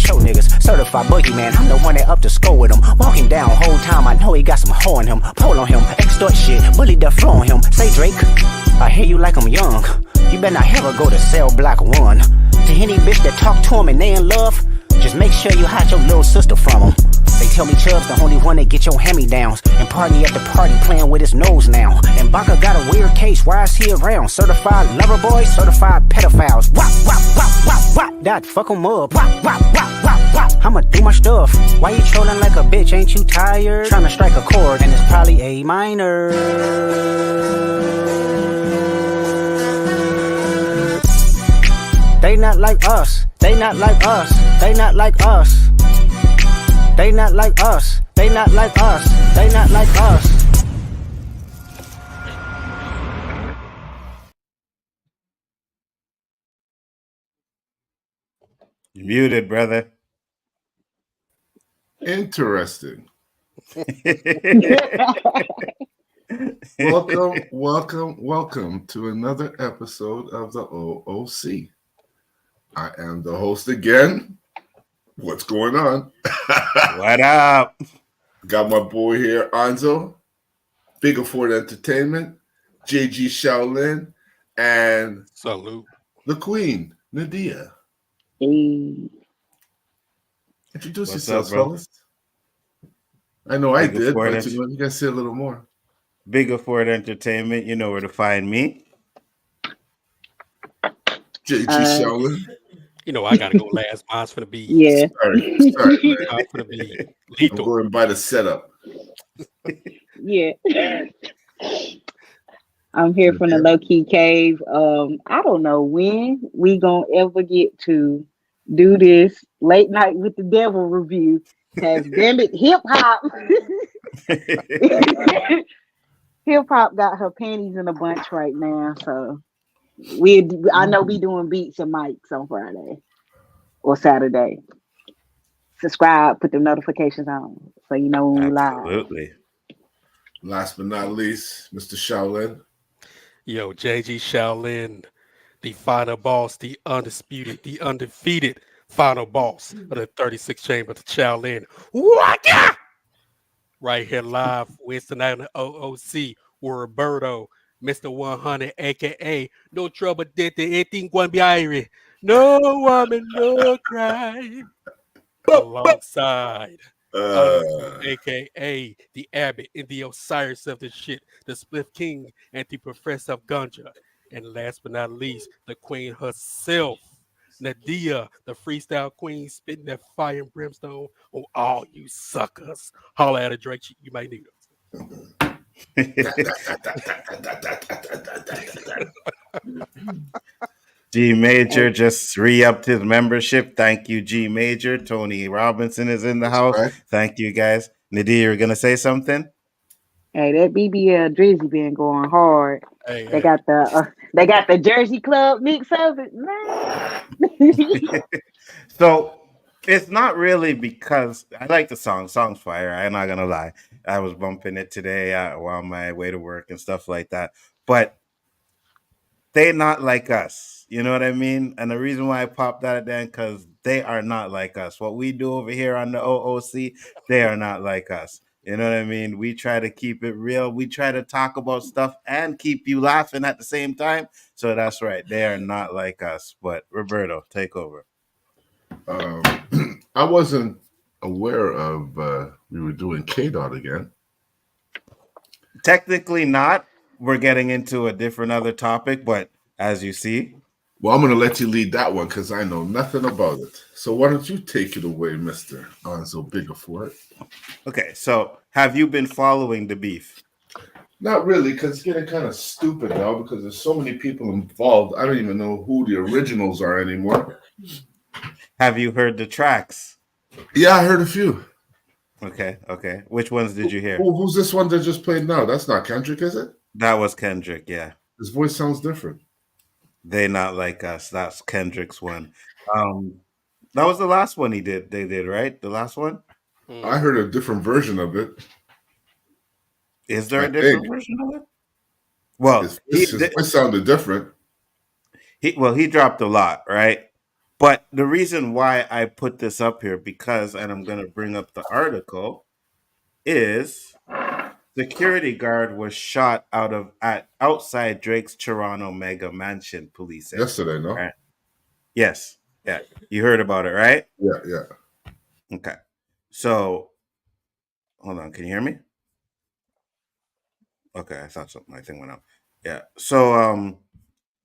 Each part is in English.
show niggas. Certified boogeyman, I'm the one that up to score with him. Walking down whole time, I know he got some hoe in him. Pole on him, extort shit, bully the flow on him. Say Drake, I hear you like I'm young. You better not ever go to cell block 1. To any bitch that talk to him and they in love, just make sure you hide your little sister from him. They tell me Chubb's the only one that get your hand-me-downs. And party at the party playing with his nose now. And Baka got a weird case, why is he around? Certified lover boys, certified pedophiles. Wop, wop, wop, wop, wop. That fuck him up. Wop, wop, wop, wop, wop. I'ma do my stuff. Why you trolling like a bitch, ain't you tired? Trying to strike a chord and it's probably A minor. They not like us. They not like us. They not like us. They not like us. They not like us. They not like us. You're muted, brother. Interesting. Welcome to another episode of the OOC. I am the host again. What's going on? What up? Got my boy here, Nzo, Bigger Ford Entertainment, JG Shaolin, and salute the Queen, Nadia. Hey. Introduce What's yourselves, up, bro? fellas. I know I Bigger did, Ford but you guys say a little more. Bigger Ford Entertainment, you know where to find me. JG Shaolin. You know I gotta go last. Mine's for the bees. Yeah. Sorry, man. Mine's for the bees. I'm Lethal. going by the setup. Yeah. I'm here from the LOWKEY cave. I don't know when we gonna ever get to do this late night with the devil review. Cause damn it, hip hop. Hip hop got her panties in a bunch right now. So I know we doing beats and mics on Friday or Saturday. Subscribe, put the notifications on so you know when we live. Absolutely. Last but not least, Mr. Shaolin. Yo, JG Shaolin, the final boss, the undisputed, the undefeated final boss of the 36th chamber of Shaolin. Waka! Right here live Wednesday night on the OOC with Roberto, Mr. 100, aka No Trouble Did the 18 One Biari. No woman, no cry. Alongside aka the Abbot and the Osiris of the shit, the Spliff King and the Professor of Ganja. And last but not least, the Queen herself, Nadia, the freestyle queen, spitting that fire and brimstone on all you suckers. Holla at a Drake, you might need them. G Major just re-upped his membership. Thank you, G Major. Tony Robinson is in the house. Right. Thank you, guys. Nadia, you're gonna say something? Hey, that BBL Drizzy been going hard. They got the Jersey Club mix of it, man. So it's not really because I like the song. Song's fire. I'm not gonna lie. I was bumping it today while on my way to work and stuff like that. But they're not like us. You know what I mean? And the reason why I popped that at then because they are not like us. What we do over here on the OOC, they are not like us. You know what I mean? We try to keep it real. We try to talk about stuff and keep you laughing at the same time. So that's right. They are not like us. But Roberto, take over. I wasn't aware of we were doing K-Dot again. Technically not. We're getting into a different other topic, but as you see. Well, I'm going to let you lead that one because I know nothing about it. So why don't you take it away, Mr. Nzo Bigger for it? Okay, so have you been following the beef? Not really, because it's getting kind of stupid now because there's so many people involved. I don't even know who the originals are anymore. Have you heard the tracks? Yeah, I heard a few. Okay. Which ones did you hear? Who's this one that just played now? That's not Kendrick, is it? That was Kendrick, yeah. His voice sounds different. They Not Like Us. That's Kendrick's one. That was the last one they did, right? The last one? I heard a different version of it. Is there a different version of it? Well, his voice sounded different. He dropped a lot, right? But the reason why I put this up here and I'm going to bring up the article, is security guard was shot outside Drake's Toronto mega mansion, police say. Yesterday, no? Right? Yes. Yeah. You heard about it, right? Yeah. Okay. So, hold on. Can you hear me? Okay, I thought something. My thing went out. Yeah. So,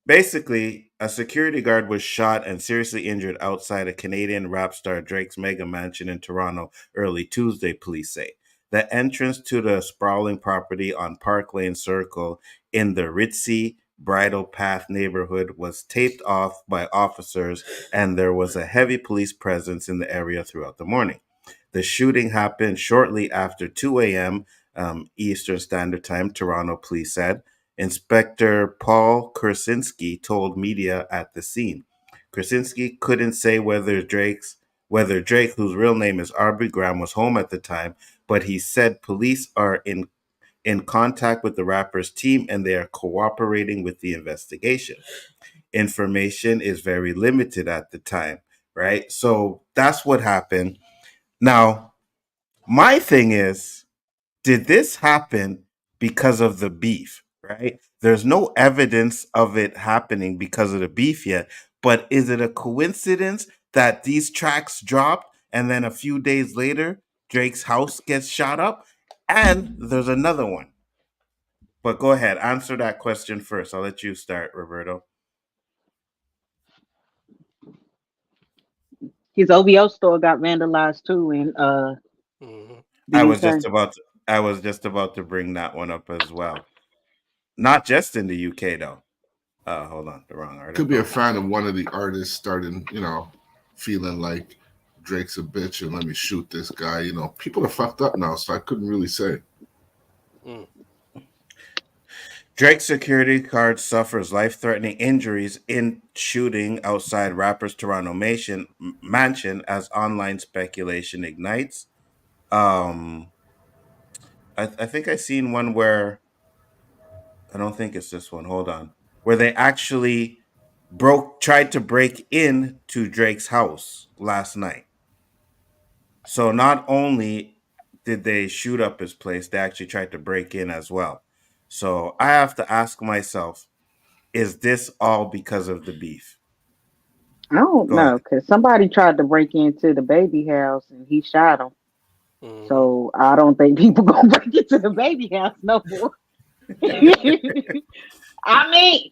basically, a security guard was shot and seriously injured outside a Canadian rap star Drake's mega mansion in Toronto early Tuesday, police say. The entrance to the sprawling property on Park Lane Circle in the ritzy Bridle Path neighborhood was taped off by officers, and there was a heavy police presence in the area throughout the morning. The shooting happened shortly after 2 a.m. Eastern Standard Time, Toronto police said. Inspector Paul Kursinski told media at the scene. Kursinski couldn't say whether Drake, whose real name is Aubrey Graham, was home at the time, but he said police are in contact with the rapper's team and they are cooperating with the investigation. Information is very limited at the time, right? So that's what happened. Now, my thing is, did this happen because of the beef, right? There's no evidence of it happening because of the beef yet, but is it a coincidence that these tracks dropped and then a few days later Drake's house gets shot up? And there's another one. But go ahead, answer that question first. I'll let you start, Roberto. His OVO store got vandalized too in Mhm. the I was UK. just about to, I was just about to bring that one up as well. Not just in the UK though. Hold on, the wrong Could be a article. fan of one of the artists starting, feeling like Drake's a bitch and let me shoot this guy. People are fucked up now, so I couldn't really say. Mm. Drake's security guard suffers life-threatening injuries in shooting outside rapper's Toronto mansion as online speculation ignites. Um, I think I seen one where I don't think it's this one. Hold on, where they actually tried to break in to Drake's house last night. So not only did they shoot up his place, they actually tried to break in as well. So I have to ask myself, is this all because of the beef? I don't Go ahead. know because somebody tried to break into the baby house and he shot him. Mhm. So I don't think people gonna break into the baby house no more. I mean,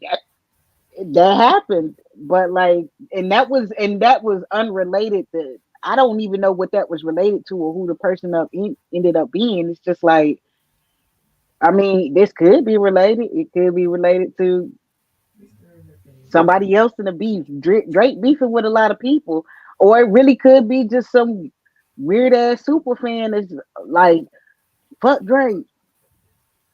that happened, but like, and that was unrelated to. I don't even know what that was related to or who the person ended up being. It's just like, I mean, this could be related. It could be related to somebody else in the beef. Drake beefing with a lot of people, or it really could be just some weird ass super fan that's like, fuck Drake.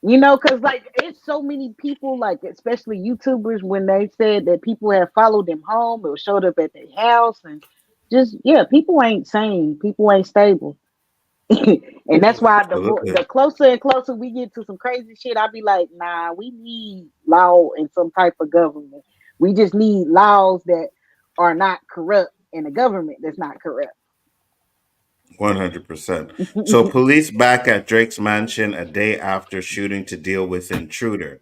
Because like it's so many people, like especially YouTubers, when they said that people have followed them home or showed up at their house, and just yeah, people ain't sane, people ain't stable, and that's why Absolutely. the closer and closer we get to some crazy shit, I be like, nah, we need law and some type of government. We just need laws that are not corrupt and a government that's not corrupt. 100%. So police back at Drake's mansion a day after shooting to deal with intruder.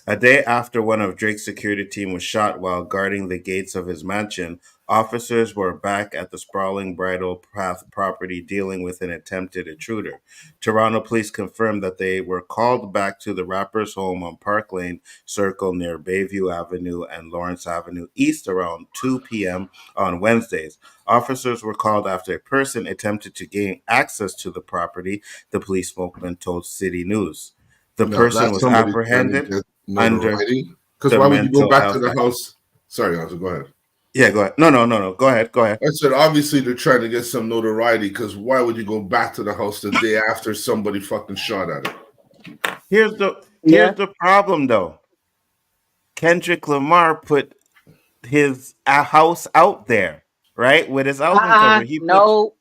A day after one of Drake's security team was shot while guarding the gates of his mansion, officers were back at the sprawling Bridle Path property dealing with an attempted intruder. Toronto police confirmed that they were called back to the rapper's home on Park Lane Circle near Bayview Avenue and Lawrence Avenue East around 2 p.m. on Wednesdays. Officers were called after a person attempted to gain access to the property, the police spokesman told City News. The Now, person that's was somebody trying to apprehended get under notoriety. Because the why would you go Mental back to Health the Act. house? Sorry, Nzo, go ahead. Yeah, go ahead. No. Go ahead. Go ahead. I said, obviously, they're trying to get some notoriety because why would you go back to the house the day after somebody fucking shot at it? Here's the Yeah. here's the problem though. Kendrick Lamar put his house out there, right? With his album cover. He put No,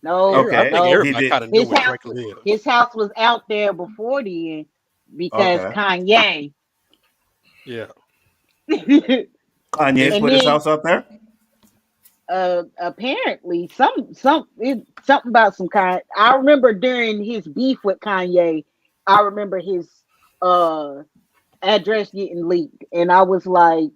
no, I think okay. no. He everybody did kind of knew His where house, Drake lived. his house was out there before then because okay. Kanye. Yeah. Kanye If And put his then house out there? apparently something about some kind. I remember during his beef with Kanye, I remember his uh address getting leaked, and I was like,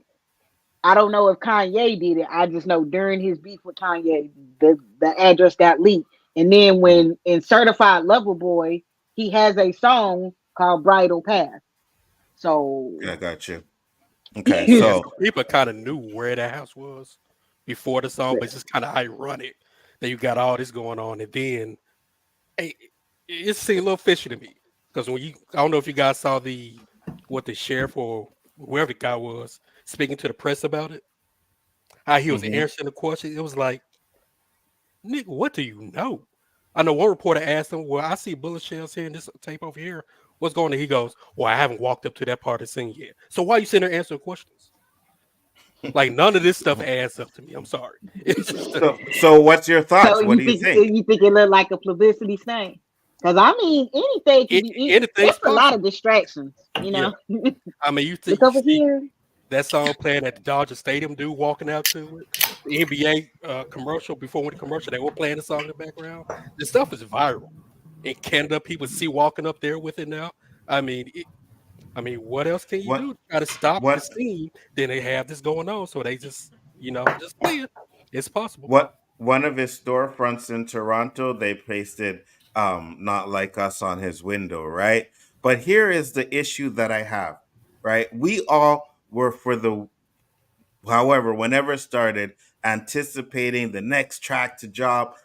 I don't know if Kanye did it. I just know during his beef with Kanye, the address got leaked. And then Mhm. when in Certified Lover Boy, he has a song called Bridal Path. So Yeah, I got you. Okay, Yeah, but so so people kind of knew where that house was before the song, but just kind of ironic that you got all this going on, and then hey, it seemed a little fishy to me because when I don't know if you guys saw what the sheriff or whoever the guy was speaking to the press about it, how he was mhm. answering the question. It was like, Nick, what do you know? I know one reporter asked him, "Well, I see bullet shells here in this tape over here. What's going on?" He goes, "Well, I haven't walked up to that part of the scene yet. So why you sitting there answering questions? Like none of this stuff adds up to me. I'm sorry. It's just So what's your thoughts? so What do you think? you think it looked like a publicity stunt? Because I mean, anything can be. anything's It's a lot of possible. distractions, you Yeah. know. I mean, Look you over see here. that song playing at the Dodger Stadium, dude walking out to it. The NBA commercial before when the commercial they were playing the song in the background. This stuff is viral in Canada. People see walking up there with it now. I mean, what else can you What do? Try to stop the what scene. Then they have this going on, so they just play it. It's possible. what one of his storefronts in Toronto, they pasted not like us on his window, right? But here is the issue that I have, right? We all were for the however, whenever it started, anticipating the next track to drop,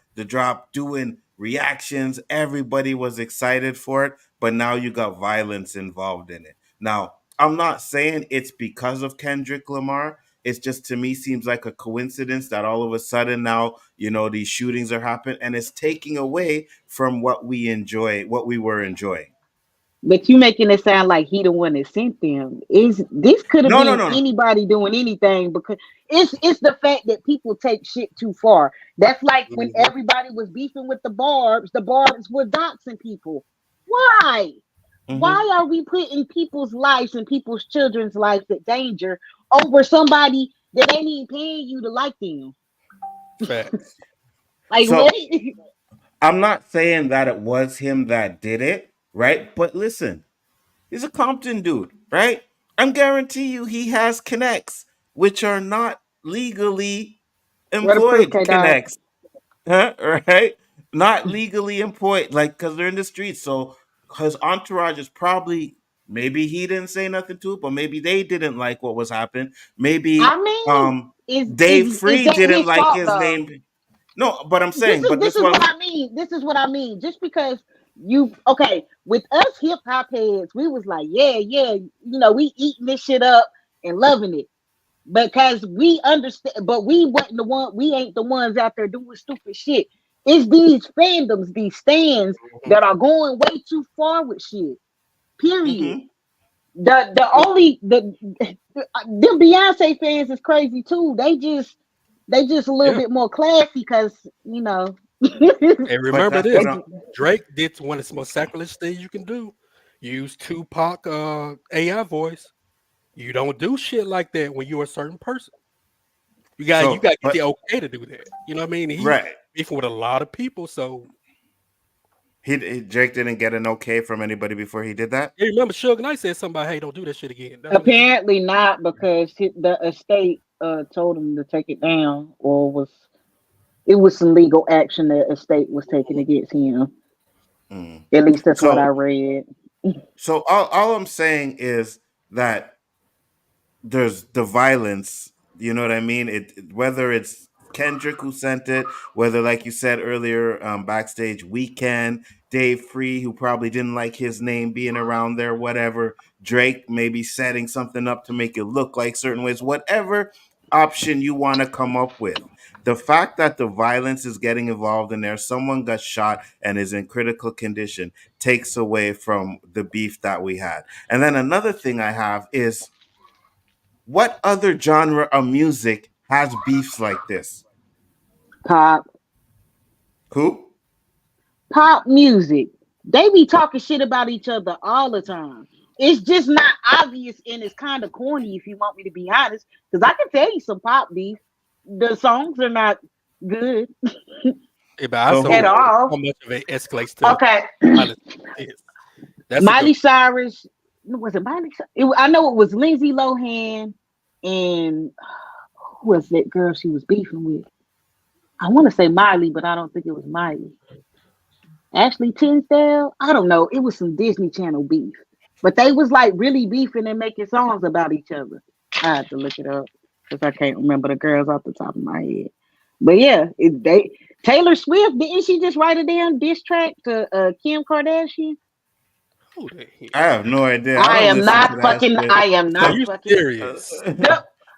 doing reactions, everybody was excited for it. But now you got violence involved in it. Now, I'm not saying it's because of Kendrick Lamar. It's just to me seems like a coincidence that all of a sudden now, these shootings are happening and it's taking away from what we enjoy, what we were enjoying. But you making it sound like he the one that sent them. Is this could have No, no, been no, no. anybody doing anything because it's the fact that people take shit too far. That's like when Mhm. everybody was beefing with the Barbs were doxing people. Why? Hmm. Why are we putting people's lives and people's children's lives at danger over somebody that ain't even paying you to like them? Facts. Like what? So I'm not saying that it was him that did it, right? But listen, he's a Compton dude, right? I'm guarantee you he has connects, which are not legally What a proof, employed K Dot. connects, huh? Right? Not legally employed, like because they're in the streets. So his entourage is probably maybe he didn't say nothing to it, but maybe they didn't like what was happening. Maybe I mean, Dave is Free that didn't his like fault his though? name. No, but I'm this saying, is but this this is what was I mean. This is what I mean. Just because you okay with us hip hop heads, we was like, yeah, we eating this shit up and loving it because we understand. But we wasn't the one. We ain't the ones out there doing stupid shit. It's these fandoms, these stands Mhm. that are going way too far with shit. Period. hmm The only them Beyonce fans is crazy too. They just a little Yeah. bit more classy because And but remember that's what this: they I'm. Drake did one of the most sacrilegious things you can do. Use Tupac AI voice. You don't do shit like that when you're a certain person. You So, got to get the but okay to do that. You know what I mean? He right, beefing with a lot of people, so Drake didn't get an okay from anybody before he did that. yeah. Remember, Suge Knight said something about, "Hey, don't do that shit again." That's what he said. apparently not because the estate told him to take it down or it was some legal action the estate was taking against him. Mm. At least that's what I So, read. all I'm saying is that there's the violence. You know what I mean? Whether it's Kendrick who sent it, whether like you said earlier, backstage Weekend, Dave Free who probably didn't like his name being around there, whatever. Drake maybe setting something up to make it look like certain ways, whatever option you want to come up with. The fact that the violence is getting involved in there, someone got shot and is in critical condition, takes away from the beef that we had. And then another thing I have is what other genre of music has beefs like this? Pop Who? pop music. They be talking shit about each other all the time. It's just not obvious and it's kind of corny if you want me to be honest. Because I can tell you some pop beef. the songs are not good Yeah, but I So saw at how all. much of it escalates to Okay, violence. Is. That's a good. Miley Cyrus, was it Miley? I know it was Lindsay Lohan and who was that girl she was beefing with? I want to say Miley, but I don't think it was Miley. Ashley Tisdale? I don't know. It was some Disney Channel beef. But they was like really beefing and making songs about each other. I have to look it up because I can't remember the girls off the top of my head. But yeah, they Taylor Swift, didn't she just write a damn diss track to Kim Kardashian? Who the hell? I have no idea. I I don't am listen not to that fucking. shit. I am Are not you fucking. serious?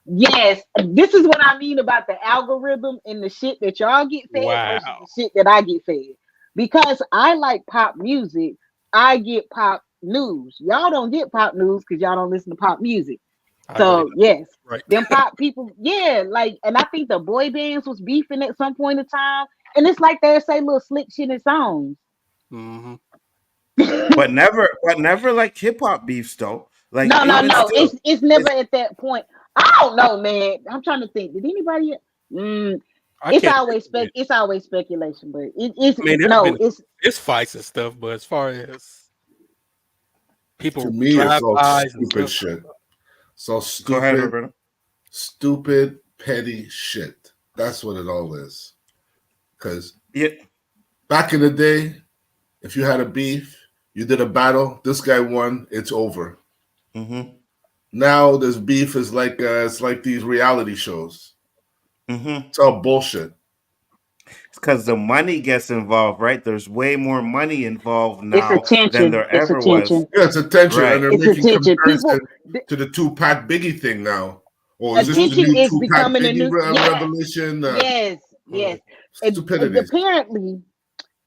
Yes, this is what I mean about the algorithm and the shit that y'all get fed versus Wow. the shit that I get fed. Because I like pop music, I get pop news. Y'all don't get pop news because y'all don't listen to pop music. I So really yes, right. them pop people, yeah, like, and I think the boy bands was beefing at some point in time, and it's like they say little slick shit in songs. Mm-hmm. but never like hip hop beefs though. Like No, even still, it's never it's at that point. I don't know, man. I'm trying to think. Did anybody? Mm, I can't think of it. it's always speculation, but it's I mean, there's no, been it's fights and stuff, but as far as To people me, it's drive all bys and stupid stuff, shit. It's all go ahead, stupid, Roberto. stupid, petty shit. That's what it all is. Because Yeah. back in the day, if you had a beef, you did a battle, this guy won, it's over. Mm-hmm. Now this beef is like it's like these reality shows. Mm-hmm. It's all bullshit. It's because the money gets involved, right? There's way more money involved now than attention. there It's ever was. attention. Yeah, it's attention, and Right. they're It's making attention. People, comparison to the Tupac Biggie thing now. Or is this the attention new is Tupac becoming a Biggie new. Yes, revelation? yes, mm, yes. Stupidities. Apparently,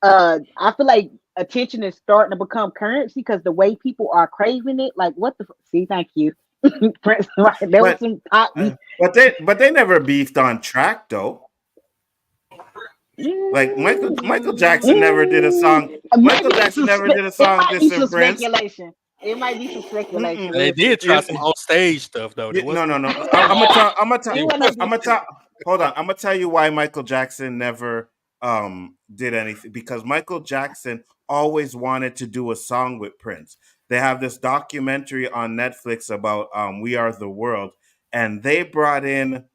I feel like attention is starting to become currency because the way people are craving it. Like, what the? See, thank you. Prince, right, there was But some pop. but they never beefed on track though. Like Michael Jackson never did a song. Michael Maybe it's Jackson some. never did a It song might be some dissing Prince. speculation. It might be some speculation. Mm-mm. they We'll see. did try some on stage stuff though. There was No. I'm gonna tell. I'm gonna tell. It it went was up. Hold on. I'm gonna tell you why Michael Jackson never did anything, because Michael Jackson always wanted to do a song with Prince. They have this documentary on Netflix about We Are the World, and they brought in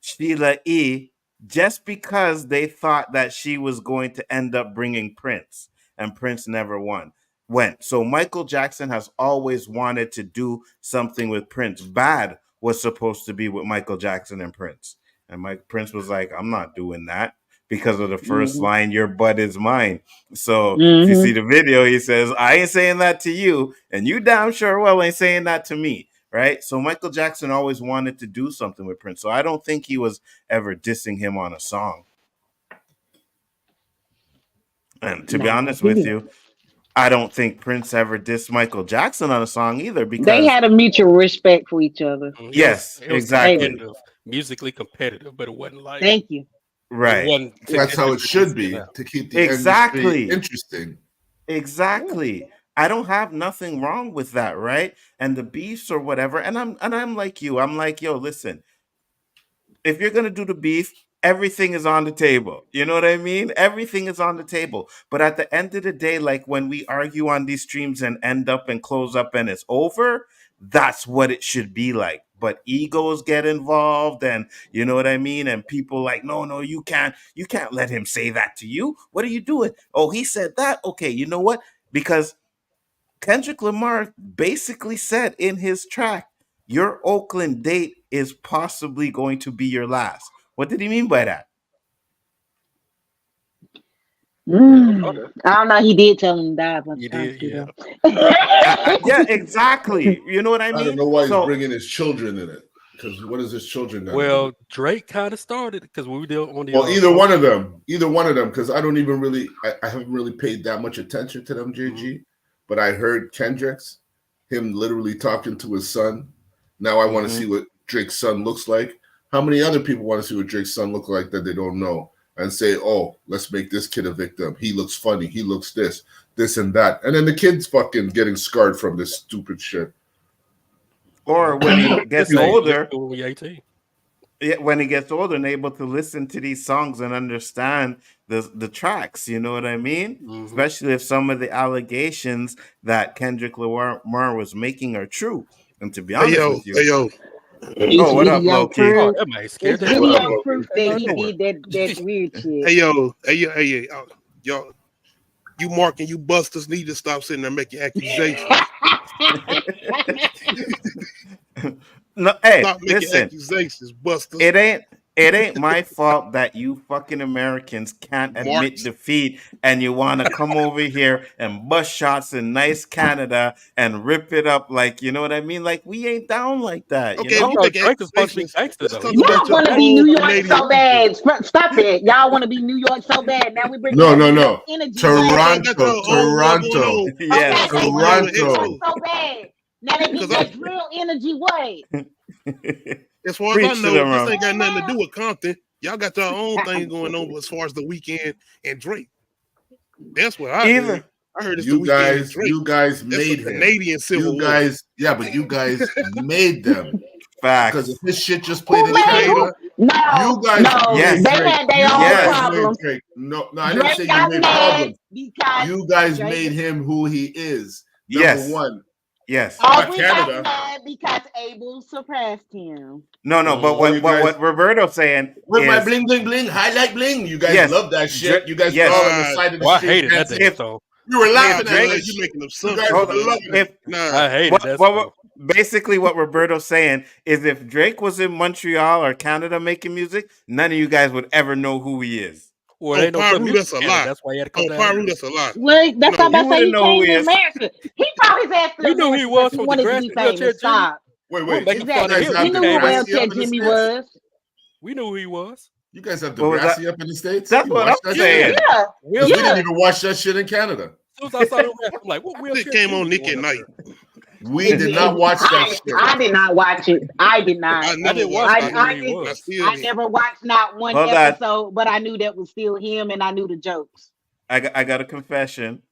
Sheila E. just because they thought that she was going to end up bringing Prince, and Prince never went. So Michael Jackson has always wanted to do something with Prince. Bad was supposed to be with Michael Jackson and Prince, and Mike Prince was like, "I'm not doing that." Because of the first Mhm. line, "Your butt is mine." So if you see Mhm. the video, he says, "I ain't saying that to you, and you damn sure well ain't saying that to me." Right? So Michael Jackson always wanted to do something with Prince. So I don't think he was ever dissing him on a song. And to be Nah, honest with you, I don't think Prince ever dissed Michael Jackson on a song either, they because had a mutual respect for each other. yes, it was exactly. competitive, musically competitive, but it wasn't like Thank you. it Right. wasn't to That's how it should disrespect be him. to keep the industry Exactly. interesting. Yeah. Exactly. I don't have nothing wrong with that, right? And the beefs or whatever. And I'm like you. I'm like, yo, listen, if you're gonna do the beef, everything is on the table. You know what I mean? Everything is on the table. But at the end of the day, like when we argue on these streams and end up and close up and it's over, that's what it should be like. But egos get involved, and you know what I mean? And people like, no, you can't let him say that to you. What are you doing? Oh, he said that. Okay, you know what? Because Kendrick Lamar basically said in his track, your Oakland date is possibly going to be your last. What did he mean by that? I don't know. He did tell him to die a bunch You of times did, too, yeah. Yeah, exactly. You know what I I don't mean? know why he's So bringing his children in it. Because what is his children got to do? Well, Drake kind of started because we were on the Well, either one of them, because I don't even really, I haven't really paid that much attention to them, JG. But I heard Kendrick's, him literally talking to his son. Now I want to see what Drake's son looks like. How many other people want to see what Drake's son looks like that they don't know and say, oh, let's make this kid a victim. He looks funny. He looks this and that. And then the kid's fucking getting scarred from this stupid shit. or when he gets Let's older, go when we're 18. when he gets older and able to listen to these songs and understand the tracks, you know what I mean? Mhm. Especially if some of the allegations that Kendrick Lamar was making are true. And to be Hey honest yo, with you, hey yo, It's oh, what up, video LOWKEY? Oh, proof. that man scared It's the hell what out up, of video me. bro? proof that he did that weird shit. Hey yo, y'all, you Mark and you busters need to stop sitting there making accusations. No, hey, Stop making listen, accusations, busters. it ain't my fault that you fucking Americans can't admit Marks. defeat and you want to come over here and bust shots in nice Canada and rip it up, like, you know what I mean? Like, we ain't down like that, you Okay, if I you know? thought making Drake is supposed to be accusations, gangster let's though. talk He about Y'all your want to be own New York Canadian so region. bad. Stop it. Y'all want to be New York so bad. Now we bringing No, that no, New York no. energy Because way. y'all got your own war going Toronto. on. Okay, Yes. That's they what want we to on be the New X York Toronto. too. so bad. Now they Because getting that drill energy way. as far as I Preach to know, them, this bro. ain't got nothing to do with Compton. Y'all got your own thing going on as far as the Weeknd and Drake. That's what I heard. Either. I heard it's the You Weeknd and guys, Drake. you guys That's a made him. Canadian civil You war. guys, yeah, but you guys made them. Because if Facts. this shit just played Who in made Canada, who? No, you guys no. made Yes. They Drake. had their You own Yes. guys made problems. Drake. No, I didn't Drake say you got made mad problems. because You guys Drake. made him who he is. Yes. Number one, Yes. Oh, not we got Canada. mad because Abel surpassed him. No, but Oh, you guys, what Roberto's saying with my is bling bling bling, highlight bling. You guys yes, love that shit. You guys yes. were all on the Nah, side of the Well, I street hated that dancing. damn If song. You were laughing at Drake, that you shit. making You guys assumptions. were hold on, loving it. if Nah, I hated that song. basically what Roberto's saying is if Drake was in Montreal or Canada making music, none of you guys would ever know who he is. Well, on they know good Pyru, music that's a in Canada. lie. That's why he had to come On down Pyru, here. that's a lie. Well, that's No, what I'm You about to say. wouldn't He know who came he to is. America. He brought his ass to We knew he America was because he from wanted to be Degrassi Wheelchair famous. Jimmy. Stop. Wait, We were wait. making fun Exactly. of You him. guys We He have knew who came here. Degrassi Wheelchair up in the Jimmy States? was. We knew who he was. You guys have What was that? Degrassi up in the States? That's You what I'm watch that Yeah. shit? saying. Yeah. Because we didn't Yeah. even watch that shit in Canada. As soon as I saw the rest, I'm like, what It Wheelchair came Jimmy on Nick doing at up Night. there? We did not watch that shit. I did not watch it. I did not. I I never didn't watch watched it. I it, knew who I he did. but I was. still I did. never watched not one Hold on. episode, but I knew that was still him, and I knew the jokes. I got a confession.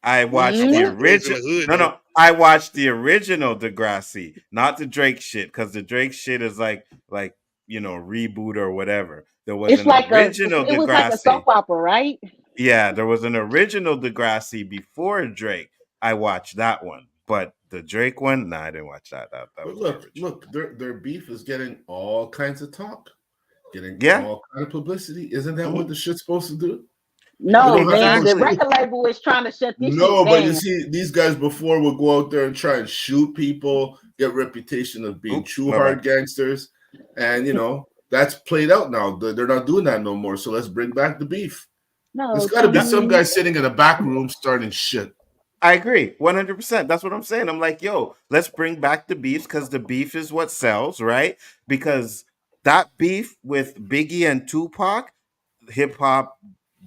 I I watched the watched Mm-hmm. Boys in original. the Hood, No, though. I watched the original Degrassi, not the Drake shit, because the Drake shit is like reboot or whatever. There was It's an like a. original It was like a soap Degrassi. opera, right? Yeah, there was an original Degrassi before Drake. I watched that one, but the Drake one, nah, I didn't watch that. That But was garbage. look, their beef is getting all kinds of talk, getting Yeah. all kind of publicity. Isn't that Mhm. what the shit's supposed to do? No, don't have to man. go The shoot. record label is trying to shut this No, shit but you down. see, these guys before would go out there and try and shoot people, get reputation of being Oops, true my hard bad. gangsters, and that's played out now. They're not doing that no more. So let's bring back the beef. No, There's got to be see, some guy sitting in a back room starting shit. I agree, 100%. That's what I'm saying. I'm like, yo, let's bring back the beef because the beef is what sells, right? Because that beef with Biggie and Tupac, hip hop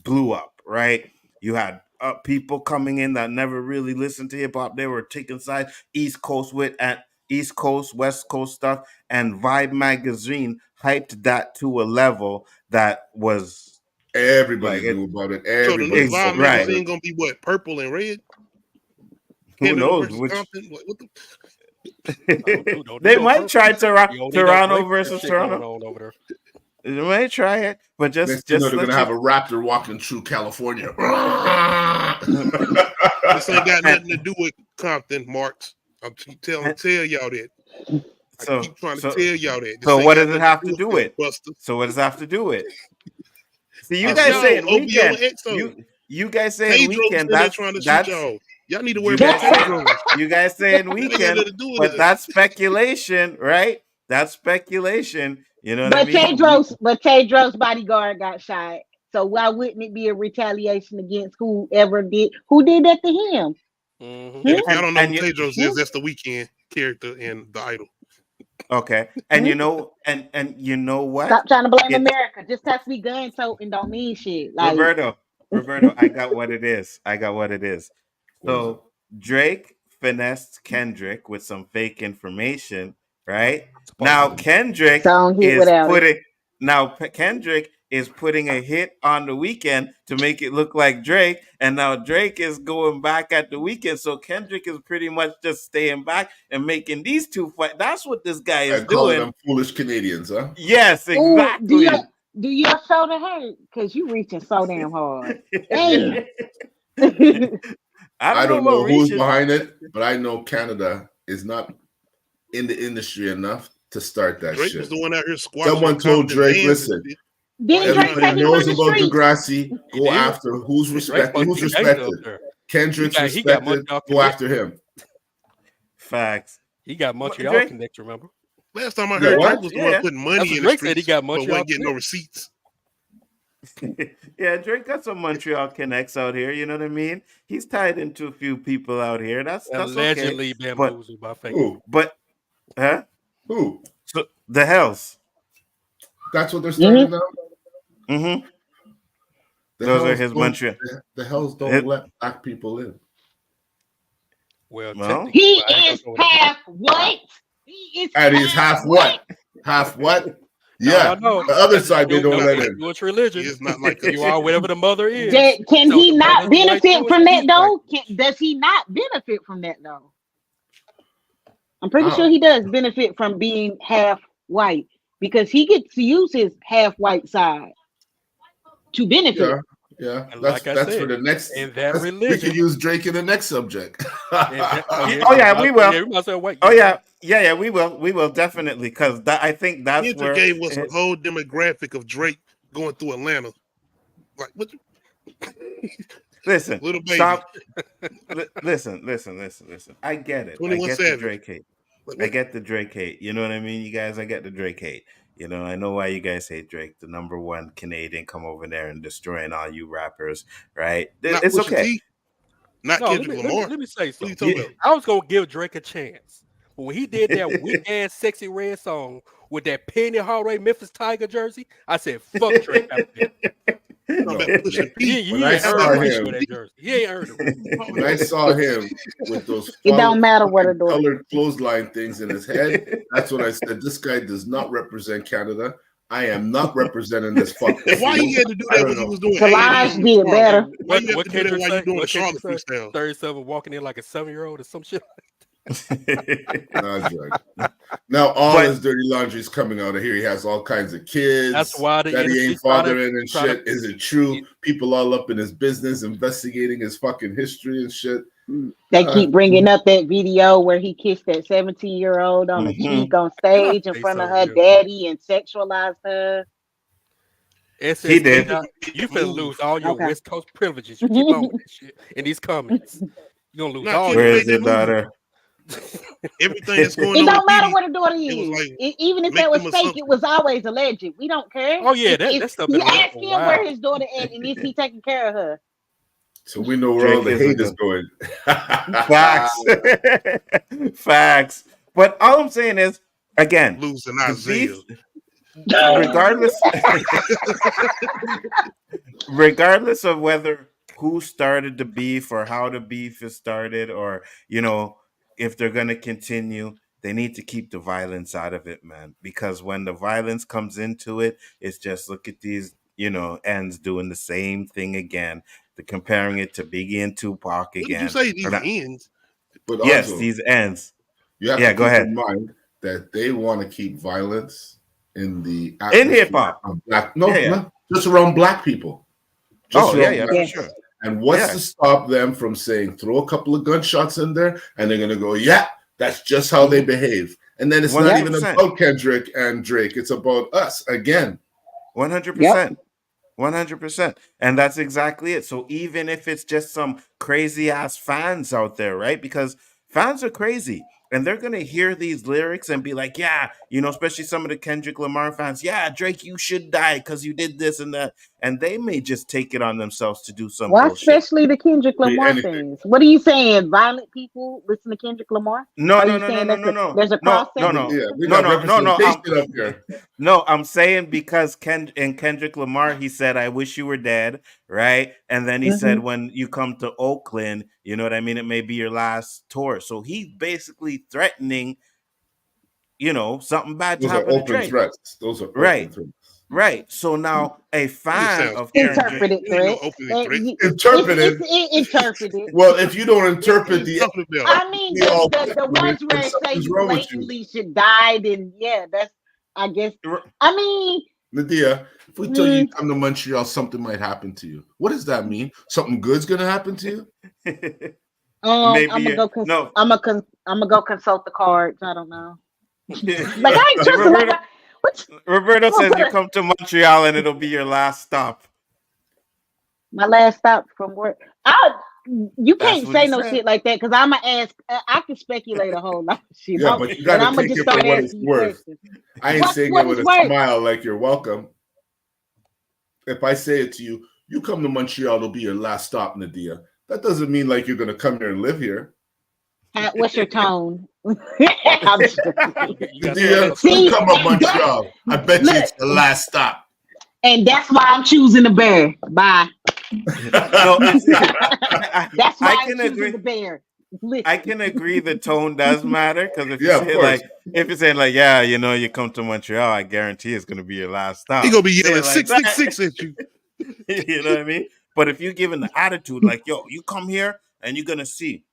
blew up, right? You had people coming in that never really listened to hip hop. They were taking sides, East Coast, West Coast stuff, and Vibe magazine hyped that to a level that was Everybody like knew about it. So the Everybody new spoke Vibe about magazine it. gonna be what? Purple and red? Who Canada knows versus which. Compton? What the? Don't They do no might purple. try You don't need no Toronto grapefruit versus shit going Toronto. on over there. They might try it, but Next thing you know, they're gonna have a raptor walking through California. This ain't got nothing to do with Compton, Marks. I'm tell y'all that. I so keep trying to so tell y'all that. This so ain't what got does it nothing have to with do this, with? Buster. So what does it have to do with? See, you It's guys y'all, saying OVO weekend. and EXO. You guys saying K-Dros weekend. in there That's trying to shoot that's y'all. Y'all need to worry you about guys say K-Dros. you guys saying That ain't got weekend, nothing to do with but it. that's speculation, right? That's speculation. You know what I but mean? Tedros bodyguard got shot. So why wouldn't it be a retaliation against who did that to him? Mm-hmm. And if y'all And don't know who and you, Tedros is, that's the Weeknd character in The Idol. okay, and you know what? Stop trying to blame It America. Just cause we gun toting don't mean shit. Like Roberto, I got what it is. I got what it is. What is it? So Drake finessed Kendrick with some fake information, right? Now Supposedly. Kendrick song hit is without it. putting Kendrick is putting a hit on The Weeknd to make it look like Drake, and now Drake is going back at The Weeknd. So Kendrick is pretty much just staying back and making these two fight. That's what this guy is And calling doing. them foolish Canadians, huh? Yes, Ooh, exactly. do your shoulder hurt? Because you reaching so damn hard. Yeah. Damn. I don't about know who's reaching. behind it, but I know Canada is not in the industry enough to start that Drake shit. was the one out here squashing. Someone told Compton Drake, bands listen, and shit. Didn't Drake everybody take him knows from the about streets? Degrassi. Go did. after who's respected. Who's respected? Kendrick's He got respected. Montreal Go after him. Facts. He got Montreal Drake- Connect, remember? Last time I Yeah, heard, what? Drake was the Yeah. one putting That's money what in the Drake said. He streets, got but Montreal wasn't getting no Connect. receipts. Yeah, Drake got some Montreal connects out here. You know what I mean? He's tied into a few people out here. That's Allegedly okay. bamboozled by fake. Who? But huh? Who? So the Hells. That's what they're starting now? Mm-hmm. The Those are Hells his don't- Montreal. The Hells don't let black people in. Well, Well, technically, He I ain't is gonna go with half what? He is And he's half what? Half what? Yeah. No. The other side they don't let in. Jewish religion. He is not like a You are whatever the mother is. Can So he the not mother's white benefit Jewish, from that he's though? Does he not benefit from that though? I'm pretty How? sure he does benefit from being half white because he gets to use his half white side to benefit. Yeah. Yeah. And That's like I that's said, for the next. in that We religion. could use Drake in the next subject. Oh, yeah, we will. Yeah, we might say white. Oh yeah, we will definitely, because I think that's Kendrick where gave us a whole demographic of Drake going through Atlanta. Like, what? listen, Little baby. stop. Listen. I get it. I 21 get the Savage. Drake hate. Like, I what? get the Drake hate. You know what I mean, you guys? I get the Drake hate. You know, I know why you guys hate Drake, the #1 Canadian, come over there and destroying all you rappers, right? Not It's Pusha okay. T, not No, Kendrick Lamar. let me say What are you something. talking about? I was gonna give Drake a chance, but when he did that weak ass sexy red song with that Penny Hardaway Memphis Tiger jersey, I said, "Fuck Drake." After that. Talking about Pusha T. He When I ain't saw earned him- that jersey. He ain't earned it. When I saw him with those It don't matter what a door. colored clothesline things in his head, that's what I said. This guy does not represent Canada. I am not representing this fuck. And why he had to do I that don't when he know. was doing Solange A&M did Charlotte? better. Why you have What to do that Kendrick while you say? doing a What Kendrick Charlotte say? freestyle? 37 walking in like a 7-year-old or some shit. Nah, Drake. Now all But- his dirty laundry is coming out of here. He has all kinds of kids. That's why the that he industry's ain't fathering and trying to- shit. Is it true? People all up in his business, investigating his fucking history and shit. They keep bringing up that video where he kissed that 17-year-old on the Mhm. cheek on stage in Say front of something, her Bill. daddy and sexualized her. SSJ He did. K-Dots, you finna lose all your Okay. West Coast privileges. You keep on with that shit in these comments. You're gonna lose Nah, all Kendrick Where your made is your that movie. daughter? Everything that's going It on. don't with matter Diddy, what the daughter it was is. like, Even if make that was them a fake, something. it was always alleged. We don't care. Oh, yeah, that stuff been You around ask for a him while. where his daughter at and is he taking care of her? So we know where Drake all the is a hate is good- going. Facts. Facts. But all I'm saying is, again, losing the Isaiah. beef, regardless of whether who started the beef or how the beef is started, or if they're going to continue, they need to keep the violence out of it, man, because when the violence comes into it, it's just, look at these ends doing the same thing again. They're comparing it to Biggie and Tupac What did again. you say? These Or not- ends. But yes, also, these ends. you have Yeah, to go keep ahead. in mind that they want to keep violence in the In hip-hop. of black. No, Yeah. no, just around black people. Oh, around yeah, black for Yes. sure. And what's Yeah. to stop them from saying, throw a couple of gunshots in there, and they're going to go, yeah, that's just how they behave. And then it's not even 100%. about Kendrick and Drake. It's about us again. 100%. 100%. And that's exactly it. So even if it's just some crazy ass fans out there, right? Because fans are crazy. And they're going to hear these lyrics and be like, yeah, especially some of the Kendrick Lamar fans, yeah, Drake, you should die because you did this and that. And they may just take it on themselves to do some Why bullshit. especially the Kendrick Lamar anything. fans? What are you saying? Violent people listen to Kendrick Lamar? No, Are no, you no, saying no, that's no, no. there's a No, cross no, section? no. Yeah, we No, got no, no, representation up here. No, I'm saying because Kendrick Lamar, he said, I wish you were dead, right? And then he said, when you come to Oakland, you know what I mean? It may be your last tour. So he's basically threatening, something bad to Those are happen to open Drake. threats. Those are open Right. threats. Right. So now a fan sounds of terrible. Kendrick. Interpreted You ain't no threats. opening threats. Interpreted. It's interpreted. Well, if you don't interpret What the, you talking about? I mean, we all the ones where then it say something's you wrong with you. blatantly should die, then yeah, that's I guess. I mean, Nadia, if we tell you come to Montreal, something might happen to you. What does that mean? Something good's gonna happen to you? Maybe I'm gonna go. no. I'm gonna go consult the cards. I don't know. Like I ain't trusting Roberto, nobody. Roberto says you come to Montreal and it'll be your last stop. My last stop from work. You That's can't what say he no said. shit like that because I'm gonna ask. I can speculate a whole lot of shit. Yeah, but you and gotta I'm gonna take just it for start what it's asking you worth. questions. I ain't saying what it with it's a worth? smile like you're welcome. If I say it to you, you come to Montreal, it'll be your last stop, Nadia. That doesn't mean like you're gonna come here and live here. What's your tone? I'm just- Nadia, See, you come to and Montreal. I bet you it's the last stop. And that's why I'm choosing the bear. Bye. No, it's, That's why I I'm can choosing agree. the bear. I can agree the tone does matter because if you Yeah, of say course. like, if you're saying like, yeah, you know, you come to Montreal, I guarantee it's gonna be your last stop. He gonna be Say it yelling like 666 at you. you know what I mean? But if you're given the attitude like, yo, you come here and you're gonna see,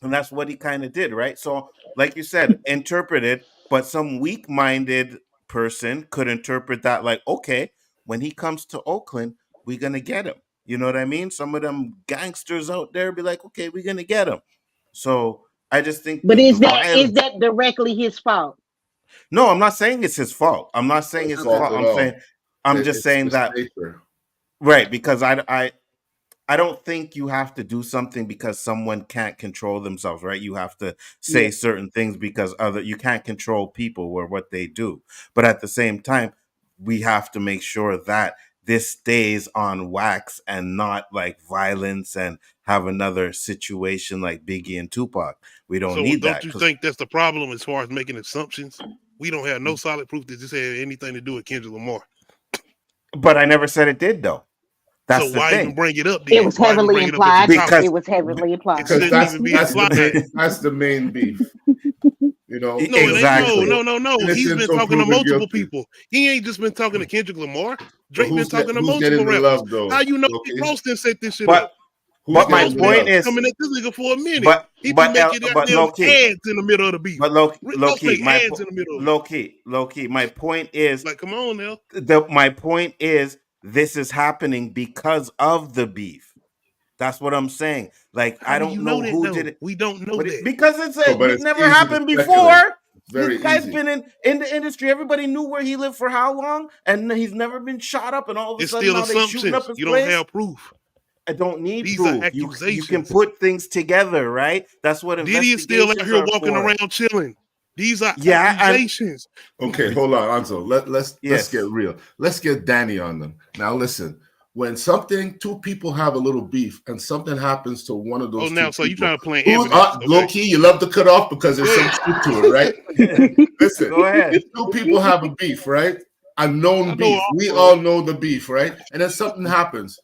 and that's what he kind of did, right? So, like you said, interpret it, but some weak-minded person could interpret that like, okay, when he comes to Oakland, we're gonna get him. You know what I mean? Some of them gangsters out there be like, okay, we're gonna get him. So I just think But the is violence. that directly his fault? No, I'm not saying it's his fault. I'm not saying it's his Fault fault. at I'm all. saying I'm just It's saying just that nature. right because I don't think you have to do something because someone can't control themselves, right? You have to say Yeah. certain things because you can't control people or what they do. But at the same time, we have to make sure that this stays on wax and not like violence and have another situation like Biggie and Tupac. We don't So need don't that. you 'Cause- think that's the problem as far as making assumptions? We don't have no solid proof that this had anything to do with Kendrick Lamar. But I never said it did, though. That's So the why thing. even bring it up then? It was Why even heavily bring it up as a implied. topic? It was heavily implied. It shouldn't Because even be that's implied. that's the main beef. You know, No, it ain't. Exactly. No. He's Innocent been till talking to proven multiple guilty. people. He ain't just been talking to Kendrick Lamar. But Drake been talking to who's multiple getting the rappers. love though? How you know Okay? Rick Ross didn't set this shit But up? Who's but my getting the point love? is, Coming at this nigga for a minute. but He but been making but goddamn low key. ads in the middle of the beef. But low Rick Ross key, make ads in the middle of it. low key. My point is, Like, come on now. my point is, this is happening because of the beef. That's what I'm saying. Like, How I do don't you know know that who though? did it, We don't know that. because it's No, but it's never easy to happened speculate. before. It's very This guy's easy. been in the industry. Everybody knew where he lived for how long, and he's never been shot up. And all of a It's sudden, still now they shooting up assumptions. his You don't place. have proof. I don't need These are proof. You can accusations. put things together, right? That's what Diddy is still out investigations here are walking for. around chilling. These are Yeah, and accusations. Okay, hold on, Anzo. Let's Yes. get real. Let's get Danny on them. Now listen, when two people have a little beef and something happens to one of those Oh, now two so you people, trying to play who's evidence? Okay. low key, you love to cut off because there's some truth to it, right? Listen, Go ahead. if two people have a beef, right? A known I know beef. all We of all know the beef, right? And then something happens.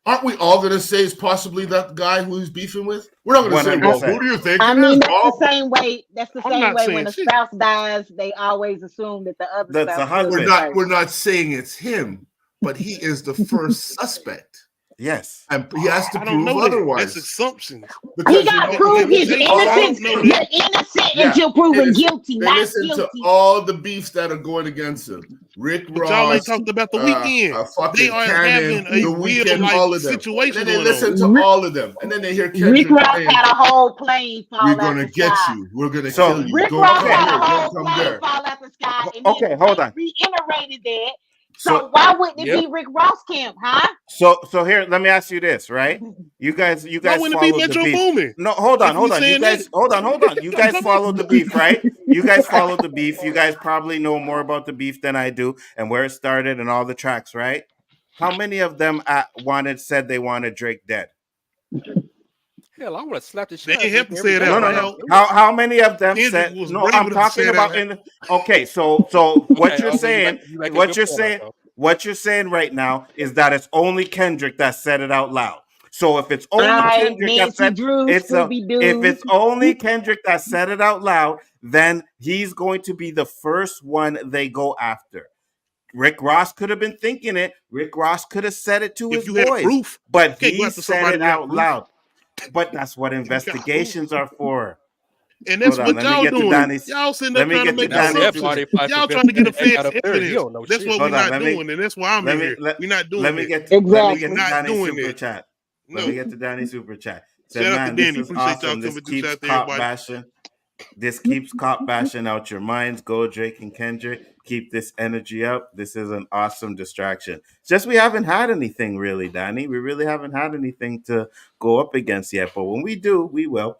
Aren't we all gonna say it's possibly that guy who he's beefing with? We're not gonna say, well, 100%. who do you think I it mean, is, that's Bob? the same way. That's the I'm same not way saying when a shit. spouse dies, they always assume that the other That's the spouse husband. killed the We're person. not saying it's him, but he is the first suspect. Yes. And he has to I don't prove know that. otherwise. That's assumptions. Because He got to know, prove they his listen- I don't innocence. know You're that. innocent Yeah, until proven innocent. guilty, They not listen guilty. to all the beefs that are going against him. Rick But y'all ain't Ross, talked about the weekend. They fucking are Cannon, having a the real weekend, life all of them. And situation then they going listen on. to all of them. And then they hear Rick Kendrick Ross saying, had a whole plane fall we're out going to the get sky. you. We're going to So- kill you. Rick Don't Ross come had here. a whole Don't come plane there. fall out the sky, and Okay, then hold on. reiterated that. So So why wouldn't it Yep. be Rick Ross camp, huh? so here, let me ask you this, right? You guys Why wouldn't it be followed the Metro beef. Boomin? No, hold If on. we You saying guys, that- hold on. You guys followed the beef, right? You guys followed the beef. You guys probably know more about the beef than I do and where it started and all the tracks, right? How many of them said they wanted Drake dead? Hell, I would have slapped the shit They out ain't of have to Drake say it every out day. No. loud. How many of them Kendrick said was no? brave I'm enough to talking say it about out. okay. So what Okay, you're well, saying, you like a what good you're point, saying, though. what you're saying right now is that it's only Kendrick that said it out loud. So if it's only All right, Kendrick that Nancy said Drew, Scooby Doo. if it's only Kendrick that said it out loud, then he's going to be the first one they go after. Rick Ross could have been thinking it. Rick Ross could have said it to If his you had boys, proof, but you can't go he after said somebody it without out proof. loud. But that's what You got proof. investigations are for. And that's Hold on, what let me y'all get to doing. Danny's. Y'all sitting there Let me trying to get to make Now, that Danny's. party assumptions. pipe Y'all trying to get a that feds got up there, he evidence. don't know That's shit. what we're Hold on, not doing, and that's why I'm in here. We're not doing let me it. get to Exactly. Not Danny's doing super it. chat. No. Let me get to Danny's super chat. Said, Shout out to man, this Danny. is Appreciate y'all awesome. This coming through. keeps Shout out to cop everybody. bashing. This keeps cop bashing out your minds. Go, Drake and Kendrick. Keep this energy up. This is an awesome distraction. It's just we haven't had anything really, Danny. We really haven't had anything to go up against yet. But when we do, we will.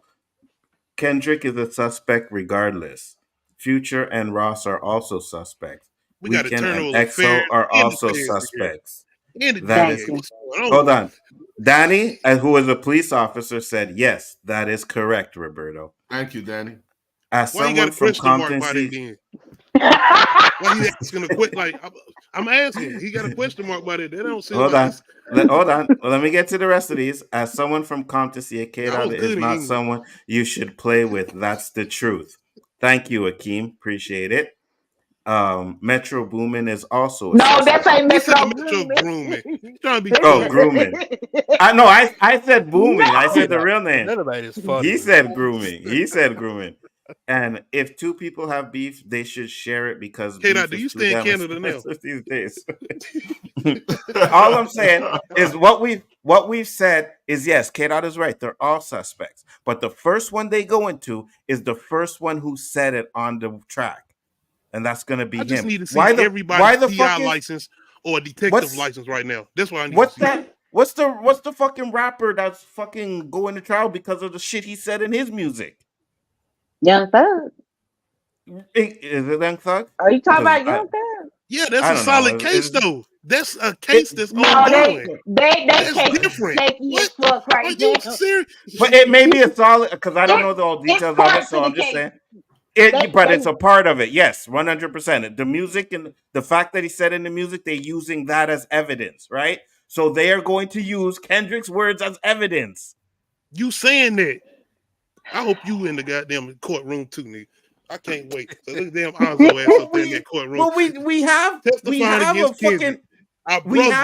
Kendrick is a suspect regardless. Future and Ross are also suspects. We got Weekend and Eternal EXO Affairs are and the also feds in here. suspects. And the That Thank is DA. you. What's going on? hold on. Danny, who is a police officer, said yes, that is correct, Roberto. Thank you, Danny. As Why you got someone a from question mark Compton, by that sees, then? Why he asking a question? Like I'm asking. He got a question mark by that. That don't seem hold like on. it's Hold on. Well, let me get to the rest of these. As someone from Compton, a that was K-Dot good is in not English. someone you should play with. That's the truth. Thank you, Akeem. Appreciate it. Metro Boomin is also a No, suspect. that's ain't He said Metro Metro Boomin. grooming. He's trying to be Oh, funny. grooming. I said booming. I said the real name. None of that is funny. He man. said grooming. He said grooming. And if two people have beef, they should share it because K-Dot, beef do is you too stay in damn Canada now? expensive these days. All I'm saying is what we've said is yes, K-Dot is right. They're all suspects. But the first one they go into is the first one who said it on the track. And that's gonna be I just him. need to see Why everybody's the TI fuck is license or detective what's license right now. That's what I need what's to see. that? What's the fucking rapper that's fucking going to trial because of the shit he said in his music? Young Thug. Is it Young Thug? Are you talking 'Cause about Young Thug? Yeah, that's I a don't solid know. case though. That's a case that's No, ongoing. they That's case different. shaky as What? fuck Are right you now. serious? But it may be a solid because I don't know all It's details of it, parts so of the I'm just case. saying They it's a part of it. Yes, 100%. The music and the fact that he said in the music, they're using that as evidence, right? So they are going to use Kendrick's words as evidence. You saying that? I hope you in the goddamn courtroom too, nigga. I can't wait. So look at damn Anzo ass up there in that courtroom. Well, we have testifying a against fucking Kendrick. Our we brother.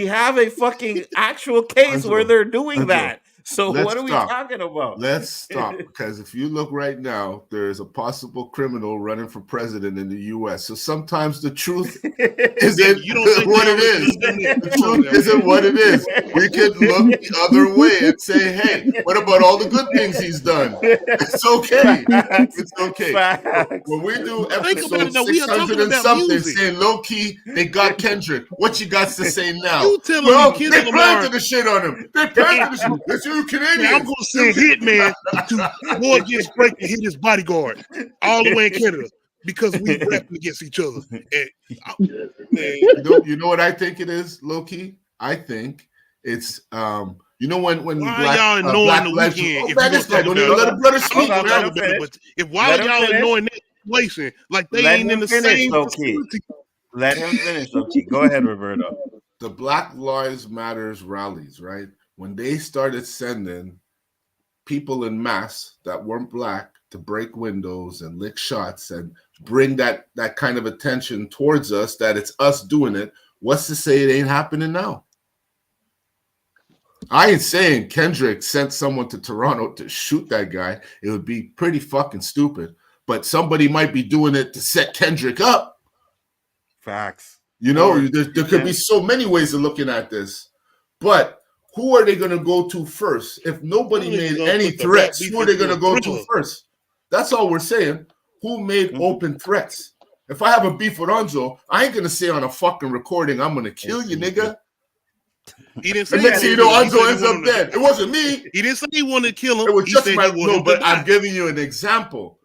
have a fucking actual case where Anzo, they're doing Anzo, that. So let's what are we stop. talking about? Let's stop because if you look right now, there is a possible criminal running for president in the U.S. So sometimes the truth isn't You don't think what they it is. already done that? The Come on truth now. isn't what it is. We could look the other way and say, "Hey, what about all the good things he's done?" It's okay. It's okay. Facts. When we do Think about episode it, though. We are 600 talking and about something, music. saying low key, they got Kendrick. What you got to say now? You telling Well, me Kendrick they Lamar? planted the shit on him. They planted the shit. That's you Canadians. Man, I'm gonna send Hitman to go against Drake and hit his bodyguard all the way in Canada because we rapping against each other. And, man, You know what I think it is, low key? I think it's you know when why y'all ignoring the weekend? If man, you this gonna guy talk don't even about let a brother I speak. mean, Hold on, let him but finish. if why Let are him y'all finish. ignoring that situation? Like they Let ain't in him the finish, same low-key. facility. Let him finish, Loki. Go ahead, Roberto. The Black Lives Matters rallies, right? When they started sending people in mass that weren't black to break windows and lick shots and bring that kind of attention towards us, that it's us doing it, what's to say it ain't happening now? I ain't saying Kendrick sent someone to Toronto to shoot that guy. It would be pretty fucking stupid. But somebody might be doing it to set Kendrick up. Facts. You know, there could be so many ways of looking at this. But who are they going to go to first? If nobody made any threats, who are they going to go to first? That's all we're saying. Who made open threats? If I have a beef with Nzo, I ain't going to say on a fucking recording, I'm going to kill you, nigga. He didn't say Next thing you know, Nzo ends up dead. It wasn't me. He didn't say he wanted to kill him. It was He just said my he wanted him but to die. I'm giving you an example.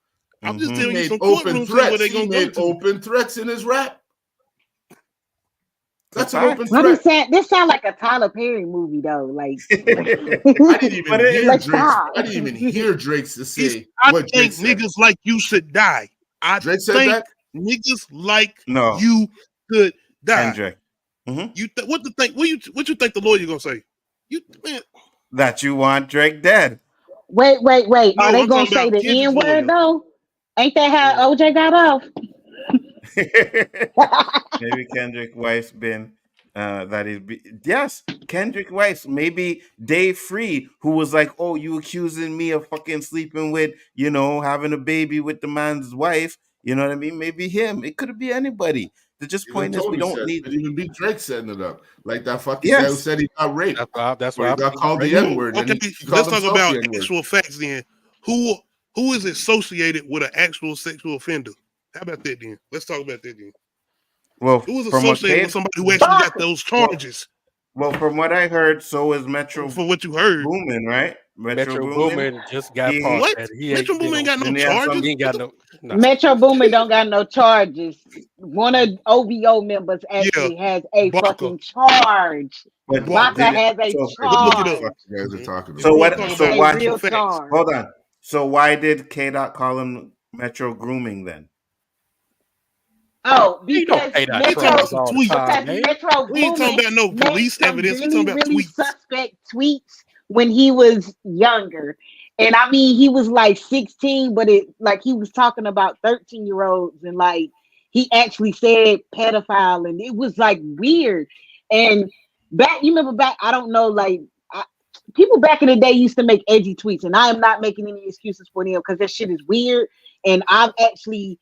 I'm just He telling you made some open courtroom threats. where they He gonna go made to. open threats in his rap. That's an open I'm just threat. saying, this sounds like a Tyler Perry movie, though. Like, I didn't even hear like, Drake's. stop. I didn't even hear Drake's to say I what think Drake said. niggas like you should die. I Drake said think that? niggas like No. you should die. Kendrick. You what the think? What you think the lawyer gonna say? You man. That you want Drake dead. Wait. No, Are they I'm going talking to say about the Kendrick's N word, lawyer. though? Ain't that how OJ got off? Maybe Kendrick wife's been yes, Kendrick wife's maybe Dave Free, who was like, oh, you accusing me of fucking sleeping with, having a baby with the man's wife. You know what I mean? Maybe him. It could be anybody. The just Even point is we Tony don't said, need. could even be Drake setting it up, like that fucking guy who Yes. said he got raped, That's or why he got called the N-word, and Okay, he let's called talk himself about the N-word. actual facts then. Who is associated with an actual sexual offender? How about that then? Let's talk about that then. Well, Who is from what associated with somebody who actually got those charges? Well, from what I heard, so is Metro For what you heard, Boomin, right? Metro Boomin. Boomin just got He- part what? that he Metro Boomin ain't got no Didn't he have charges. He ain't got no. Metro Boomin don't got no charges. One of OVO members actually has a Barker. fucking charge. But Barker Barker has a Look charge. at what you guys are talking So about. what? Talking So about why? A real facts. charge. Hold on. So why did K-Dot call him Metro Grooming then? Oh, You don't because pay that We talking about some tweets. because man. Metro We ain't talking Boomin about no made police some evidence. We really, talking about really tweets. suspect tweets when he was younger. And I mean, he was like 16, but he was talking about 13-year-olds, and like he actually said pedophile, and it was like weird. And you remember back, I don't know, people back in the day used to make edgy tweets, and I am not making any excuses for them because that shit is weird. And I've actually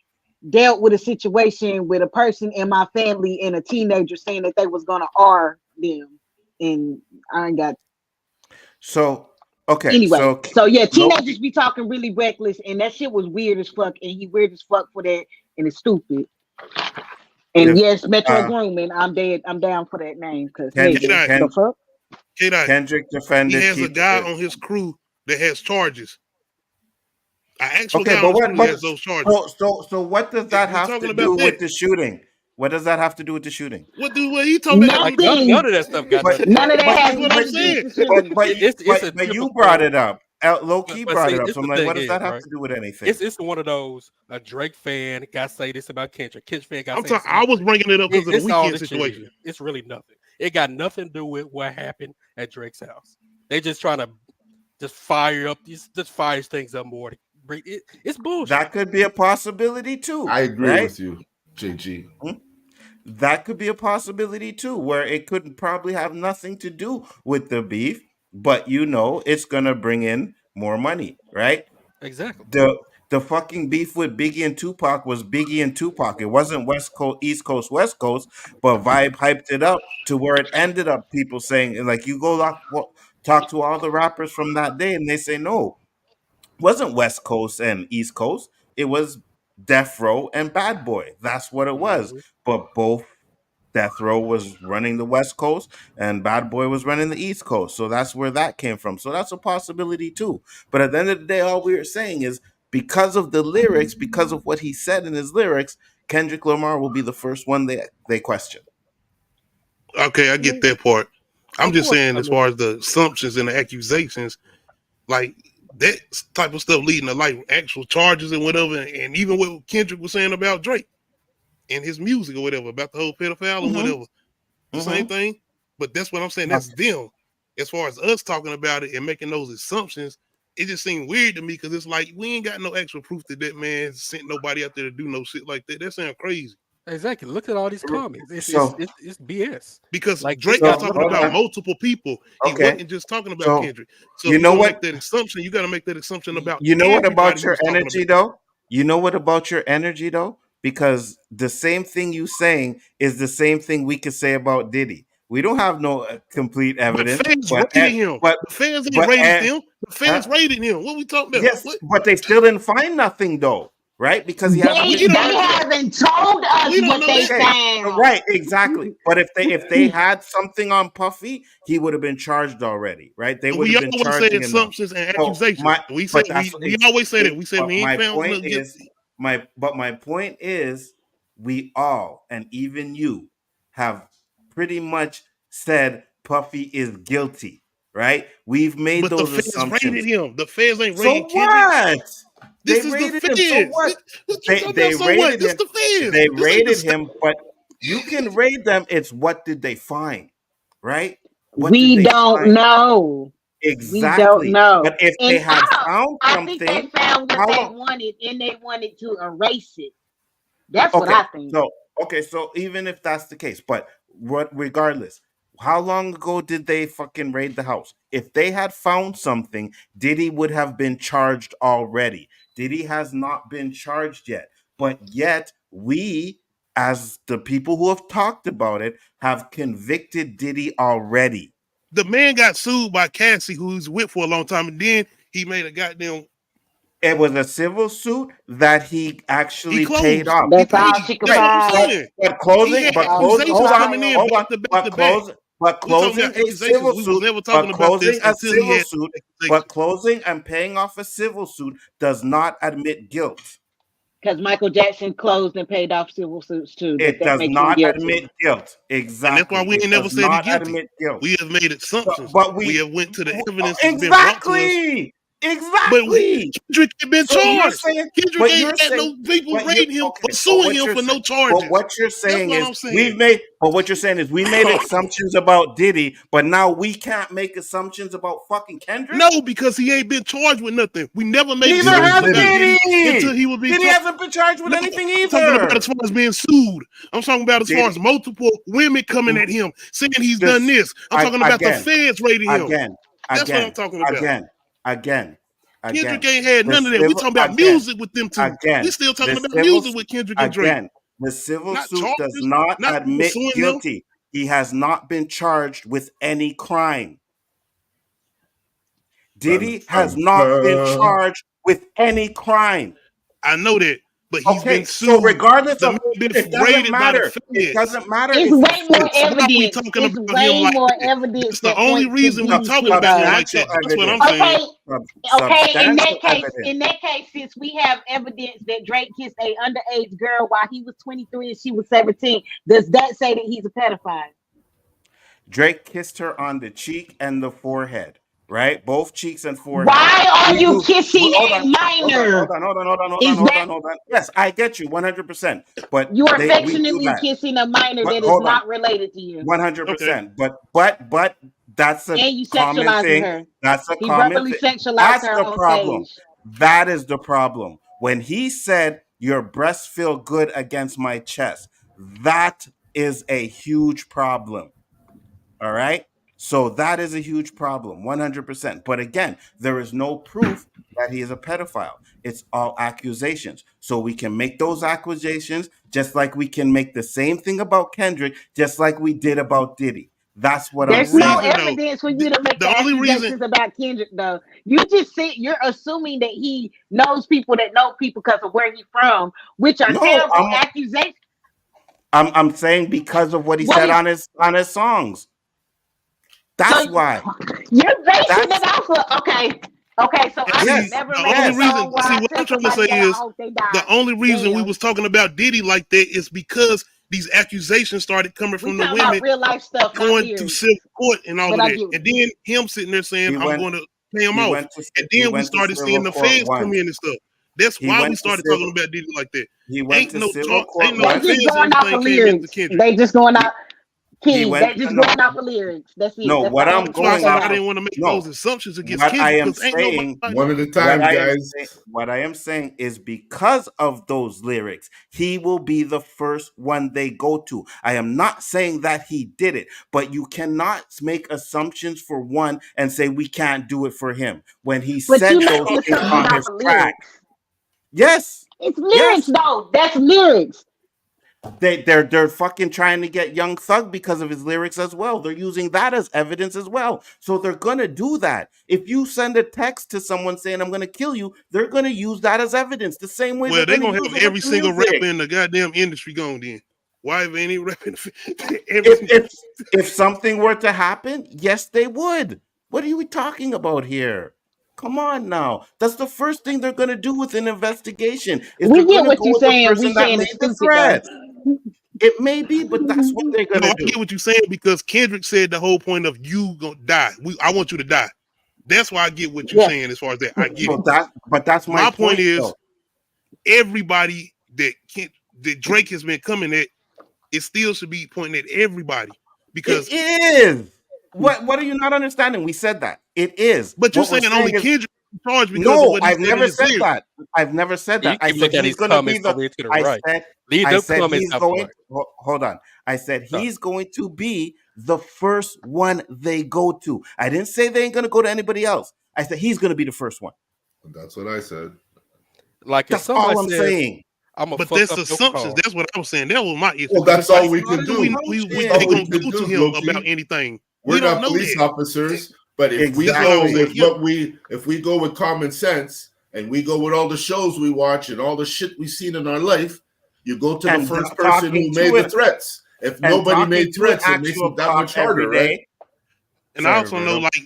dealt with a situation with a person in my family and a teenager saying that they was gonna R them, and I ain't got. So okay. Anyway, so yeah, teenagers Low-key- be talking really reckless, and that shit was weird as fuck, and he weird as fuck for that, and it's stupid. And yes, Metro Grooming, I'm dead. I'm down for that name because the fuck. Kendrick defended. He has a guy on his crew that has charges. An actual Okay, guy but on his what? crew that has those charges. So what does that We're have talking to about do that. with the shooting? What does that have to do with the shooting? What you talking about? Nothing. None of that stuff got nothing. None of that has what I'm saying. But you brought it up. Low-key But brought see, it up. this So I'm the like, thing what does that is, have right? to do with anything? It's one of those a Drake fan got say this about Kendrick. Kendrick fan got say this. I was bringing it up because of the It's all weekend this situation. shit. It's really nothing. It got nothing to do with what happened at Drake's house. They just trying to just fire things up more. It's bullshit. That could be a possibility too. I agree right? with you, JG. That could be a possibility too, where it could probably have nothing to do with the beef, but it's gonna bring in more money, right? Exactly. The fucking beef with Biggie and Tupac was Biggie and Tupac. It wasn't West Coast, East Coast, West Coast, but Vibe hyped it up to where it ended up people saying, like, you go talk to all the rappers from that day, and they say no. Wasn't West Coast and East Coast. It was Death Row and Bad Boy. That's what it was. But both Death Row was running the West Coast and Bad Boy was running the East Coast. So that's where that came from. So that's a possibility too. But at the end of the day, all we are saying is because of the lyrics, because of what he said in his lyrics, Kendrick Lamar will be the first one they question. Okay, I get that part. I'm just saying, as far as the assumptions and the accusations, like that type of stuff leading to like actual charges and whatever, and even what Kendrick was saying about Drake and his music or whatever, about the whole pedophile or whatever, the same thing. But that's what I'm saying. That's them. As far as us talking about it and making those assumptions, it just seemed weird to me because it's like we ain't got no actual proof that that man sent nobody out there to do no shit like that. That sounds crazy. Exactly. Look at all these comments. It's BS. Because like Drake was talking about multiple people. He wasn't just talking about Kendrick. So you know what? Make that assumption. You got to make that assumption about. You know what about your energy though? You know what about your energy though? Because the same thing you saying is the same thing we could say about Diddy. We don't have no complete evidence. But fans rated him. But the fans ain't rated him. The fans rated him. What we talking about? Yes, but they still didn't find nothing though. Right, because they haven't told us what they found. Right, exactly. But if they had something on Puffy, he would have been charged already. Right? They would have been charged. We always say assumptions and accusations. We always say that. We say we ain't found nothing. My point is, we all and even you have pretty much said Puffy is guilty. Right? We've made those assumptions. Rated him. The fans ain't Kendrick. rated Kendrick. This is the fans. So what? They rated him. They rated him, but you can rate them. It's what did they find, right? We don't know. Exactly. We don't know. But if they had found something, I think they found what they wanted, and they wanted to erase it. That's what I think. So even if that's the case, but regardless, how long ago did they fucking raid the house? If they had found something, Diddy would have been charged already. Diddy has not been charged yet, but yet we, as the people who have talked about it, have convicted Diddy already. The man got sued by Cassie, who he's with for a long time, and then he made a goddamn. It was a civil suit that he actually paid off. That's all she could find. But closing, hold on. But closing a civil suit, but closing and paying off a civil suit does not admit guilt. Because Michael Jackson closed and paid off civil suits too. It does not admit guilt. Exactly. And that's why we ain't never said he guilty. We have made assumptions, but we have went to the evidence. Exactly. Exactly. But Kendrick had been charged. Kendrick ain't had no people raiding him or suing him for no charges. But what you're saying is we made assumptions about Diddy, but now we can't make assumptions about fucking Kendrick. No, because he ain't been charged with nothing. We never made Neither has Diddy until he would be. Diddy hasn't been charged with anything either. I'm talking about as far as being sued. I'm talking about as far as multiple women coming at him saying he's done this. I'm talking about the feds raiding him. That's what I'm talking about. Again. Kendrick ain't had none of that. We talking about music with them two. We still talking about music with Kendrick and Drake. Again, the civil suit does not admit guilty. He has not been charged with any crime. Diddy has not been charged with any crime. I know that. But he's been sued. So regardless of it doesn't matter. It doesn't matter. It's way more evidence. It's way more evidence. It's the only reason we're talking about him like that. That's what I'm saying. Okay. In that case, since we have evidence that Drake kissed a underage girl while he was 23 and she was 17, does that say that he's a pedophile? Drake kissed her on the cheek and the forehead. Right? Both cheeks and forehead. Why are you kissing a minor? Hold on. Yes, I get you 100%. But you are affectionately kissing a minor that is not related to you. 100%. But that's a common thing. Her. That's a common thing. That's the problem. That is the problem. When he said, "Your breasts feel good against my chest," that is a huge problem. All right? So that is a huge problem, 100%. But again, there is no proof that he is a pedophile. It's all accusations. So we can make those accusations just like we can make the same thing about Kendrick, just like we did about Diddy. That's what I'm saying. There's no evidence for you to make the accusations about Kendrick, though. You just say you're assuming that he knows people that know people because of where he's from, which are terrible accusations. I'm saying because of what he said on his songs. That's why. You're basing it off of okay. So the only reason. See, what I'm trying to say is the only reason we was talking about Diddy like that is because these accusations started coming from the women real life stuff going to civil court and all of that, and then him sitting there saying, "I'm going to pay him off," and then we started seeing the feds come in and stuff. That's why we started talking about Diddy like that. Ain't no feds They just going out. King, they just going off of lyrics. That's it. No, that's what I'm going off. I didn't want to make those assumptions against King. I am saying one at a time, guys. What I am saying is because of those lyrics, he will be the first one they go to. I am not saying that he did it, but you cannot make assumptions for one and say we can't do it for him when he said those things on his track. Yes, it's lyrics though. That's lyrics. They're fucking trying to get Young Thug because of his lyrics as well. They're using that as evidence as well. So they're gonna do that. If you send a text to someone saying I'm gonna kill you, they're gonna use that as evidence. The same way. Well, they're gonna have every single rapper in the goddamn industry going in. Why have any rapping? If something were to happen, yes, they would. What are you talking about here? Come on now. That's the first thing they're going to do with an investigation. We get what you're saying. We're saying it's stupid. It may be, but that's what they're going to do. I get what you're saying because Kendrick said the whole point of you going to die. I want you to die. That's why I get what you're saying as far as that. I get it. But that's my point is everybody that Drake has been coming at, it still should be pointing at everybody because it is. What are you not understanding? We said that. It is. But you're saying only Kendrick charged because of No, what he I've said in never his said lyrics. that. I've never said You that. I keep said looking at he's his going to be comments the. over here to the I right. said. Leave I them said comments he's out the going. way. Hold on. I said Huh. he's going to be the first one they go to. I didn't say they ain't going to go to anybody else. I said he's going to be the first one. That's what I said. Like if That's somebody all I'm says, saying. "I'm gonna But fuck that's up your assumptions. car," That's what I was saying. That was my issue. Well, Because that's it's like, all we It's not can an do. assumption. they All we gonna can go to do, him Loki. about anything. We're We don't not know police that. officers, but if we That's what go I'm with saying. Yeah. if we go with common sense and we go with all the shows we watch and all the shit we've seen in our life, you go to the And first person talking who to made the it threats. If and nobody talking made to an threats, it makes actual it that cop much harder, every right? day. And I Sorry, also know, Roberto. like,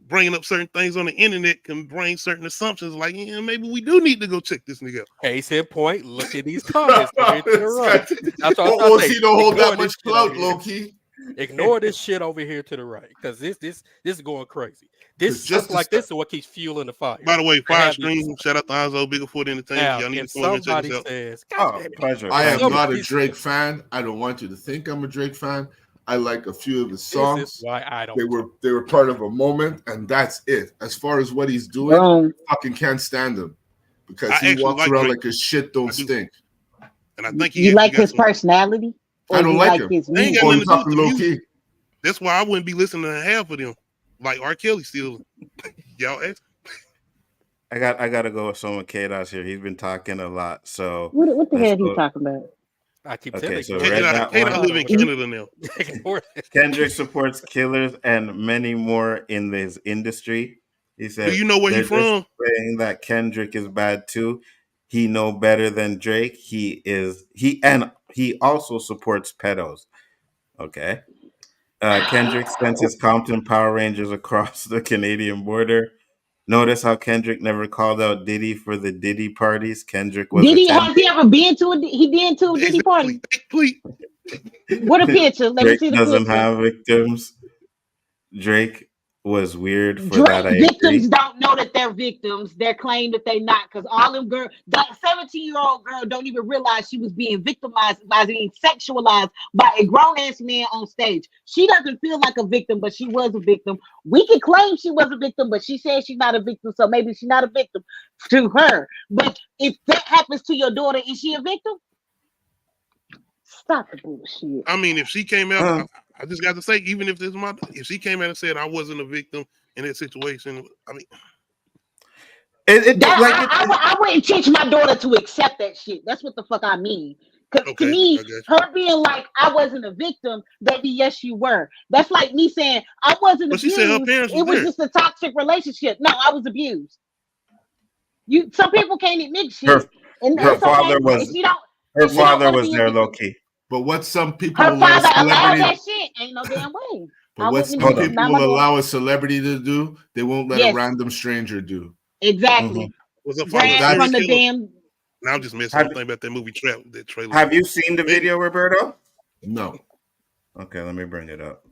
bringing up certain things on the internet can bring certain assumptions. Like, yeah, maybe we do need to go check this nigga out. case in point, look at these comments over here to the right. That's what I'm Well, trying to say. he don't hold Ignore that this much shit over clout, here. Loki. Ignore this shit over here to the right, because this is going crazy. This Just stuff to like start- this is what keeps fueling the fire. By the way, I Fire have these- Stream, shout out to Nzo, Biggerfoot Entertainment. Now, Y'all need if to go over and check somebody this out. says, "God Oh, damn it," pleasure. I am Thank you. not a Drake fan. I don't want you to think I'm a Drake fan. I like a few of his this is songs. why I don't. They were part of a moment, and that's it. As far as what he's doing, I fucking can't stand him because I he actually walks like around Drake. like his shit don't I do. stink. And I think he You actually like got his some. personality? Or I don't you like him. his They ain't music? got Oh, nothing you to do with talking the low music. key? That's why I wouldn't be listening to half of them. Like R. Kelly still. Y'all ask. I got to go with someone K-Dots here. He's been talking a lot. So What the let's hell he go. talking about? I keep Okay, telling so you. read that K-Dot one. live in Canada now. Ignore it. Kendrick supports killers and many more in this industry. He said, Do you know where he they're just from? saying that Kendrick is bad too. He know better than Drake. He also supports pedos. Okay. Kendrick sent his Compton Power Rangers across the Canadian border. Notice how Kendrick never called out Diddy for the Diddy parties. Kendrick was Has attending. he ever been to he been to a Diddy party? Please. What a picture. Let me Drake see the doesn't picture. have victims. Drake was weird for Drake that. I victims agree. don't know that they're victims. They're claiming that they not, because all them girls, that 17-year-old girl don't even realize she was being victimized by being sexualized by a grown-ass man on stage. She doesn't feel like a victim, but she was a victim. We can claim she was a victim, but she says she's not a victim, so maybe she's not a victim to her. But if that happens to your daughter, is she a victim? Stop the bullshit. I mean, if she came out, I just got to say, even if if she came out and said I wasn't a victim in that situation, I mean, I wouldn't teach my daughter to accept that shit. That's what the fuck I mean. Because to me, her being like, I wasn't a victim, baby, yes, you were. That's like me saying, I wasn't but abused. she said her parents it was there. just a toxic relationship. No, I was abused. Some people can't admit shit. Her father was there, low-key. But what some people her allow father allowed celebrity, that shit. Ain't no damn way. but what some people allow a celebrity to do, they won't let a random stranger do. Exactly. Was her father from the killer? damn. Now I'm just messing. I'm thinking about that movie Trap. That trailer. Have you seen the video, Roberto? No. Okay, let me bring it up.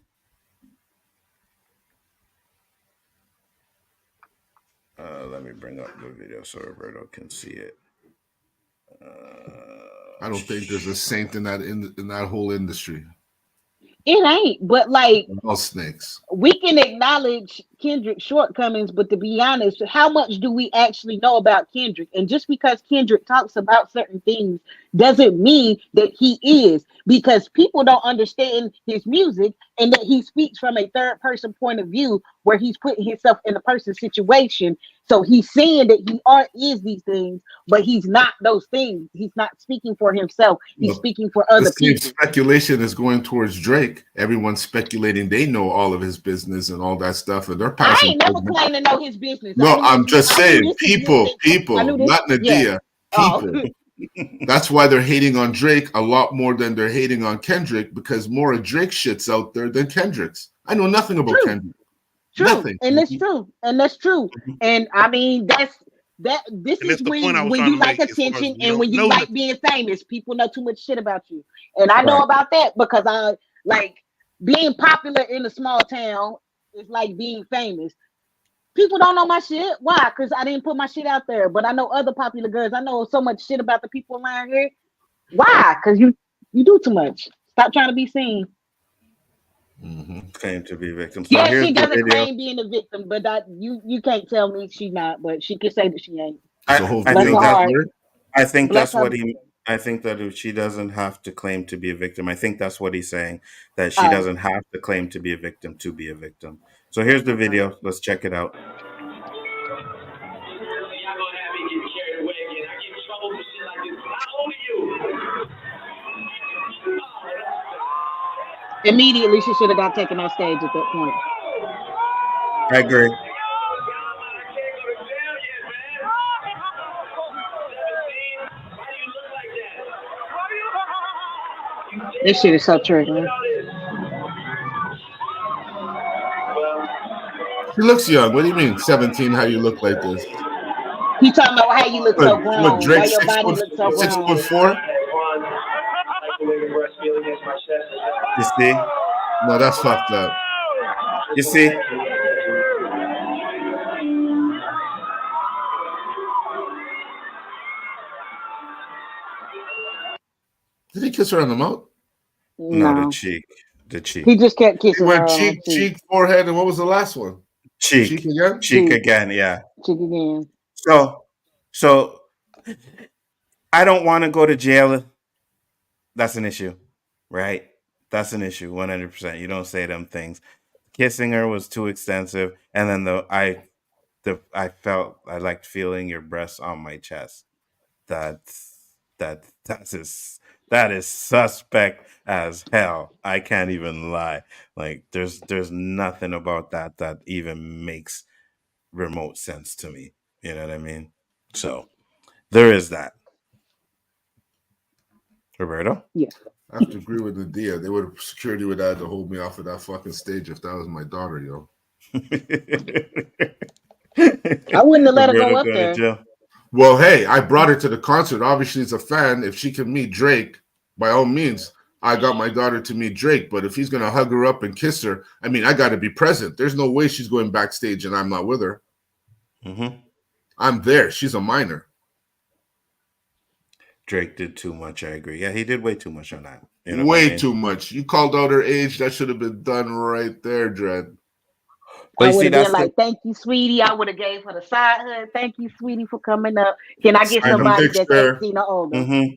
Let me bring up the video so Roberto can see it. I don't think there's a saint in that whole industry. It ain't, but like all snakes. We can acknowledge Kendrick's shortcomings, but to be honest, how much do we actually know about Kendrick? And just because Kendrick talks about certain things doesn't mean that he is, because people don't understand his music and that he speaks from a third person point of view where he's putting himself in a person's situation. So he's saying that he is these things, but he's not those things. He's not speaking for himself. He's speaking for other people. Speculation is going towards Drake. Everyone's speculating they know all of his business and all that stuff, and they're passing. I ain't never claimed to know his business. No, I'm just saying, people, not Nadia, people. That's why they're hating on Drake a lot more than they're hating on Kendrick, because more of Drake shit's out there than Kendrick's. I know nothing about Kendrick. True. Nothing. And that's true. And I mean, this is when you like attention and when you like being famous. People know too much shit about you. And I know about that because I like being popular in a small town is like being famous. People don't know my shit. Why? Because I didn't put my shit out there. But I know other popular girls. I know so much shit about the people around here. Why? Because you do too much. Stop trying to be seen. Claim to be victim. So Yeah, here's she the doesn't video. claim being a victim, but you can't tell me she's not. But she can say that she ain't. So hopefully I Bless think her that heart. I think Bless that's her. what he. I think that if she doesn't have to claim to be a victim. I think that's what he's saying. That she doesn't have to claim to be a victim to be a victim. So here's the video. Let's check it out. Immediately, she should have got taken off stage at that point. I agree. This shit is so triggering. She looks young. What do you mean, 17? How you look like this? He talking about how you look so What grown. Drake Why your body looks so grown. 6'4"? You see? No, that's fucked up. You see? Did he kiss her on the mouth? No, No, the cheek. The cheek. he just kept He kissing went her on cheek, forehead, and what was the last one? Cheek. Again? Cheek again, yeah. cheek again. So I don't want to go to jail. That's an issue, right? That's an issue, 100%. You don't say them things. Kissing her was too extensive, and then I felt I liked feeling your breasts on my chest. That is suspect as hell. I can't even lie. Like there's nothing about that even makes remote sense to me. You know what I mean? So there is that. Roberto? Yeah. I have to agree with Nadia. Security would have to hold me off of that fucking stage if that was my daughter, yo. I wouldn't have let her go up there. Well, hey, I brought her to the concert. Obviously, as a fan, if she can meet Drake, by all means, I got my daughter to meet Drake. But if he's going to hug her up and kiss her, I mean, I got to be present. There's no way she's going backstage and I'm not with her. Mm-hmm. I'm there. She's a minor. Drake did too much. I agree. Yeah, he did way too much on that. You know way too much. You called out her age. That should have been done right there, Dred. I would have been like, "Thank you, sweetie." I would have gave her the side hug. "Thank you, sweetie, for coming up. Can I get somebody that's 18 or older?"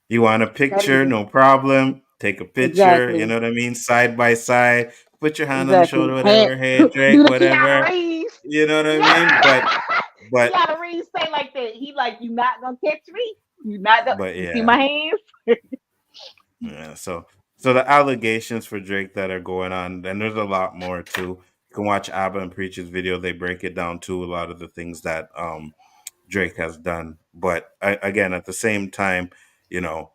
You want a picture? No problem. Take a picture. Exactly. You know what I mean? Side by side. Put your hand on the shoulder, whatever. Hey, Drake, whatever. You know what I mean? But Keanu Reeves say like that. He like, "You not gonna catch me? You not gonna see my hands?" Yeah. So the allegations for Drake that are going on, and there's a lot more too. You can watch Abba and Preach's video. They break it down to a lot of the things that Drake has done. But again, at the same time, you know,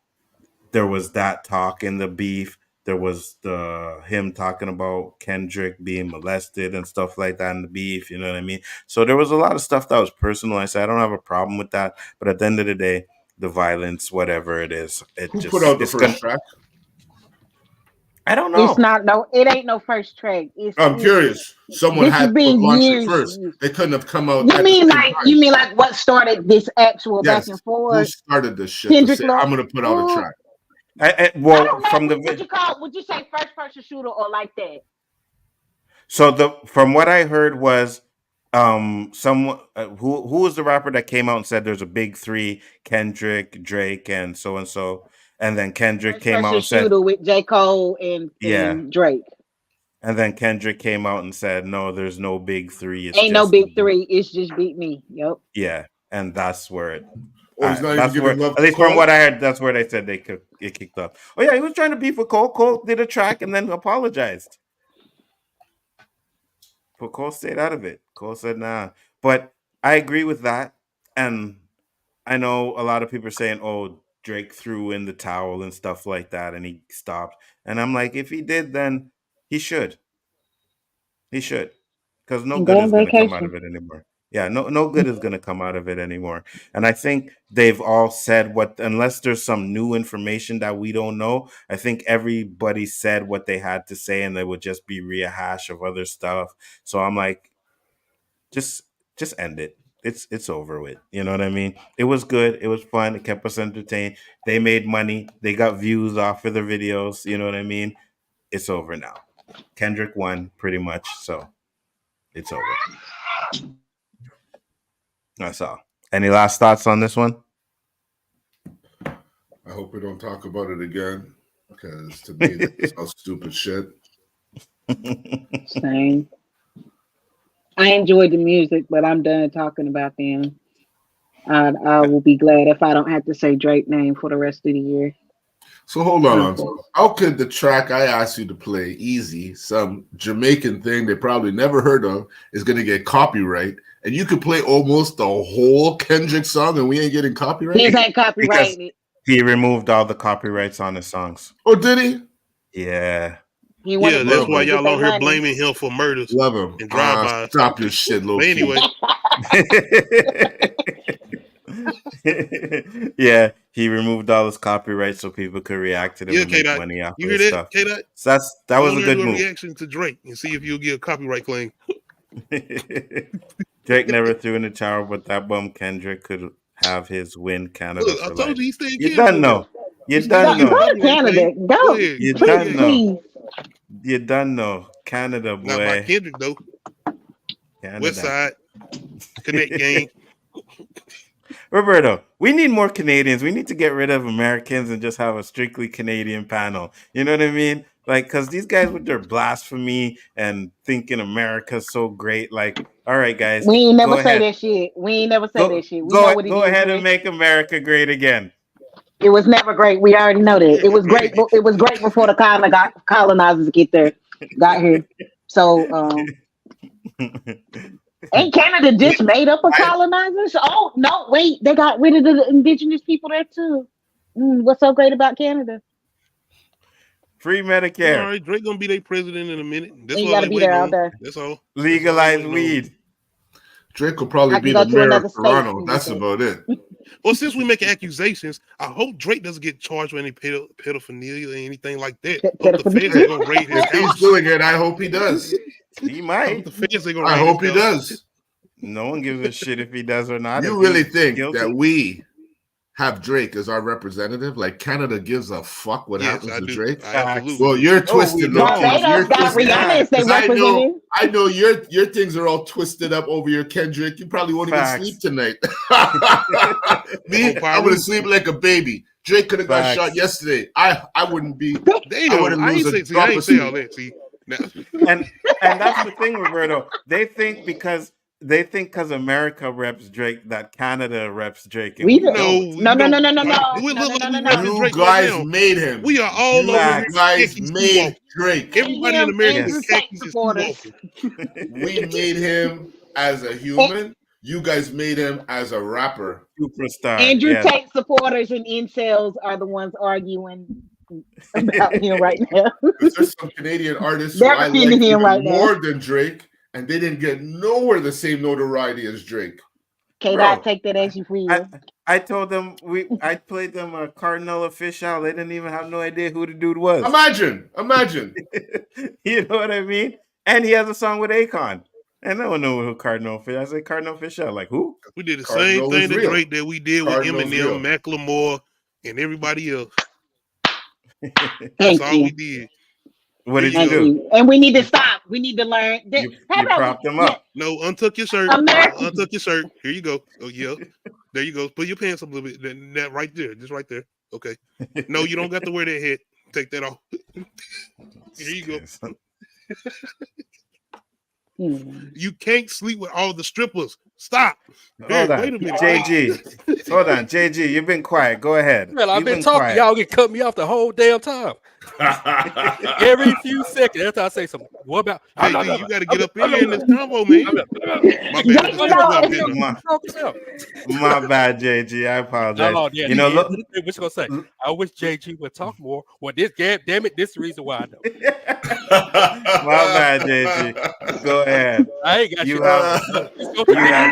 there was that talk in the beef. There was him talking about Kendrick being molested and stuff like that in the beef. You know what I mean? So there was a lot of stuff that was personal. I said I don't have a problem with that. But at the end of the day, the violence, whatever it is, Who put out the first track? I don't know. It's not it ain't no first track. I'm curious. Someone had to launch it first. They couldn't have come out. You mean like what started this actual back and forth? Who started this shit? I'm gonna put out a track. Would you say first person shooter or like that? So from what I heard was someone who was the rapper that came out and said there's a big three: Kendrick, Drake, and so. And then Kendrick came out and said with J. Cole and Drake. And then Kendrick came out and said, "No, there's no big three. Ain't no big three. It's just Beat Me." Yep. Yeah, and that's where it. That's where, at least from what I heard, that's where they said it kicked off. Oh yeah, he was trying to beef with Cole. Cole did a track and then apologized. But Cole stayed out of it. Cole said, "Nah." But I agree with that, and I know a lot of people are saying, "Oh, Drake threw in the towel and stuff like that, and he stopped." And I'm like, if he did, then he should. He should, because no good is going to come out of it anymore. Yeah, no good is going to come out of it anymore. And I think they've all said unless there's some new information that we don't know. I think everybody said what they had to say, and they would just be rehash of other stuff. So I'm like, just end it. it's over with. You know what I mean? It was good. It was fun. It kept us entertained. They made money. They got views off of their videos. You know what I mean? It's over now. Kendrick won pretty much, so it's over. That's all. Any last thoughts on this one? I hope we don't talk about it again, because to me, that's all stupid shit. Same. I enjoyed the music, but I'm done talking about them. I will be glad if I don't have to say Drake's name for the rest of the year. So hold on. How could the track I asked you to play, Easy, some Jamaican thing they probably never heard of, is going to get copyright, and you could play almost the whole Kendrick song and we ain't getting copyright? He ain't copyrighted. He removed all the copyrights on his songs. Oh, did he? Yeah. Yeah, that's why y'all on here blaming him for murders. Love him. And drive-bys. Stop your shit, Low. Anyway. Yeah, he removed all his copyrights so people could react to them and make money off you of hear stuff. K-Dot? That was a good move. Reaction to Drake and see if you'll get a copyright claim. Drake never threw in the shower, but that bum Kendrick could have his win Canada. Look, I told you he's staying You done know. You done know. Go to Canada. Go. You done know. You done know. Canada, boy. Not by Kendrick, though. Canada. West Side. Connect gang. Roberto, we need more Canadians. We need to get rid of Americans and just have a strictly Canadian panel. You know what I mean? Like, because these guys with their blasphemy and thinking America's so great. Like, all right, guys. We ain't never say that shit. We ain't never say that shit. We know what it is. Go ahead and make America great again. It was never great. We already know that. It was great. It was great before the colonizers got here. So, ain't Canada just made up of colonizers? Oh no, wait, they got rid of the indigenous people there too. What's so great about Canada? Free Medicare. All right, Drake gonna be their president in a minute. That's you all gotta they be there all on. day. That's all. Legalize weed. Drake will probably be the mayor of Toronto. That's about it. Well, since we making accusations, I hope Drake doesn't get charged with any pedophilia or anything like that. Hope the feds ain't gonna raid his If he's house. doing it, I hope he does. He might. The feds ain't gonna I raid hope his he house. does. No one gives a shit if he does or not. You really think that we have Drake as our representative? Like Canada gives a fuck what happens to Drake? Absolutely. Well, you're twisted. They don't got Rihanna. They represented. I know your things are all twisted up over your Kendrick. You probably won't even sleep tonight. Me, I'm gonna sleep like a baby. Drake could have got shot yesterday. I wouldn't be. Damn, I ain't say all that. See, and that's the thing, Roberto. They think because America reps Drake that Canada reps Drake. We no. You guys made him. We are all you over. Guys made Drake. Everybody in America is supporters. We made him as a human. You guys made him as a rapper. Superstar. Andrew Tate supporters and incels are the ones arguing about him right now. There's some Canadian artists who I like him right more than Drake, and they didn't get nowhere the same notoriety as Drake. K-Dot, take that as you feel. I told them I played them a Cardinal Official. They didn't even have no idea who the dude was. Imagine. You know what I mean? And he has a song with Akon. And no one knew who Cardinal Official. I said Cardinal Official. Like who? We did the same thing to Drake that we did with Eminem, Macklemore, and everybody else. That's all we did. What did you do? And we need to stop. We need to learn. You propped them up. No, untuck your shirt. Untuck your shirt. Here you go. Oh, yeah. There you go. Put your pants up a little bit. That right there. Just right there. Okay. No, you don't got to wear that hat. Take that off. Here you go. You can't sleep with all the strippers. Stop. Hold on. Wait a minute. JG. Hold on. JG, you've been quiet. Go ahead. Well, I've been talking. Quiet. Y'all get cut me off the whole damn time. Every few seconds. After I say something. What about? Hey, you got to get up in here in this combo, man. My bad, JG. I apologize. You know, look. What you gonna say? I wish JG would talk more. Well, this damn it, this is the reason why I know. My bad, JG. Go ahead. I ain't got you. You have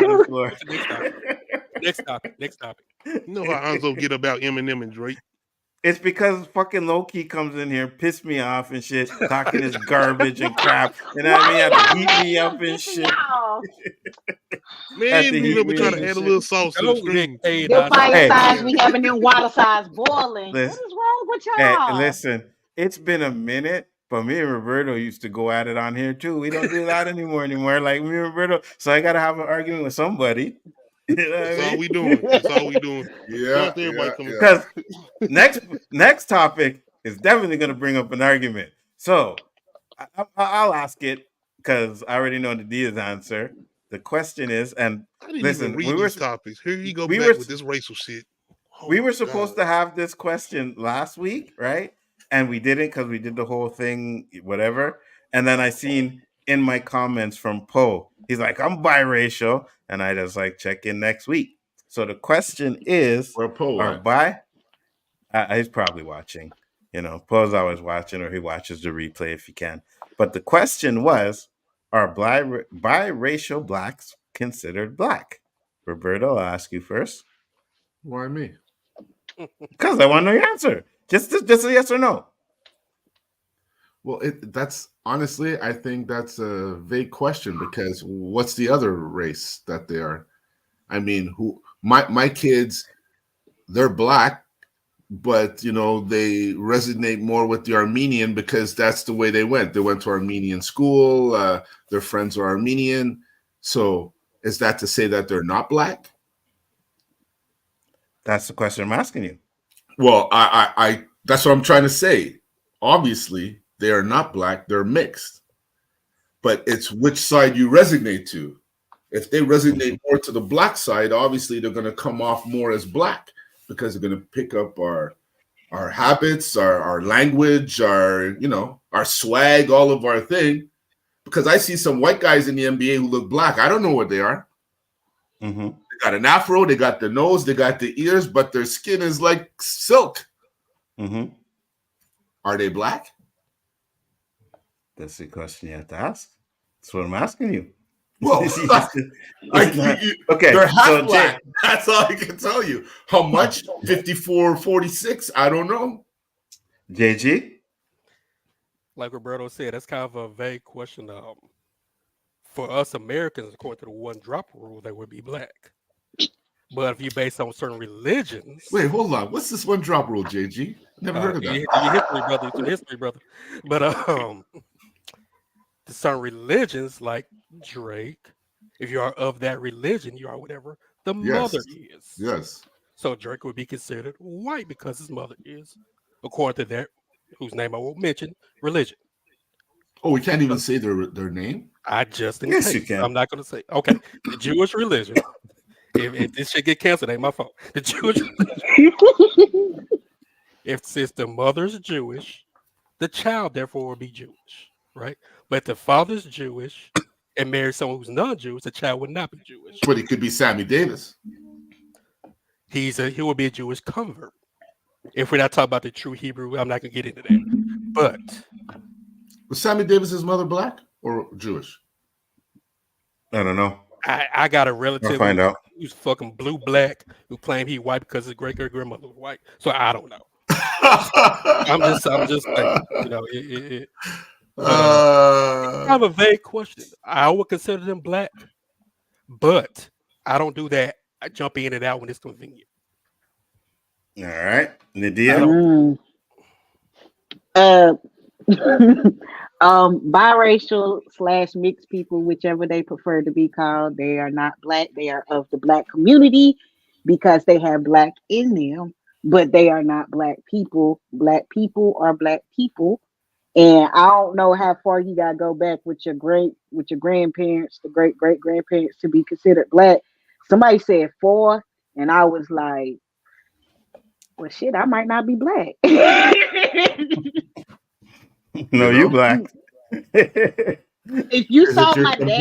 the floor. Next topic. You know how Nzo get about Eminem and Drake? It's because fucking LOWKEY comes in here, piss me off and shit, talking his garbage and crap. And I mean, have to beat me up and shit. Man, the we heat be trying to waves add and a little shit. sauce to the Go, stew. Nick K. Your fire Hey. size, we having them water size boiling. What Listen, is wrong with hey, y'all? listen, it's been a minute, but me and Roberto used to go at it on here too. We don't do that anymore. Like me and Roberto, so I gotta have an argument with somebody. You know what I That's all mean? we doing. That's all we doing. Shout out to everybody Yeah. coming. Because next topic is definitely gonna bring up an argument. So I'll ask it because I already know the Dia's answer. The question is, and I didn't even listen, read these topics. Here you go we back were with this racial shit. Oh we my were supposed God. to have this question last week, right? And we didn't because we did the whole thing, whatever. And then I seen in my comments from Poe, he's like, I'm biracial. And I just like check in next week. So the question is, Where Poe are at? he's probably watching. You know, Poe's always watching, or he watches the replay if he can. But the question was, are biracial blacks considered black? Roberto, I'll ask you first. Why me? Because I want to know your answer. Just a yes or no. Well, that's honestly, I think that's a vague question because what's the other race that they are? I mean, my kids, they're black, but you know they resonate more with the Armenian because that's the way they went. They went to Armenian school. Their friends are Armenian. So is that to say that they're not black? That's the question I'm asking you. Well, I that's what I'm trying to say. Obviously, they are not black, they're mixed. But it's which side you resonate to. If they resonate more to the black side, obviously they're going to come off more as black because they're going to pick up our habits, our language, our swag, all of our thing. Because I see some white guys in the NBA who look black. I don't know what they are. Mm-hmm. They got an afro, they got the nose, they got the ears, but their skin is like silk. Mm-hmm. Are they black? That's the question you have to ask. That's what I'm asking you. Well, okay, they're half so black. That's all I can tell you. How much? 54, 46? I don't know. JG? Like Roberto said, that's kind of a vague question. For us Americans, according to the one drop rule, they would be black. But if you base on certain religions, Wait, hold on. What's this one drop rule, JG? Never heard of that. Your history, brother. But to certain religions, like Drake, if you are of that religion, you are whatever the mother is. Yes. So Drake would be considered white because his mother is, according to that, whose name I won't mention, religion. Oh, we can't even say their name? I just in Yes, case. you can. I'm not going to say. Okay, the Jewish religion. If this shit get canceled, ain't my fault. The Jewish religion. Since the mother's Jewish, the child therefore will be Jewish, right? But if the father's Jewish and marries someone who's non-Jewish, the child would not be Jewish. But it could be Sammy Davis. He will be a Jewish convert. If we're not talking about the true Hebrew, I'm not gonna get into that. But was Sammy Davis's mother black or Jewish? I don't know. I got a relative I'll find out. who's fucking blue black who claimed he white because his great grandmother was white. So I don't know. I'm just saying, you know, it's kind of a vague question. I would consider them black, but I don't do that. I jump in and out when it's convenient. All right, Nadia. Biracial / mixed people, whichever they prefer to be called, they are not black. They are of the black community because they have black in them, but they are not black people. Black people are black people. And I don't know how far you gotta go back with your grandparents, the great grandparents to be considered black. Somebody said 4, and I was like, well, shit, I might not be black. No, you black. If you saw my dad,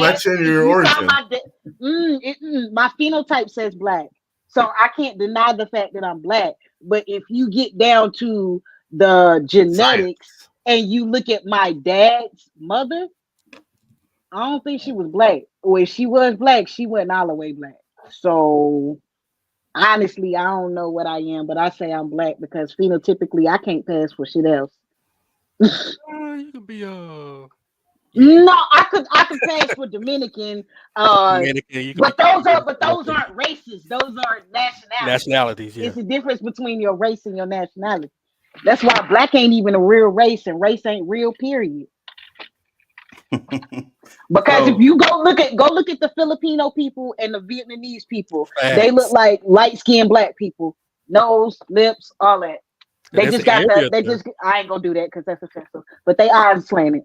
my phenotype says black, so I can't deny the fact that I'm black. But if you get down to the genetics and you look at my dad's mother, I don't think she was black. Or if she was black, she wasn't all the way black. So honestly, I don't know what I am, but I say I'm black because phenotypically I can't pass for shit else. You could be No, I could pass for Dominican. Dominican, you can be But those aren't races. Those are nationalities. nationalities. Yeah, It's the difference between your race and your nationality. That's why black ain't even a real race, and race ain't real. Period. Because if you go look at the Filipino people and the Vietnamese people, they look facts. like light skinned black people, nose, lips, all that. And They there's just an got area the. They there, just. I ain't gonna do that because that's offensive. But they eyes slanted.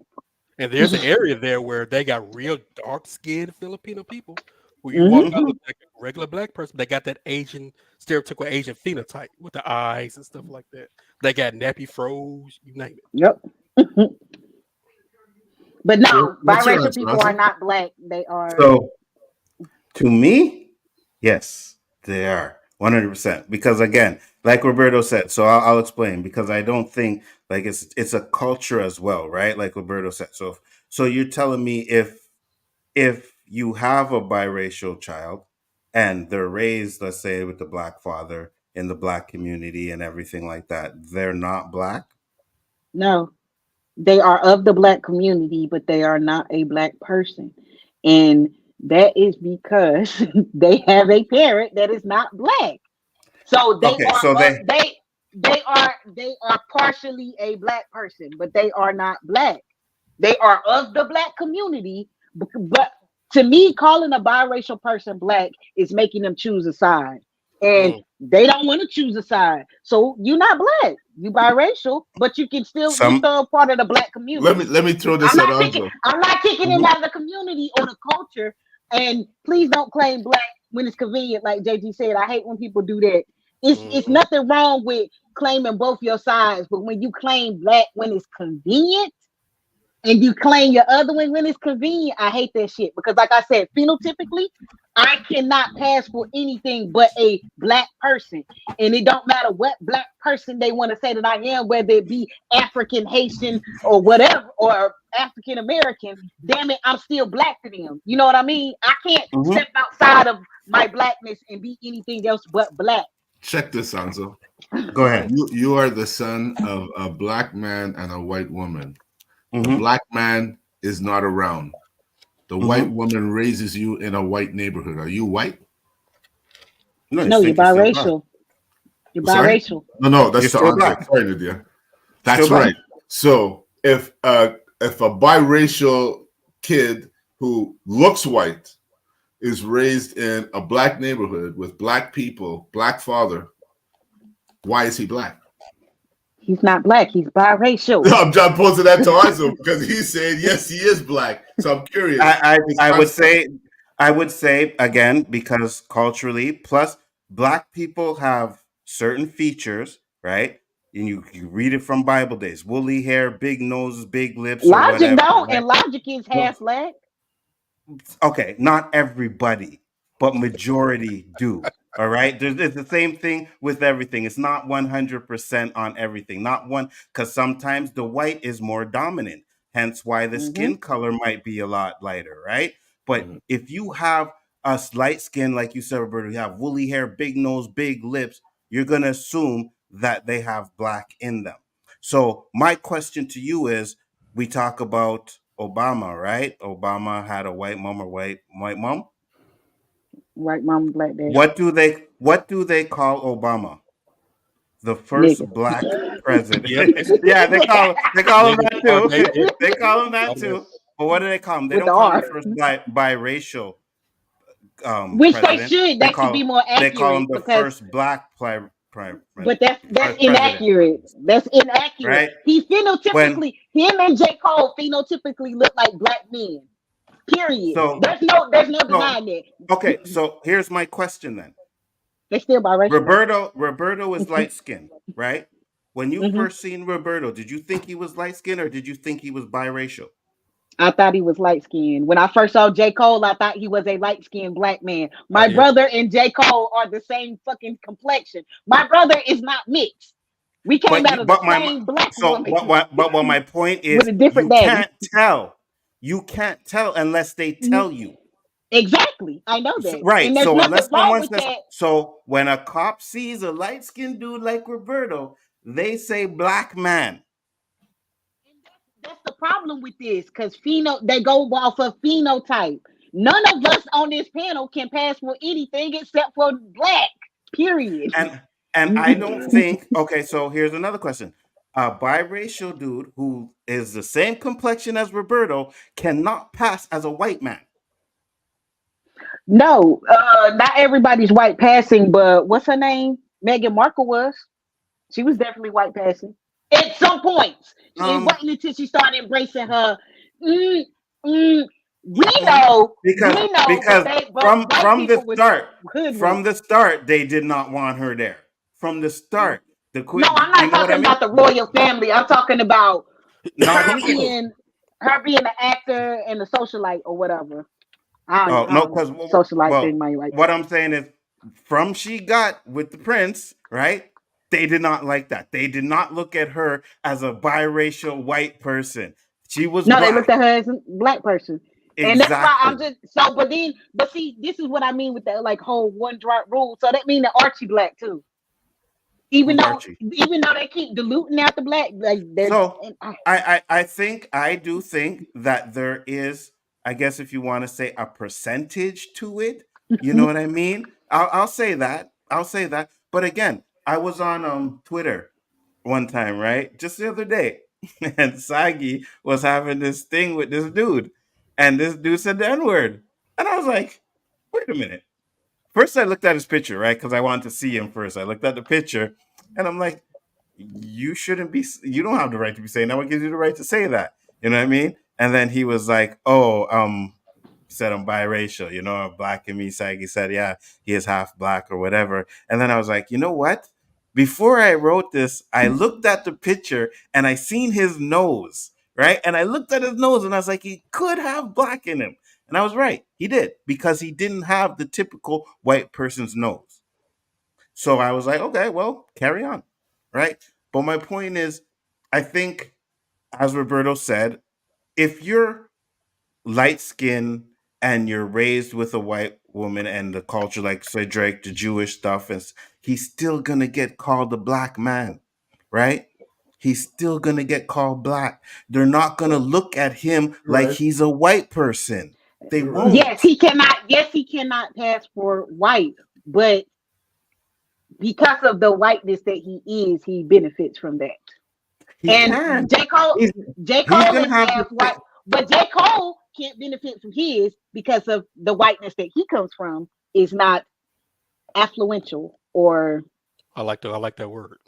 and there's an area there where they got real dark skinned Filipino people. Where you walk by, Mm-hmm. look like a regular black person. They got that Asian stereotypical Asian phenotype with the eyes and stuff like that. They got nappy froze, you name it. Yep. But no, What's your biracial answer, people are Anzo? not black. They are. So to me, yes, they are 100%. Because again, like Roberto said, so I'll explain because I don't think like it's a culture as well, right? Like Roberto said. So you're telling me if you have a biracial child and they're raised, let's say, with the black father in the black community and everything like that, they're not black. No, they are of the black community, but they are not a black person, and that is because they have a parent that is not black. So they Okay, are so they they are partially a black person, but they are not black. They are of the black community, but to me, calling a biracial person black is making them choose a side, and Mm. they don't want to choose a side. So you're not black, you biracial, but you some still part of the black community. Let me throw I'm this at not kicking. Anzo. I'm not kicking him Mhm. out of the community or the culture. And please don't claim black when it's convenient, like JG said. I hate when people do that. It's Mhm. nothing wrong with claiming both your sides, but when you claim black when it's convenient and you claim your other one when it's convenient, I hate that shit. Because like I said, phenotypically, I cannot pass for anything but a black person. And it don't matter what black person they want to say that I am, whether it be African, Haitian, or whatever, or African American. Damn it, I'm still black to them. You know what I mean? I can't Mhm. step outside of my blackness and be anything else but black. Check this, Anzo. Go ahead. You are the son of a black man and a white woman. The Hmm. black man is not around. The white Hmm. woman raises you in a white neighborhood. Are you white? No, you No, you're think you're still black. biracial. You're Sorry? biracial. No, You're that's the still answer. black. Sorry, Lydia. Still That's black. right. So if a biracial kid who looks white is raised in a black neighborhood with black people, black father, why is he black? He's not black. He's biracial. I'm John posing that to Anzo because he said yes, he is black. So I'm curious. I would say again because culturally, plus black people have certain features, right? And you read it from Bible days: woolly hair, big noses, big lips, or Logic whatever, don't, right? and Logic is Well, half black. okay, not everybody, but majority do. All right. It's the same thing with everything. It's not 100% on everything. Not one, because sometimes the white is more dominant, hence why the Mm-hmm. skin color might be a lot lighter, right? But Mhm. if you have a light skin, like you said, Roberto, you have woolly hair, big nose, big lips, you're going to assume that they have black in them. So, my question to you is we talk about Obama, right? Obama had a white mom or white mom. White mama, black daddy, What do they call Obama? The first nigga. black president. Yep. Yeah, they call him Niggas that are too. they They call him that oh, yeah. too. But what do they call him? They With the don't call him R. the first black biracial Which they president. should. They That should call be more they call him accurate the because, first black but that's president. inaccurate. That's inaccurate. Right? He When phenotypically, him and J. Cole phenotypically look like black men. Period. so There's no so denying that. okay, so here's my question then. They still biracial though. Roberto is light skinned, right? When you Hmm. first seen Roberto, did you think he was light skinned or did you think he was biracial? I thought he was light skinned. When I first saw J. Cole, I thought he was a light skinned black man. I My did. brother and J. Cole are the same fucking complexion. My brother is not mixed. We came But out you, of the but my same black so woman what my point with is a different daddy. you can't tell unless they Mhm. tell you. Exactly. I know So, that. right. And there's So nothing unless wrong someone with says that. so when a cop sees a light skinned dude like Roberto, they say black man. And that's the problem with this because they go off of phenotype. None of us on this panel can pass for anything except for black. Period. And I don't think. Okay, so here's another question: a biracial dude who is the same complexion as Roberto cannot pass as a white man. No, not everybody's white passing, but what's her name? Meghan Markle was. She was definitely white passing at some points. It wasn't until she started embracing her. We know because from the start they did not want her there. From the start, no, I'm not talking about the royal family. I'm talking about her being an actor and a socialite or whatever. Socialite thing might like. What I'm saying is, from she got with the prince, right? They did not like that. They did not look at her as a biracial white person. She was black. They looked at her as a black person. Exactly. And that's why I'm just but see, this is what I mean with that like whole one drop rule. So that means that Archie black too. Even though they keep diluting out the black, like I do think that there is, I guess if you want to say, a percentage to it. You know what I mean? I'll say that. But again, I was on Twitter one time, right? Just the other day. And Saggy was having this thing with this dude. And this dude said the N-word. And I was like, wait a minute. First, I looked at his picture, right? Because I wanted to see him first. I looked at the picture. And I'm like, you don't have the right to be saying that. What gives you the right to say that? You know what I mean? And then he was like, said I'm biracial, I'm black and me. Saggy said, yeah, he is half black or whatever. And then I was like, you know what? Before I wrote this, I looked at the picture and I seen his nose, right? And I looked at his nose and I was like, he could have black in him. And I was right. He did, because he didn't have the typical white person's nose. So I was like, okay, well, carry on, right? But my point is, I think, as Roberto said, if you're light skinned and you're raised with a white woman and the culture, like say Drake, the Jewish stuff, and he's still gonna get called a black man, right? He's still gonna get called black. They're not gonna look at him like he's a white person. They won't. Yes, he cannot pass for white, but because of the whiteness that he is, he benefits from that. J. Cole is half white, but J. Cole can't benefit from his because of the whiteness that he comes from is not affluential or. I like that word.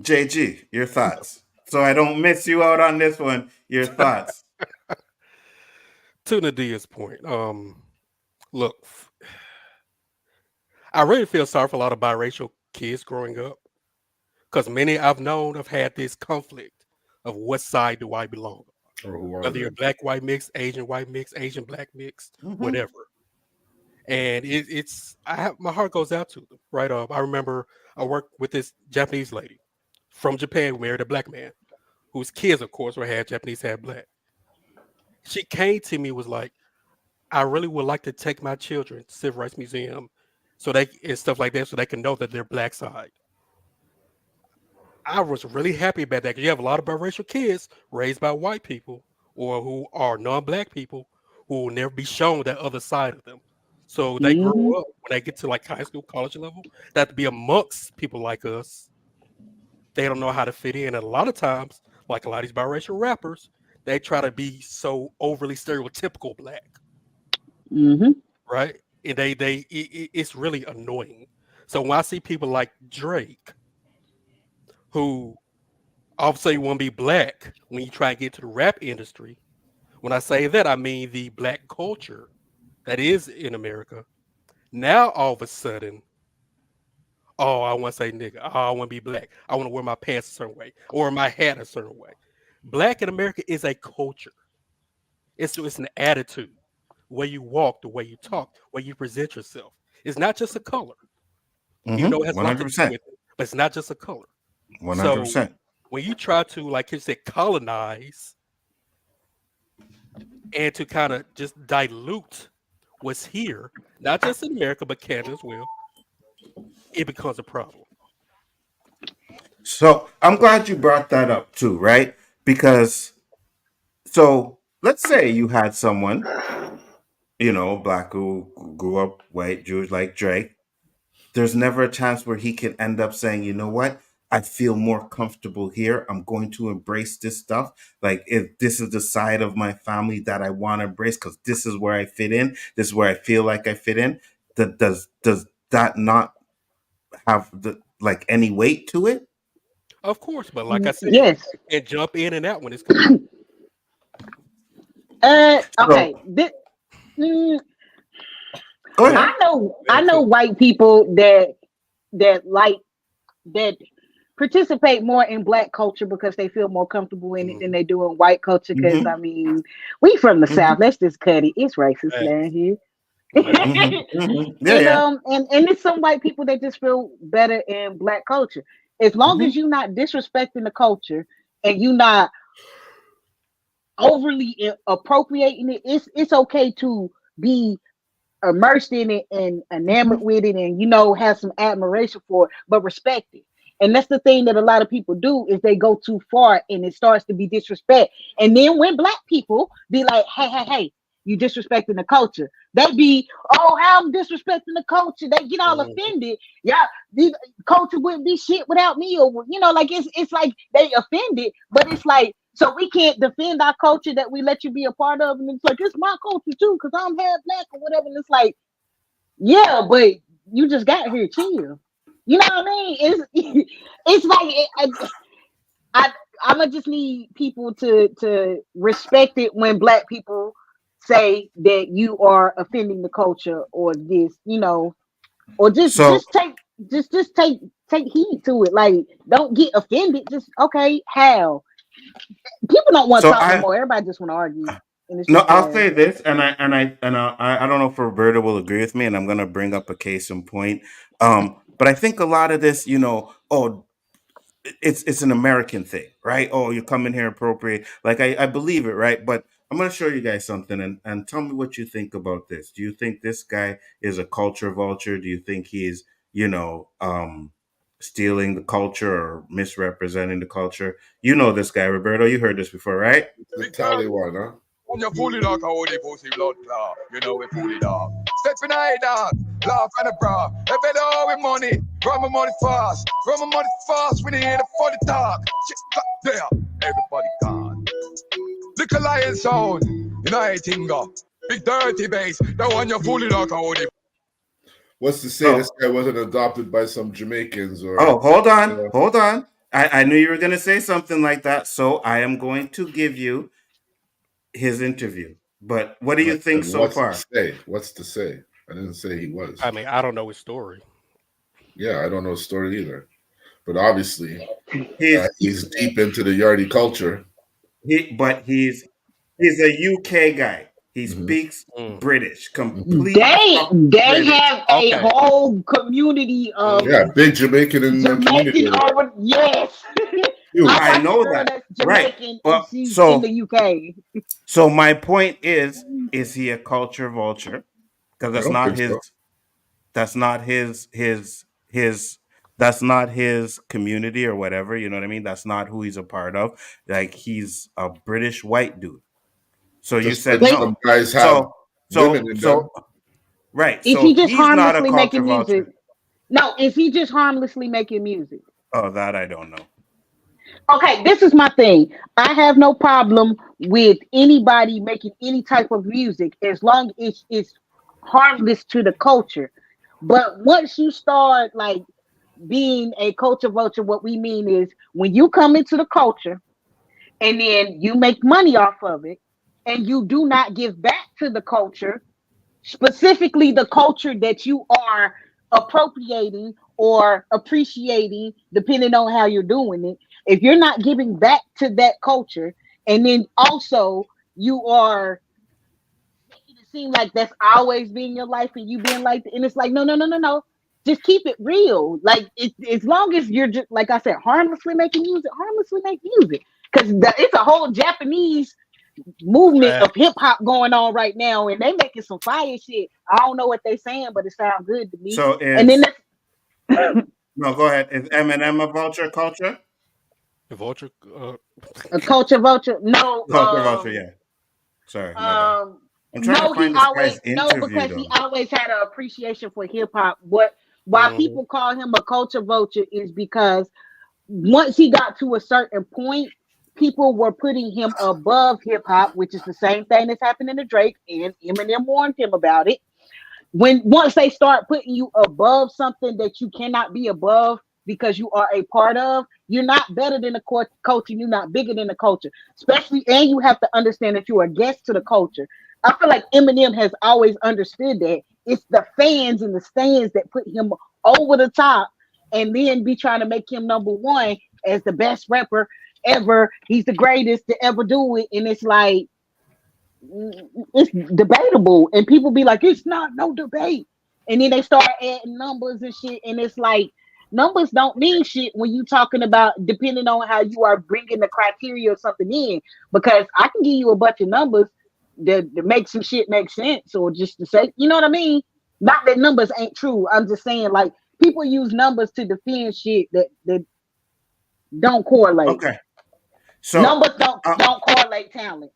JG, your thoughts. So I don't miss you out on this one. Your thoughts. To Nadia's point, look, I really feel sorry for a lot of biracial kids growing up, because many I've known have had this conflict of what side do I belong, whether you're black white mix, Asian white mix, Asian black mix, whatever. And my heart goes out to them. Right up, I remember I worked with this Japanese lady from Japan who married a black man, whose kids, of course, were half Japanese, half black. She came to me, was like, I really would like to take my children to Civil Rights Museum and stuff like that, so they can know that they're black side. I was really happy about that, because you have a lot of biracial kids raised by white people or who are non-black people who will never be shown that other side of them. So they grow up, when they get to like high school, college level, they have to be amongst people like us. They don't know how to fit in. And a lot of times, like a lot of these biracial rappers, they try to be so overly stereotypical black. Right? And it's really annoying. So when I see people like Drake, who all of a sudden want to be black when you try and get to the rap industry, when I say that, I mean the black culture that is in America. Now all of a sudden, I want to say nigga, I want to be black, I want to wear my pants a certain way or my hat a certain way. Black in America is a culture. It's an attitude, the way you walk, the way you talk, the way you present yourself. It's not just a color. You know, it has 100%. A lot to do with it, but it's not just a color. 100%. So when you try to, like you said, colonize and to kind of just dilute what's here, not just in America, but Canada as well, it becomes a problem. So I'm glad you brought that up too, right? because so let's say you had someone, black who grew up white Jewish like Drake. There's never a chance where he can end up saying, you know what? I feel more comfortable here. I'm going to embrace this stuff. Like, if this is the side of my family that I want to embrace, because this is where I fit in. This is where I feel like I fit in. Does that not have any weight to it? Of course, but like I said, Yes. and jump in and out when it's convenient. Okay. Go ahead. I know white people that participate more in black culture because they feel more comfortable in it than they do in white culture. Because I mean, we from the South. Let's just cut it. It's racist down here. Yeah. And it's some white people that just feel better in black culture. As long as you're not disrespecting the culture and you're not overly appropriating it, it's okay to be immersed in it and enamored with it and have some admiration for it, but respect it. And that's the thing that a lot of people do, is they go too far and it starts to be disrespect. And then when black people be like, hey, you disrespecting the culture, they be, oh, how I'm disrespecting the culture, they get all offended. Yeah, the culture wouldn't be shit without me, or it's like they offended, but it's like, so we can't defend our culture that we let you be a part of, and it's like, it's my culture too because I'm half black or whatever. And it's like, yeah, but you just got here, chill. You know what I mean? It's like I'ma just need people to respect it when black people say that you are offending the culture or this, or just take heed to it. Like, don't get offended. Just okay, how? People don't want to talk no more. Everybody just want to argue. No, I'll say this, and I don't know if Roberta will agree with me, and I'm gonna bring up a case in point. But I think a lot of this, it's an American thing, right? Oh, you come in here appropriate. Like I believe it, right? But I'm gonna show you guys something and tell me what you think about this. Do you think this guy is a culture vulture? Do you think he's, stealing the culture or misrepresenting the culture? You know this guy, Roberto. You heard this before, right? The tally one, huh? When you pull it out, how the pussy blood clot. You know we pull it off. Step in the dog, laugh and a bra. If it all with money, run my money fast. Run my money fast when they hear the funny talk. Shit, there, everybody gone. Look a lion sound, I think big dirty bass. That one you pull it out, how the. What's to say this guy wasn't adopted by some Jamaicans or? Oh, hold on. I knew you were going to say something like that, so I am going to give you his interview. But what do you think so far? What's to say? I didn't say he was. I mean, I don't know his story. Yeah, I don't know his story either. But obviously, he's deep into the Yardie culture. But he's a UK guy. He speaks British, completely. They have a whole community of big Jamaican in the community. Yes, I know that, right? But she's in the UK. So my point is he a culture vulture? Because that's not his. So. That's not his community or whatever. You know what I mean? That's not who he's a part of. Like, he's a British white dude. So you said no. Some guys have women in them. Right. Is so he just he's harmlessly not a making vulture. music? No, is he just harmlessly making music? Oh, that I don't know. Okay, this is my thing. I have no problem with anybody making any type of music as long as it's harmless to the culture. But once you start like being a culture vulture, what we mean is when you come into the culture and then you make money off of it and you do not give back to the culture, specifically the culture that you are appropriating or appreciating, depending on how you're doing it. If you're not giving back to that culture, and then also you are making it seem like that's always been your life and you being like, and it's like, no. Just keep it real. Like, as long as you're just, like I said, harmlessly making music, harmlessly make music. Because it's a whole Japanese movement of hip hop going on right now, and they making some fire shit. I don't know what they saying, but it sounds good to me. So and then no, go ahead. Is Eminem a vulture culture? The vulture. A culture vulture. No, Culture vulture, yeah. Sorry, my bad. I'm trying to no, find this guy's interview because though. he always had an appreciation for hip hop. Why people call him a culture vulture is because once he got to a certain point, people were putting him above hip hop, which is the same thing that's happening to Drake, and Eminem warned him about it. Once they start putting you above something that you cannot be above because you are a part of, you're not better than the culture, you're not bigger than the culture. Especially, and you have to understand that you're a guest to the culture. I feel like Eminem has always understood that. It's the fans and the stands that put him over the top and then be trying to make him number one as the best rapper ever. He's the greatest to ever do it. And it's like, it's debatable. And people be like, it's not no debate. And then they start adding numbers and shit. And it's like, numbers don't mean shit when you talking about depending on how you are bringing the criteria or something in. Because I can give you a bunch of numbers that make some shit make sense, or just to say, you know what I mean? Not that numbers ain't true. I'm just saying, like, people use numbers to defend shit that don't correlate. Okay. So numbers don't correlate talent.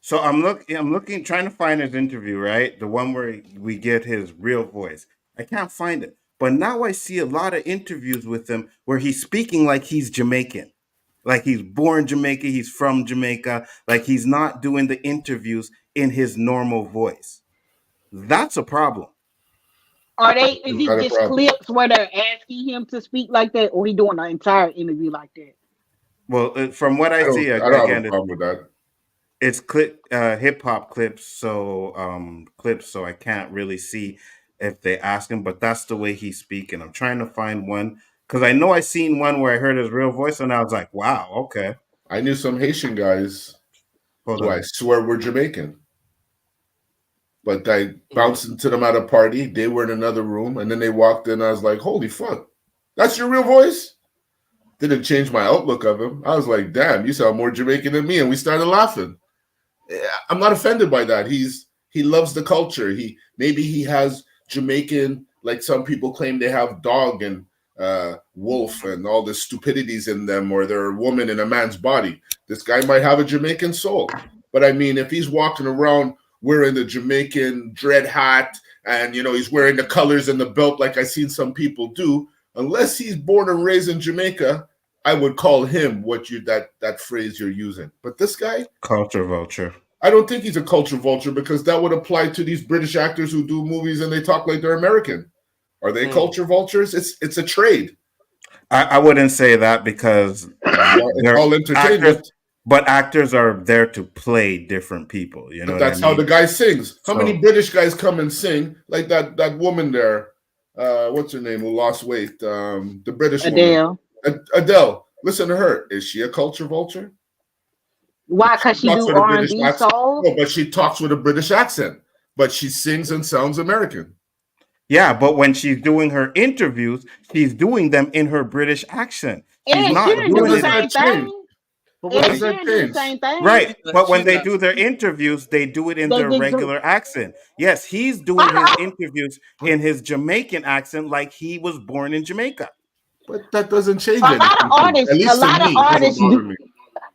So I'm looking, trying to find his interview, right? The one where we get his real voice. I can't find it. But now I see a lot of interviews with him where he's speaking like he's Jamaican. Like he's born Jamaica, he's from Jamaica. Like he's not doing the interviews in his normal voice. That's a problem. Is it just clips where they're asking him to speak like that, or he doing an entire interview like that? Well, from what I see, I don't have a problem with that. It's hip hop clips, so I can't really see if they ask him, but that's the way he's speaking. I'm trying to find one because I know I seen one where I heard his real voice and I was like, wow, okay. I knew some Haitian guys who I swear were Jamaican. But I bounced into them at a party. They were in another room, and then they walked in. I was like, holy fuck, that's your real voice? Didn't change my outlook of him. I was like, damn, you sound more Jamaican than me. And we started laughing. I'm not offended by that. He loves the culture. Maybe he has Jamaican, like some people claim they have dog and wolf and all the stupidities in them, or they're a woman in a man's body. This guy might have a Jamaican soul. But I mean, if he's walking around wearing the Jamaican dread hat and, he's wearing the colors and the belt like I seen some people do, unless he's born and raised in Jamaica, I would call him that phrase you're using. But this guy, culture vulture. I don't think he's a culture vulture because that would apply to these British actors who do movies and they talk like they're American. Are they culture vultures? It's a trade. I wouldn't say that because it's all entertainment. But actors are there to play different people. But that's how the guy sings. How many British guys come and sing like that woman there? What's her name? Who lost weight? The British Adele. Woman. Adele. Listen to her. Is she a culture vulture? Why? Because she do R&B soul? No, but she talks with a British accent. But she sings and sounds American. Yeah, but when she's doing her interviews, she's doing them in her British accent. She's not doing the same thing. Right, but when they do their interviews, they do it in their regular accent. Yes, he's doing his interviews in his Jamaican accent like he was born in Jamaica. But that doesn't change anything.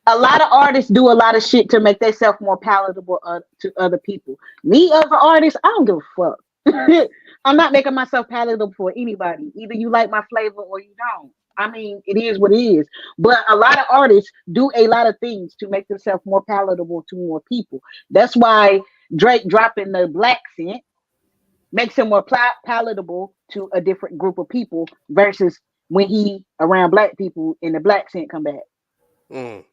A lot of artists do a lot of shit to make themselves more palatable to other people. Me as an artist, I don't give a fuck. I'm not making myself palatable for anybody. Either you like my flavor or you don't. I mean, it is what it is. But a lot of artists do a lot of things to make themselves more palatable to more people. That's why Drake dropping the black scent makes him more palatable to a different group of people versus when he around black people and the black scent come back.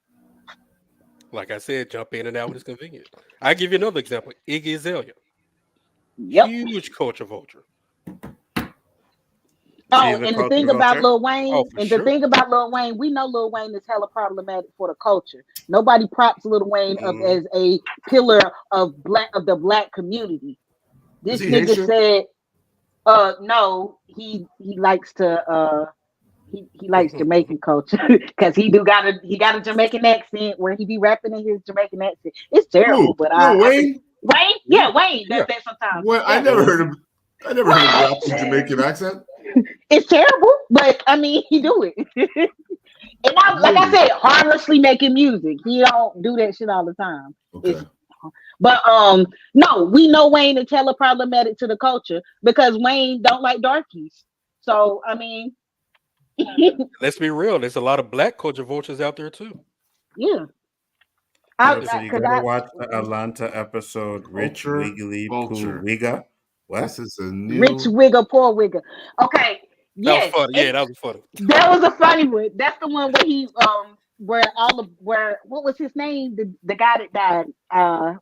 Like I said, jump in and out when it's convenient. I'll give you another example. Iggy Azalea. Yep. Huge culture vulture. And the thing about Lil Wayne, the thing about Lil Wayne, we know Lil Wayne is hella problematic for the culture. Nobody props Lil Wayne up as a pillar of the black community. This nigga said, no, he likes to he likes Jamaican culture because he got a Jamaican accent where he be rapping in his Jamaican accent. It's terrible, but Wayne, Wayne does that sometimes. Well, I never heard him rap in Jamaican accent. It's terrible, but I mean, he do it. I said harmlessly making music. He don't do that shit all the time. Okay. But no, we know Wayne and Taylor problematic to the culture because Wayne don't like darkies. So I mean, Let's be real. There's a lot of black culture vultures out there too. yeah. So you gotta watch the Atlanta episode, Rich Culture, Wiggly Poo vulture. Wigga. What? This is a new Rich wigger, poor wigger. Okay. That was Yes. funny. Yeah, that was funny. That was a funny one. That's the one where he where what was his name? The guy that died.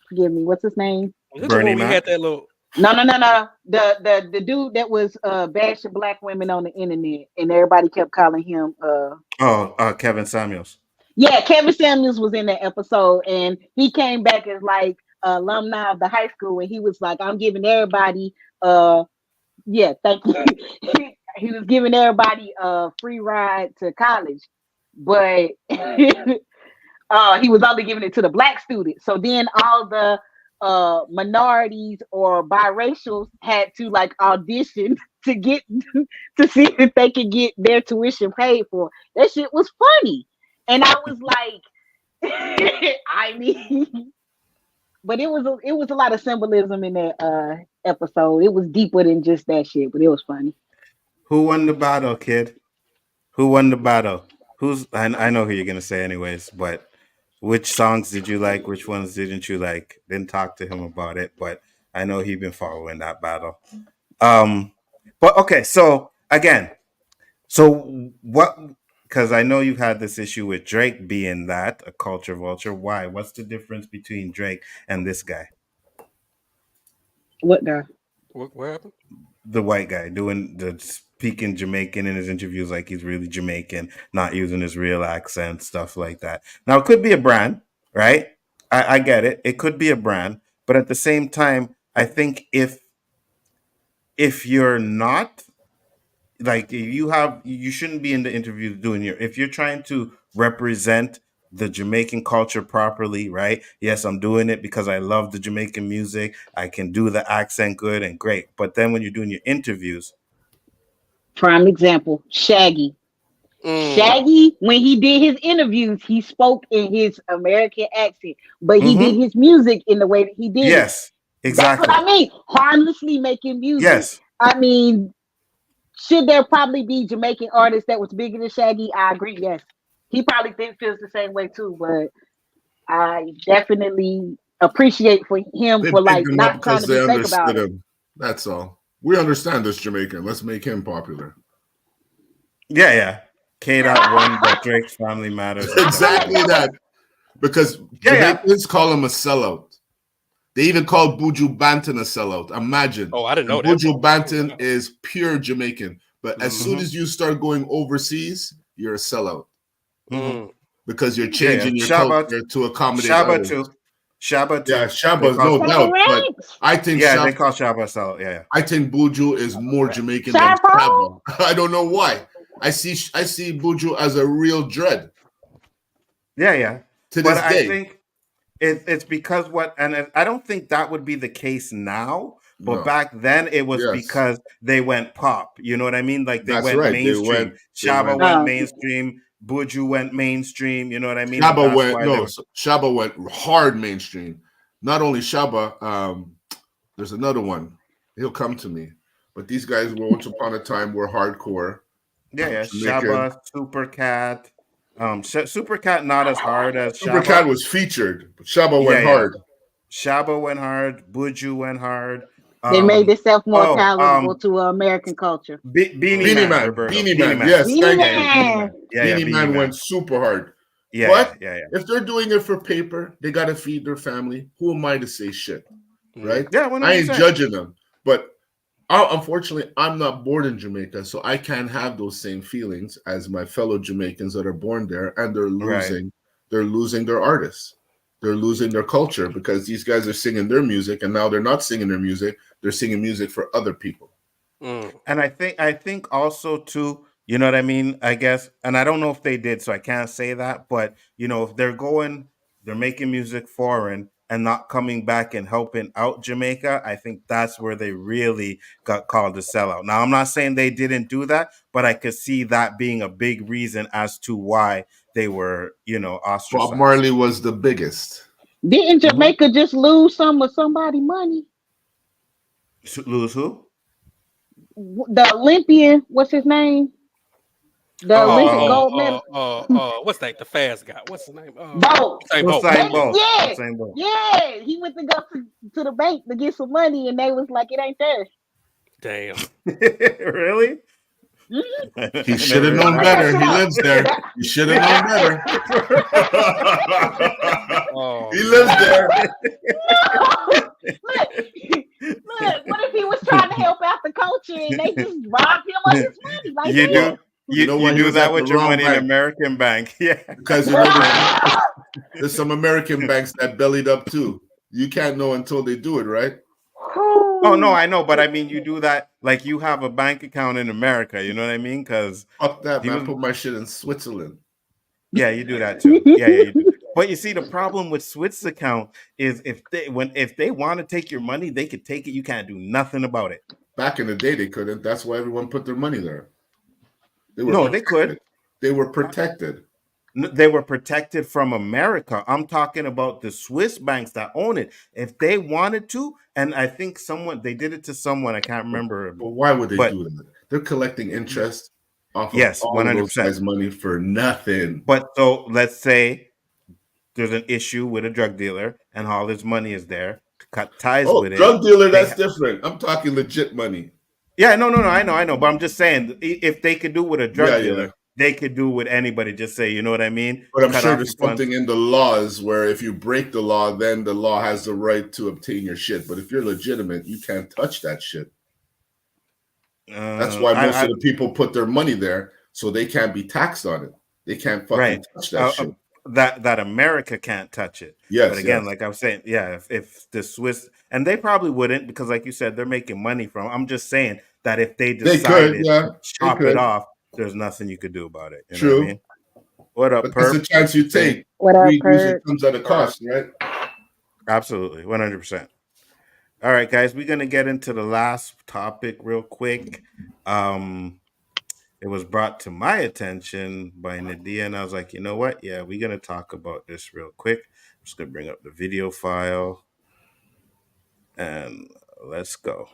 Forgive me, what's his name? Was it the Bernie one we Mac? had that little? No. The dude that was bashing black women on the internet and everybody kept calling him Kevin Samuels. yeah, Kevin Samuels was in that episode and he came back as like alumni of the high school and he was like, I'm giving everybody yeah, thank you. He was giving everybody a free ride to college, but he was only giving it to the black students. So then all the minorities or biracials had to like audition to get to see if they could get their tuition paid for. That shit was funny, and I was like, I mean, but it was a lot of symbolism in that episode. It was deeper than just that shit, but it was funny. Who won the battle, kid? Who won the battle? I know who you're gonna say anyways, but which songs did you like? Which ones didn't you like? Didn't talk to him about it, but I know he's been following that battle. But okay, so again, so what? Because I know you had this issue with Drake being that a culture vulture. Why? What's the difference between Drake and this guy, What guy? What happened? the white guy, doing the speaking Jamaican in his interviews like he's really Jamaican, not using his real accent, stuff like that. Now it could be a brand, right? I get it. It could be a brand, but at the same time, I think if you're not like you shouldn't be in the interview doing if you're trying to represent the Jamaican culture properly, right? Yes, I'm doing it because I love the Jamaican music. I can do the accent good and great. But then when you're doing your interviews, Prime example, Shaggy. Shaggy, when he did his interviews, he spoke in his American accent, but he did his music in the way that he did. Yes, exactly. That's what I mean. Harmlessly making music. Yes. I mean, should there probably be Jamaican artists that was bigger than Shaggy? I agree. Yes, he probably feels the same way too. But I definitely appreciate for him They for like picked him not up trying because to they be fake about understood it. him. That's all. We understand this Jamaican. Let's make him popular. Yeah. K-Dot won, but Drake's family matters. Exactly that. Because Jamaicans call him a sellout. They even called Buju Banton a sellout. Imagine. Oh, I didn't know that. Buju Banton is pure Jamaican. But as soon as you start going overseas, you're a sellout. Because you're changing your culture to accommodate others. Shabba too. Yeah, Shabba, no doubt. But I think they call Shabba sellout. Yeah. I think Buju is more Jamaican than Shabba. I don't know why. I see Buju as a real dread. Yeah. To this day. I think it's because and I don't think that would be the case now. But back then it was because they went pop. You know what I mean? Like they went mainstream. Shabba went mainstream. Buju went mainstream. You know what I mean? Shabba went hard mainstream. Not only Shabba, there's another one. He'll come to me. But these guys once upon a time were hardcore. Yeah. Shabba, Supercat. Supercat not as hard as Supercat Shabba. was featured, but Shabba went hard. Shabba went hard. Buju went hard. They made themselves more palatable to American culture. Beanie Man. Yes, Beanie Man. Beanie Man went super hard. But if they're doing it for paper, they got to feed their family. Who am I to say shit? Right? Yeah, 100%. I ain't judging them. But unfortunately, I'm not born in Jamaica, so I can't have those same feelings as my fellow Jamaicans that are born there, and they're losing their artists. They're losing their culture because these guys are singing their music, and now they're not singing their music. They're singing music for other people. And I think also too, you know what I mean? I guess, and I don't know if they did, so I can't say that, but you know, if they're making music foreign, and not coming back and helping out Jamaica, I think that's where they really got called a sellout. Now, I'm not saying they didn't do that, but I could see that being a big reason as to why they were, Bob ostracized. Marley was the biggest. Didn't Jamaica just lose some of somebody's money? Lose who? The Olympian, what's his name? The Olympic gold medal. What's that? The fast guy. What's his name? Bolt. Usain Bolt. Yeah, Usain Bolt. yeah. He went to go to the bank to get some money, and they was like, "It ain't there." Damn. Really? He should have known better. He lives there. He should have known better. He lives there. Look, what if he was trying to help out the culture and they just robbed him of his money? Like You do that with your money in American bank. Yeah. Because there's some American banks that bellied up too. You can't know until they do it, right? Oh no, I know, but I mean, you do that like you have a bank account in America. You know what I mean? Because fuck that, man. Put my shit in Switzerland. Yeah, you do that too. Yeah, you do. But you see, the problem with Swiss account is if they want to take your money, they could take it. You can't do nothing about it. Back in the day, they couldn't. That's why everyone put their money there. They could. They were protected. They were protected from America. I'm talking about the Swiss banks that own it. If they wanted to, and I think they did it to someone, I can't remember. But why would they do that? They're collecting interest off of all 100%. Of those guys' money for nothing. But so let's say there's an issue with a drug dealer and all his money is there to cut ties with it. Drug dealer, that's different. I'm talking legit money. Yeah, no, I know. But I'm just saying, if they could do with a drug dealer, they could do with anybody. Just say, you know what I mean? But I'm sure there's something in the laws where if you break the law, then the law has the right to obtain your shit. But if you're legitimate, you can't touch that shit. That's why most of the people put their money there, so they can't be taxed on it. They can't fucking touch that shit. That America can't touch it. Yes. But again, like I was saying, if the Swiss, and they probably wouldn't, because like you said, they're making money from it. I'm just saying that if they decided to chop it off, there's nothing you could do about it. You know what I mean? What up, Perp? That's a chance you take. What up, Perp? It comes at a cost, right? Absolutely, 100%. All right, guys, we're gonna get into the last topic real quick. It was brought to my attention by Nadia, and I was like, you know what? Yeah, we're gonna talk about this real quick. I'm just gonna bring up the video file, and let's go.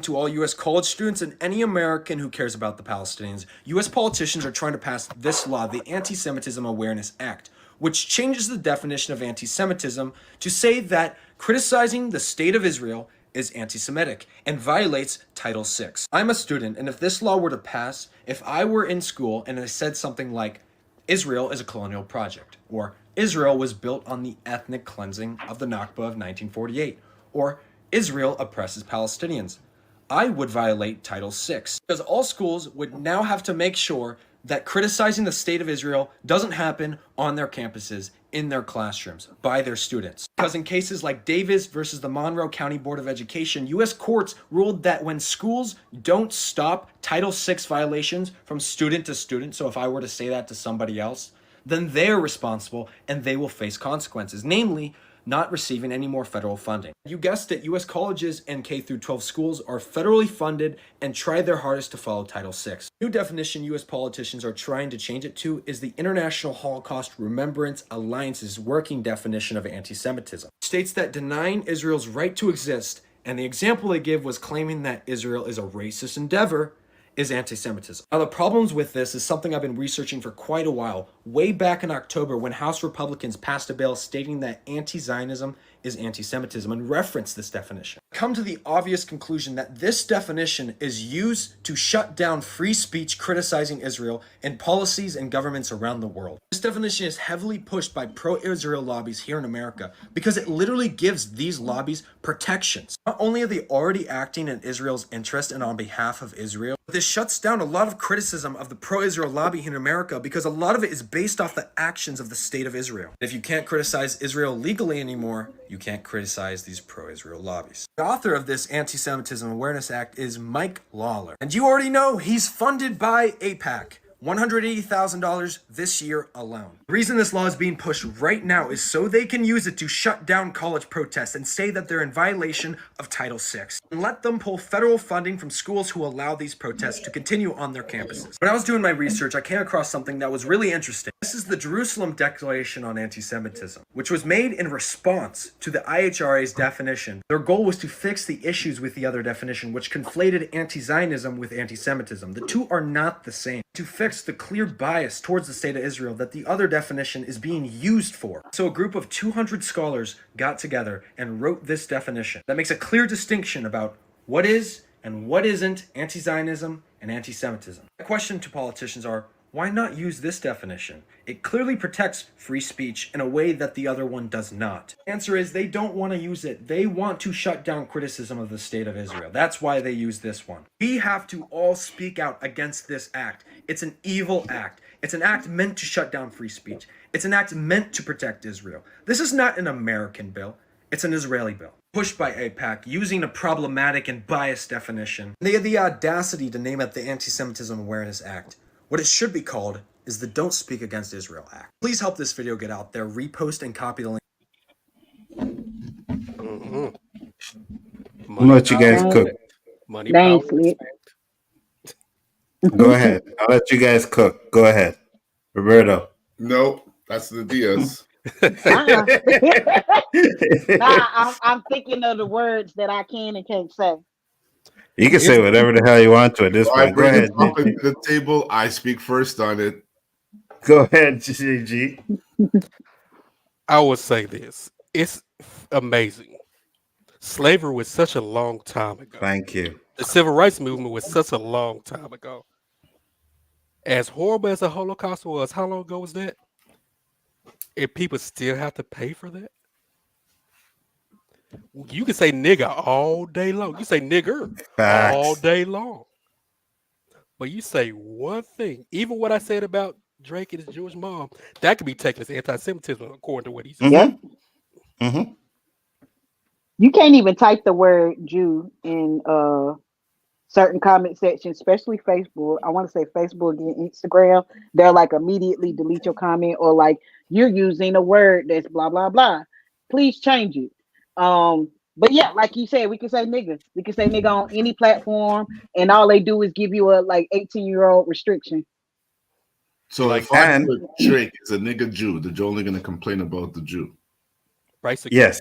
To all U.S. college students and any American who cares about the Palestinians, U.S. politicians are trying to pass this law, the Antisemitism Awareness Act, which changes the definition of anti-Semitism to say that criticizing the state of Israel is anti-Semitic and violates Title VI. I'm a student, and if this law were to pass, if I were in school and I said something like, Israel is a colonial project, or Israel was built on the ethnic cleansing of the Nakba of 1948, or Israel oppresses Palestinians, I would violate Title VI, because all schools would now have to make sure that criticizing the state of Israel doesn't happen on their campuses, in their classrooms, by their students. Because in cases like Davis versus the Monroe County Board of Education, U.S. courts ruled that when schools don't stop Title VI violations from student to student, so if I were to say that to somebody else, then they're responsible and they will face consequences, namely, not receiving any more federal funding. You guessed it, U.S. colleges and K-12 schools are federally funded and try their hardest to follow Title VI. New definition U.S. politicians are trying to change it to is the International Holocaust Remembrance Alliance's working definition of anti-Semitism. It states that denying Israel's right to exist, and the example they give was claiming that Israel is a racist endeavor, is anti-Semitism. Now, the problems with this is something I've been researching for quite a while, way back in October when House Republicans passed a bill stating that anti-Zionism is anti-Semitism and referenced this definition. Come to the obvious conclusion that this definition is used to shut down free speech criticizing Israel and policies and governments around the world. This definition is heavily pushed by pro-Israel lobbies here in America because it literally gives these lobbies protections. Not only are they already acting in Israel's interest and on behalf of Israel, but this shuts down a lot of criticism of the pro-Israel lobby here in America because a lot of it is based off the actions of the state of Israel. If you can't criticize Israel legally anymore, you can't criticize these pro-Israel lobbies. The author of this Anti-Semitism Awareness Act is Mike Lawler. And you already know he's funded by AIPAC, $180,000 this year alone. The reason this law is being pushed right now is so they can use it to shut down college protests and say that they're in violation of Title VI, and let them pull federal funding from schools who allow these protests to continue on their campuses. When I was doing my research, I came across something that was really interesting. This is the Jerusalem Declaration on Antisemitism, which was made in response to the IHRA's definition. Their goal was to fix the issues with the other definition, which conflated anti-Zionism with anti-Semitism. The two are not the same. To fix the clear bias towards the state of Israel that the other definition is being used for. So a group of 200 scholars got together and wrote this definition that makes a clear distinction about what is and what isn't anti-Zionism and anti-Semitism. The question to politicians are, why not use this definition? It clearly protects free speech in a way that the other one does not. The answer is they don't want to use it. They want to shut down criticism of the state of Israel. That's why they use this one. We have to all speak out against this act. It's an evil act. It's an act meant to shut down free speech. It's an act meant to protect Israel. This is not an American bill. It's an Israeli bill. Pushed by AIPAC, using a problematic and biased definition. They had the audacity to name it the Anti-Semitism Awareness Act. What it should be called is the Don't Speak Against Israel Act. Please help this video get out there. Repost and copy the link. I'm gonna let you guys cook. Money, Thanks, power, Lit. respect. Go ahead. I'll let you guys cook. Go ahead. Roberto. Nope, that's the Diaz. I'm thinking of the words that I can and can't say. You can say whatever the hell you want to at this So I point. Go bring ahead. the topic to the table. I speak first on it. Go ahead, GG. I would say this. It's amazing. Slavery was such a long time ago. Thank you. The civil rights movement was such a long time ago. As horrible as the Holocaust was, how long ago was that? If people still have to pay for that? You can say nigger all day long. You say nigger Facts. all day long. But you say one thing, even what I said about Drake and his Jewish mom, that could be taken as anti-Semitism according to what he said. Yep. Mm-hmm. You can't even type the word Jew in certain comment sections, especially Facebook. I want to say Facebook and Instagram. They'll like immediately delete your comment, or like you're using a word that's blah blah blah. Please change it. But yeah, like you said, we can say nigga. We can say nigga on any platform, and all they do is give you a like 18-year-old restriction. So Like, if I and- put Drake is a nigga Jew, they're only going to complain about the Jew. Basically. Yes.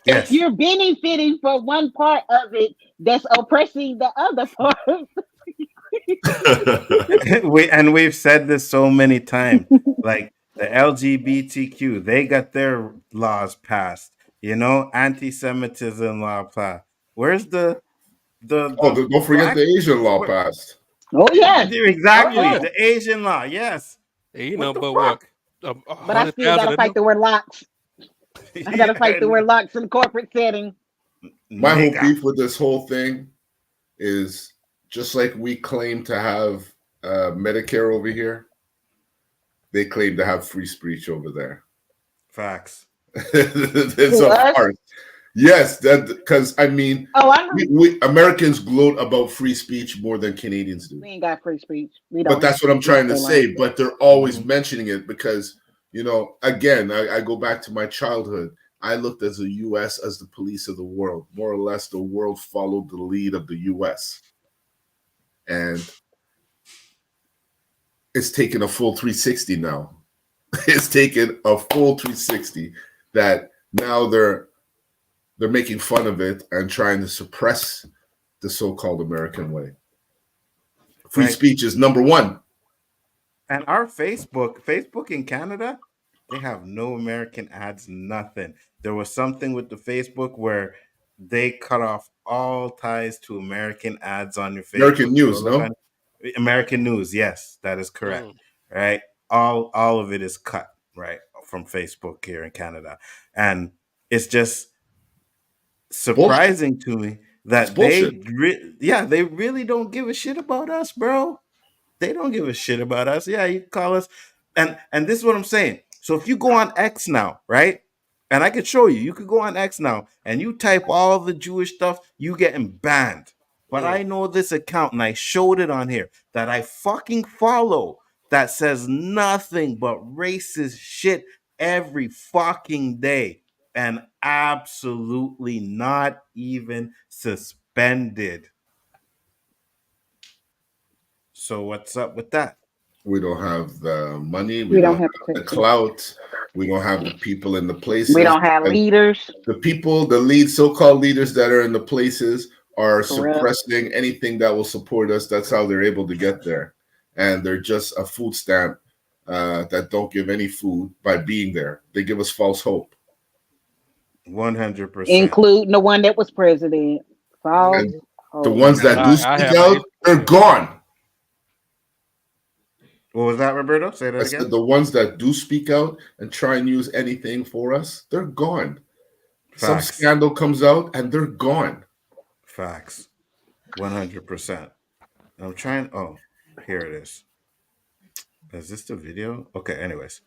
Yes. You're benefiting for one part of it that's oppressing the other part. We've said this so many times. Like the LGBTQ, they got their laws passed. Anti-Semitism law passed. Where's the Don't forget the Asian law passed. Oh yeah, exactly Oh, yeah. the Asian law? Yes. You What know, the but fuck? what? but I still gotta fight the word locks. I gotta fight the word locks in the corporate setting. My whole Nigga. beef with this whole thing is just like we claim to have Medicare over here, they claim to have free speech over there. Facts. It's To a us? farce. Yes, that because I mean, Oh, I know. we Americans gloat about free speech more than Canadians do. We ain't got free speech. We don't. But that's what I'm trying to Nothing say. like But they're always mentioning it because, again, I go back to my childhood. I looked as the U.S. as the police of the world. More or less, the world followed the lead of the U.S. And it's taken a full 360 now. It's taken a full 360 that now they're making fun of it and trying to suppress the so-called American way. Free Right. speech is number one. And our Facebook in Canada, they have no American ads, nothing. There was something with the Facebook where they cut off all ties to American ads on your Facebook. American news, no? American news, yes, that is correct. Right? All of it is cut, right, from Facebook here in Canada. And it's just surprising to me that they really don't give a shit about us, bro. They don't give a shit about us. Yeah, you call us, and this is what I'm saying. So if you go on X now, right, and I could show you, you could go on X now and you type all the Jewish stuff, you getting banned. But I know this account and I showed it on here that I fucking follow that says nothing but racist shit every fucking day and absolutely not even suspended. So what's up with that? We don't have the money. We don't have have the to. clout. We don't have the people in the places. We don't have And leaders. the people, the lead so-called leaders that are in the places are Corrupt. suppressing anything that will support us. That's how they're able to get there. And they're just a food stamp that don't give any food by being there. They give us false hope. 100%. Including the one that was president. False And hope. the ones that do speak out, they're gone. What was that, Roberto? Say that again. The ones that do speak out and try and use anything for us, they're gone. Facts. Some scandal comes out and they're gone. Facts. 100%. I'm trying. Oh, here it is. Is this the video? Okay, anyways.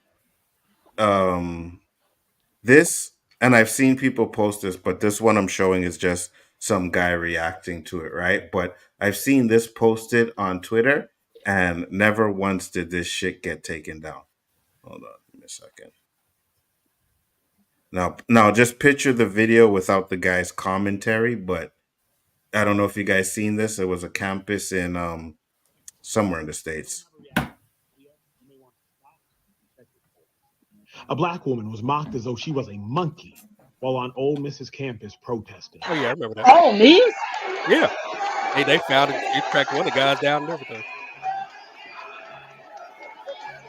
This, and I've seen people post this, but this one I'm showing is just some guy reacting to it, right? But I've seen this posted on Twitter, and never once did this shit get taken down. Hold on, give me a second. Now, just picture the video without the guy's commentary, but I don't know if you guys seen this. It was a campus in somewhere in the States. A black woman was mocked as though she was a monkey while on Ole Miss's campus protesting. Oh, yeah, I remember that. Oh, Miss? Yeah. Hey, they found it. They tracked one of the guys down and everything.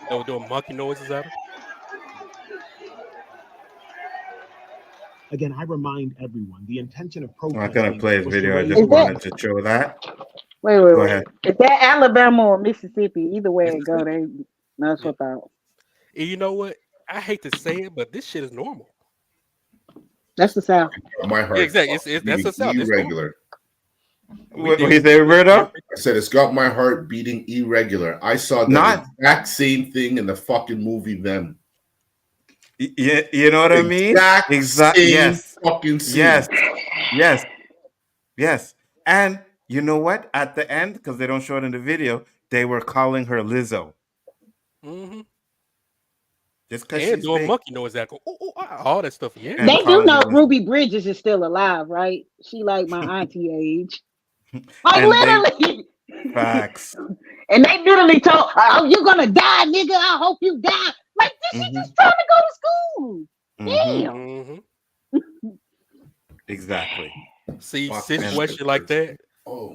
They were doing monkey noises at her. Again, I remind everyone the intention of protesting. I'm not going to play his was to video. I raise just wanted awareness. to show that. Wait. Go ahead. Is that Alabama or Mississippi? Either way it go, they that's what out. And you know what? I hate to say it, but this shit is normal. That's the South. My heart. Yeah, exactly. That's the South. It's Irregular. What do you say, Roberto? I said it's got my heart beating irregular. I saw the exact same thing in the fucking movie Them. Yeah, you know what I mean? Exactly. Yes. Fucking scene. Yes. And you know what? At the end, because they don't show it in the video, they were calling her Lizzo. Mm-hmm. Just because and she's doing big. monkey noise, that go, all that stuff. Yeah, they do know Ruby Bridges is still alive, right? She like my auntie age. Like literally. Facts. And they literally told, "Oh, you're gonna die, nigga. I hope you die." Like this is just trying to go to school. Damn. Mm-hmm. Exactly. See, situation like that,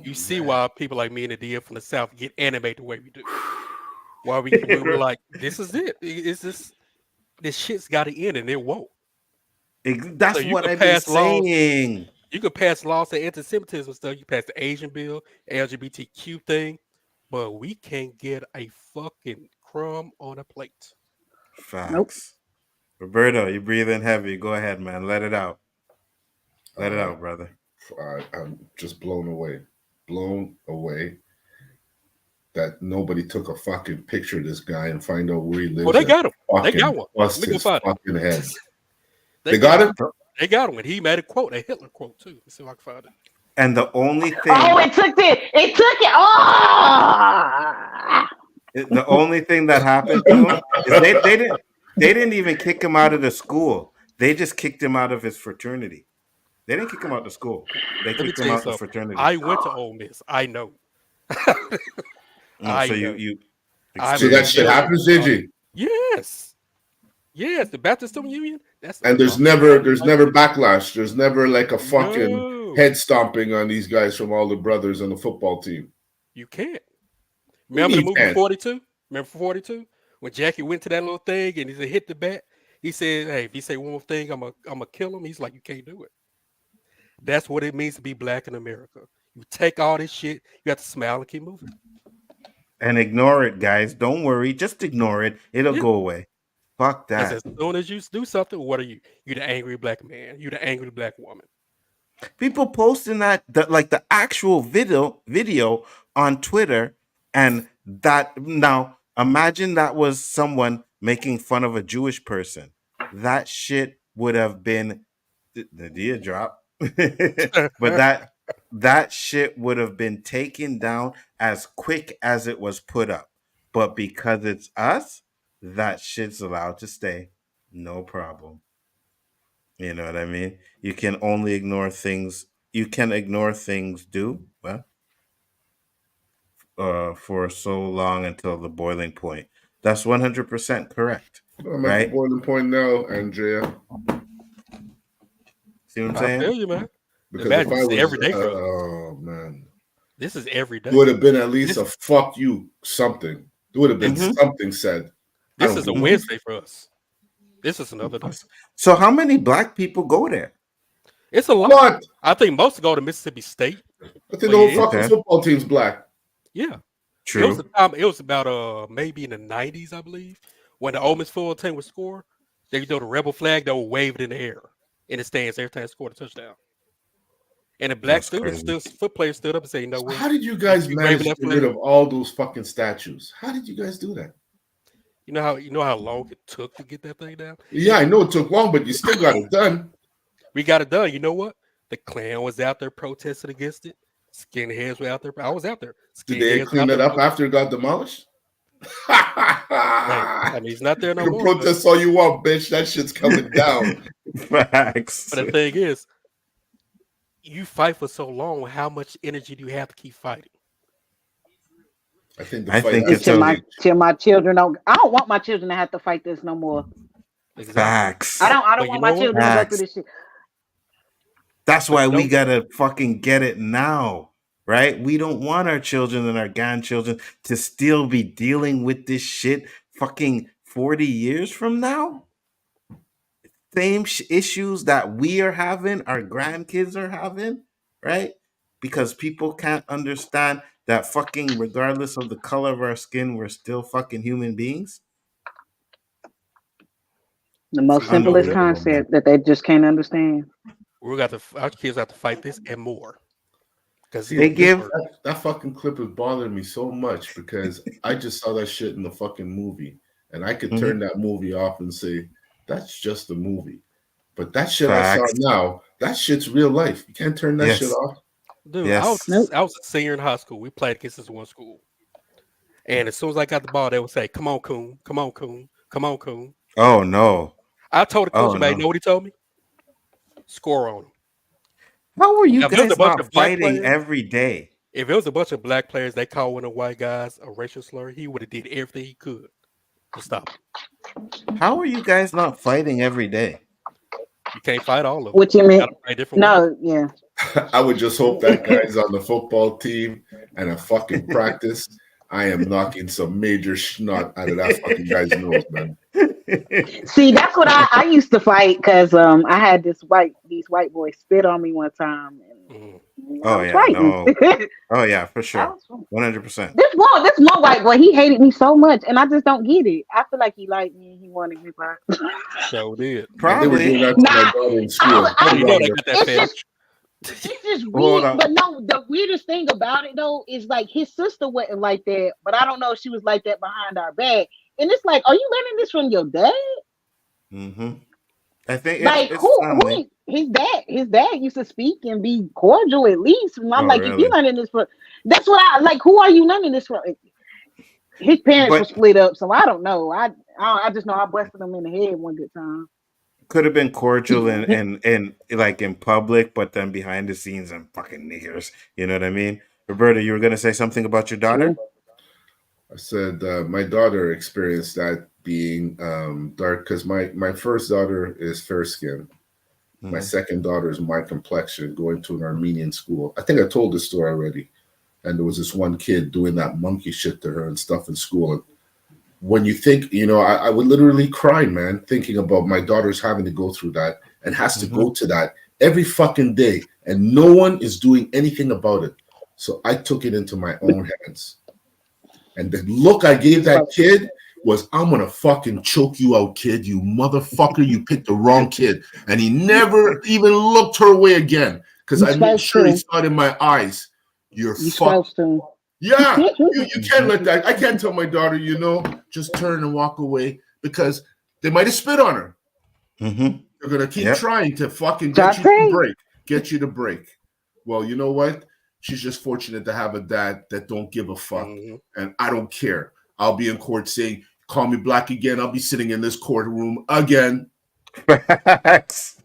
you see why people like me and the DM from the South get animated the way we do. Why we were like, this is it. It's this shit's got to end, and it won't. That's so what I've been saying. You could pass laws to anti-Semitism stuff. You pass the Asian bill, LGBTQ thing, but we can't get a fucking crumb on a plate. Facts. Nope. Roberto, you're breathing heavy. Go ahead, man. Let it out. Let it out, brother. I'm just blown away. Blown away that nobody took a fucking picture of this guy and find out where he lives. Well, they got him. They got one. Bust Let me his go find fucking head. They got him? They got him. And he made a quote, a Hitler quote, too. Let's see if I can find it. And the only thing... Oh, it took it. Oh! The only thing that happened to him is they didn't even kick him out of the school. They just kicked him out of his fraternity. They didn't kick him out of the school. They kicked him out of the fraternity. I went to Ole Miss. I know. So you so that shit happens, did you? Yes. The Baptist Student Union. And there's never backlash. There's never like a fucking head stomping on these guys from all the brothers on the football team. You can't. Remember the movie 42? Remember 42? When Jackie went to that little thing and he said, hit the bat. He said, hey, if you say one more thing, I'm a kill him. He's like, you can't do it. That's what it means to be black in America. You take all this shit, you have to smile and keep moving. And ignore it, guys. Don't worry. Just ignore it. It'll go away. Fuck that. As soon as you do something, what are you? You're the angry black man. You're the angry black woman. People posting that like the actual video on Twitter, and that now imagine that was someone making fun of a Jewish person. That shit would have been the deer drop. But that shit would have been taken down as quick as it was put up. But because it's us, that shit's allowed to stay. No problem. You know what I mean? You can only ignore things. You can ignore things for so long until the boiling point. That's 100% correct. I'm at the Right? boiling point now, Andrea. See what I'm I saying? feel you, man. Because Imagine if I this is was, every day for us. oh man, This is every day. it would have been at least This- a fuck you something. There would have been something said. This is a Wednesday for us. This is another day. So how many black people go there? It's a lot. What? I think most go to Mississippi State. I think the whole fucking football team's black. Yeah. True. It was the time. It was about maybe in the 90s, I believe, when the Ole Miss football team would score. They would do the rebel flag. They would wave it in the air in the stands every time they scored a touchdown. And the black foot players stood up and said, "You know what? How did you guys manage to get rid of all those fucking statues? How did you guys do that? You know how long it took to get that thing down? Yeah, I know it took long, but you still got it done. We got it done. You know what? The Klan was out there protesting against it. Skinheads were out there. I was out there. Did they clean it up after it got demolished? Right. I mean, it's not there no you more. can protest all you want, bitch. That shit's coming down. Facts. But the thing is, you fight for so long. How much energy do you have to keep fighting? I think it's till my children don't. I don't want my children to have to fight this no more. Exactly. Facts. I don't want my children to go through this shit. That's why we gotta fucking get it now, right? We don't want our children and our grandchildren to still be dealing with this shit fucking 40 years from now. Same issues that we are having, our grandkids are having, right? Because people can't understand that fucking regardless of the color of our skin, we're still fucking human beings. The most simplest concept that they just can't understand. Our kids have to fight this and more. Because they give that fucking clip is bothering me so much because I just saw that shit in the fucking movie, and I could turn that movie off and say that's just a movie. But that shit I saw now, that shit's real life. You can't turn that shit off. Dude, I was a senior in high school. We played against this one school. And as soon as I got the ball, they would say, "Come on, Coon. Come on, Coon. Come on, Coon." Oh, no. I told the coach, you know what he told me? Score on him. How are you guys not fighting every day? If it was a bunch of black players, they called one of the white guys a racial slur, he would have did everything he could to stop him. How are you guys not fighting every day? You can't fight all of them. What you mean? No, yeah. I would just hope that guy's on the football team and a fucking practice. I am knocking some major schnot out of that fucking guy's nose, man. See, that's what I used to fight because I had these white boys spit on me one time. And oh yeah, no. Oh yeah, for sure, 100%. This one white boy, he hated me so much, and I just don't get it. I feel like he liked me and he wanted me back. So did probably. You know they got that fetish. It's just weird, but no, the weirdest thing about it though is like his sister wasn't like that, but I don't know if she was like that behind our back. And it's like, are you learning this from your dad? Mm-hmm. I think like who his dad used to speak and be cordial at least. And I'm like, really? If you learning this from, that's what I like. Who are you learning this from? His parents were split up, so I don't know. I just know I busted him in the head one good time. Could have been cordial and like in public, but then behind the scenes, I'm fucking niggers. You know what I mean? Roberta, you were gonna say something about your daughter? I said my daughter experienced that being dark because my first daughter is fair skinned. Mm-hmm. My second daughter is my complexion, going to an Armenian school. I think I told this story already. And there was this one kid doing that monkey shit to her and stuff in school. And when you think, I would literally cry, man, thinking about my daughter's having to go through that and has to go to that every fucking day. And no one is doing anything about it. So I took it into my own hands. And the look I gave that kid was, I'm going to fucking choke you out, kid. You motherfucker, you picked the wrong kid. And he never even looked her way again. Because I made sure he saw it in my eyes. You're fucked. Yeah, you can't let that. I can't tell my daughter, just turn and walk away because they might have spit on her. Mm-hmm. They're going to keep trying to fucking get you to break. well, you know what? She's just fortunate to have a dad that don't give a fuck. And I don't care. I'll be in court saying, call me black again. I'll be sitting in this courtroom again. Facts.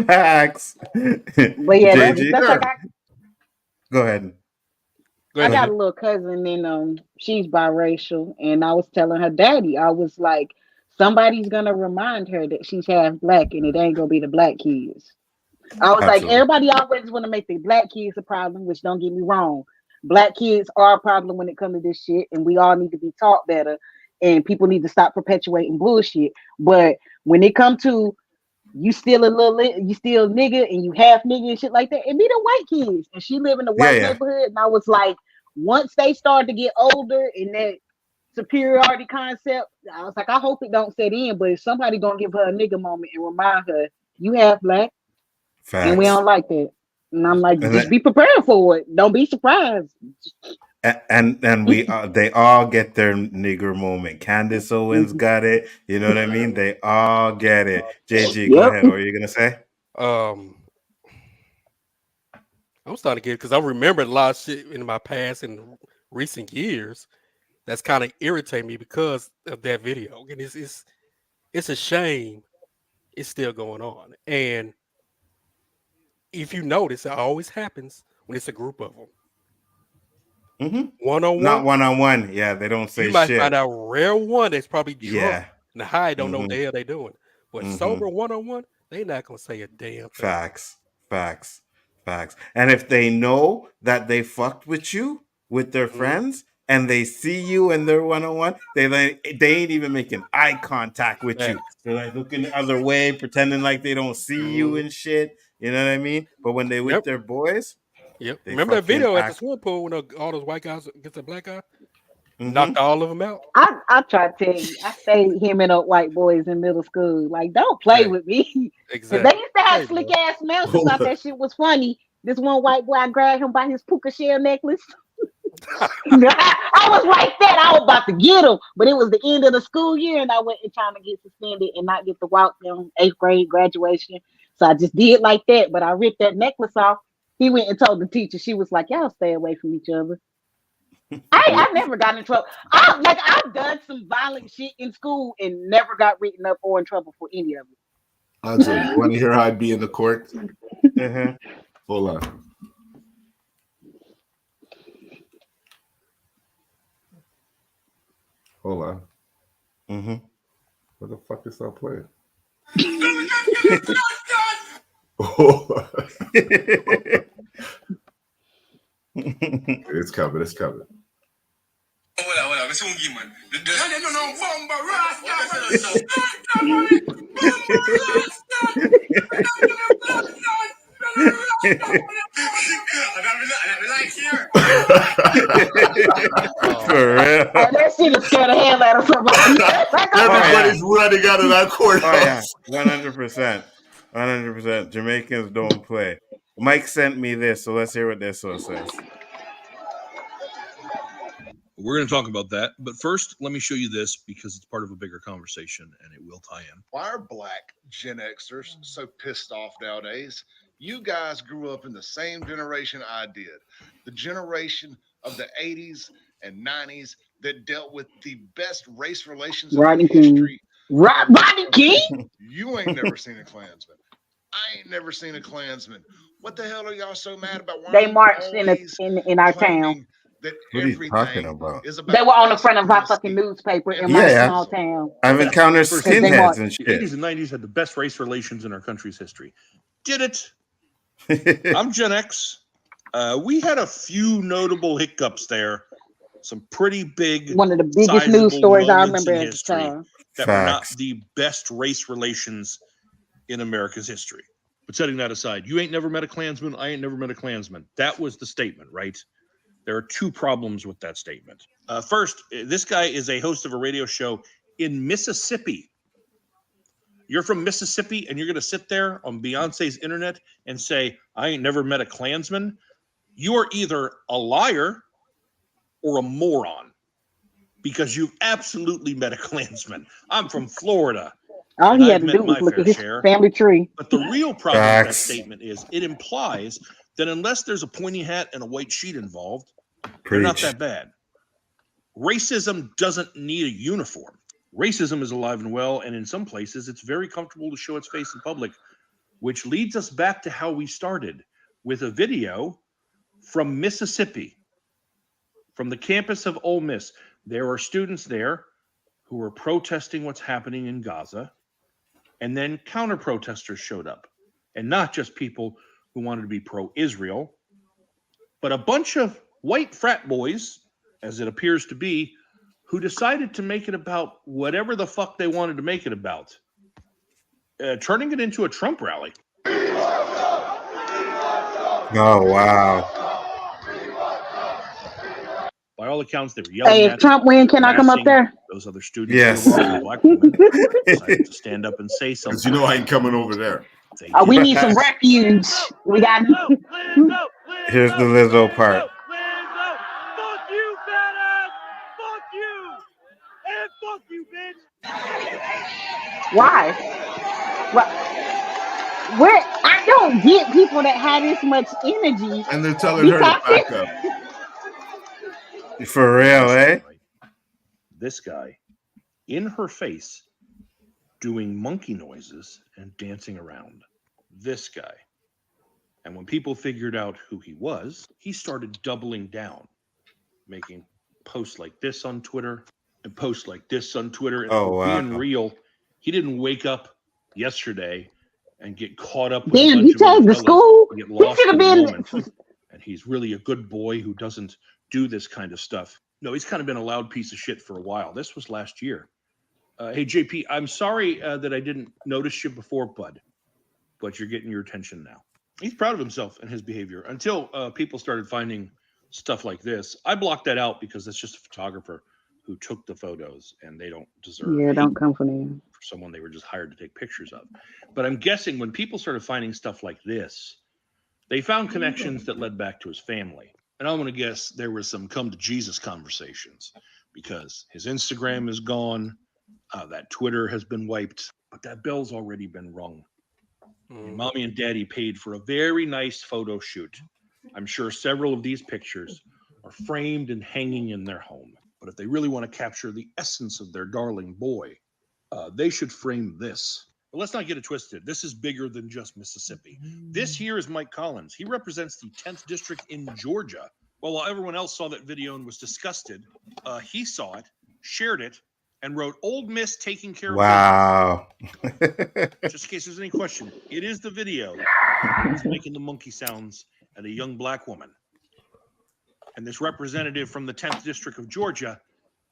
Facts. But yeah, JG? that's like Go ahead. I got a little cousin and she's biracial, and I was telling her daddy, I was like, somebody's gonna remind her that she's half black and it ain't gonna be the black kids. I was like, everybody always want to make the black kids a problem, which don't get me wrong. Black kids are a problem when it comes to this shit, and we all need to be taught better, and people need to stop perpetuating bullshit. But when it comes to you still nigga and you half nigga and shit like that, it be the white kids. And she live in the white neighborhood, and I was like, once they start to get older and that superiority concept, I was like, I hope it don't set in, but if somebody gonna give her a nigga moment and remind her, you half black. Facts. And we don't like that. And I'm like, just be prepared for it. Don't be surprised. And they all get their nigger moment. Candace Owens got it. You know what I mean? They all get it. JG, go ahead. What are you gonna say? I'm starting to get, because I remember a lot of shit in my past in recent years that's kind of irritating me because of that video. And it's a shame it's still going on. And if you notice, it always happens when it's a group of them. One-on-one. Not one-on-one. Yeah, they don't say shit. You might find out rare one that's probably drunk and high don't know what the hell they doing. But sober one-on-one, they not going to say a damn thing. Facts. And if they know that they fucked with you, with their friends, and they see you and they're one-on-one, they ain't even making eye contact with you. They're like looking the other way, pretending like they don't see you and shit. You know what I mean? But when they with their boys, remember that video at the swimming pool when all those white guys against the black guy? Knocked all of them out. I try to tell you, I stayed hemming up white boys in middle school. Like, don't play with me. Exactly. They used to have slick ass smells. I thought that shit was funny. This one white boy, I grabbed him by his puka shell necklace. I was like that. I was about to get him, but it was the end of the school year, and I went and trying to get suspended and not get to walk them 8th grade graduation. So I just did like that, but I ripped that necklace off. He went and told the teacher. She was like, y'all stay away from each other. I never got in trouble. I've done some violent shit in school and never got written up or in trouble for any of it. Nzo, you want to hear how I'd be in the court? Hold on. Hold on. What the fuck is that playing? It's coming. For real. That shit is scared the hell out of somebody. Everybody's running out of that courthouse. 100%. Jamaicans don't play. Mike sent me this, so let's hear what this one says. We're going to talk about that, but first, let me show you this because it's part of a bigger conversation and it will tie in. Why are black Gen Xers so pissed off nowadays? You guys grew up in the same generation I did, the generation of the 80s and 90s that dealt with the best race relations in history. Rodney King? You ain't never seen a Klansman. I ain't never seen a Klansman. What the hell are y'all so mad about? Why they marched in our town. That what are you talking about? They were on the front of our fucking newspaper in my small town. I've encountered skinheads and shit. The 80s and 90s had the best race relations in our country's history. Did it? I'm Gen X. We had a few notable hiccups there. Some pretty big, one of the biggest news stories I remember at the time. That were not the best race relations in America's history. But setting that aside, you ain't never met a Klansman. I ain't never met a Klansman. That was the statement, right? There are two problems with that statement. First, this guy is a host of a radio show in Mississippi. You're from Mississippi and you're going to sit there on Beyonce's internet and say, I ain't never met a Klansman. You are either a liar or a moron because you've absolutely met a Klansman. I'm from Florida. All he had to do was look at his family tree. But the real problem with that statement is it implies then unless there's a pointy hat and a white sheet involved, they're not that bad. Racism doesn't need a uniform. Racism is alive and well, and in some places, it's very comfortable to show its face in public, which leads us back to how we started with a video from Mississippi, from the campus of Ole Miss. There are students there who were protesting what's happening in Gaza, and then counter-protesters showed up, and not just people who wanted to be pro-Israel, but a bunch of white frat boys, as it appears to be, who decided to make it about whatever the fuck they wanted to make it about, turning it into a Trump rally. Oh, wow. By all accounts, they were yelling Hey, at if Trump win, can I come up there? those other students. Yes. Who were black women decided to stand up and say something. Because you know I ain't coming over there. We need some refuge. We got. Here's the Lizzo part. Fuck you, badass! Fuck you! And fuck you, bitch! Why? What? Where? I don't get people that have this much energy. And they're telling her to back up. For real, eh? This guy, in her face, doing monkey noises and dancing around. This guy. And when people figured out who he was, he started doubling down, making posts like this on Twitter and posts like this on Twitter. And Oh, wow. being real, he didn't wake up yesterday and get caught up with Damn, a you bunch of tagged the fellas school? and get He lost should in have the been. moment. And he's really a good boy who doesn't do this kind of stuff. No, he's kind of been a loud piece of shit for a while. This was last year. Hey, JP, I'm sorry that I didn't notice you before, bud, but you're getting your attention now. He's proud of himself and his behavior until people started finding stuff like this. I blocked that out because that's just a photographer who took the photos, and they don't deserve Yeah, hate don't come for them. for someone they were just hired to take pictures of. But I'm guessing when people started finding stuff like this, they found connections that led back to his family. And I'm going to guess there were some come to Jesus conversations because his Instagram is gone. That Twitter has been wiped, but that bell's already been rung. And mommy and daddy paid for a very nice photo shoot. I'm sure several of these pictures are framed and hanging in their home. But if they really want to capture the essence of their darling boy, they should frame this. But let's not get it twisted. This is bigger than just Mississippi. This here is Mike Collins. He represents the 10th district in Georgia. Well, while everyone else saw that video and was disgusted, he saw it, shared it, and wrote "Old Miss taking care of Wow. business." Just in case there's any question, it is the video. He's making the monkey sounds at a young black woman. And this representative from the 10th district of Georgia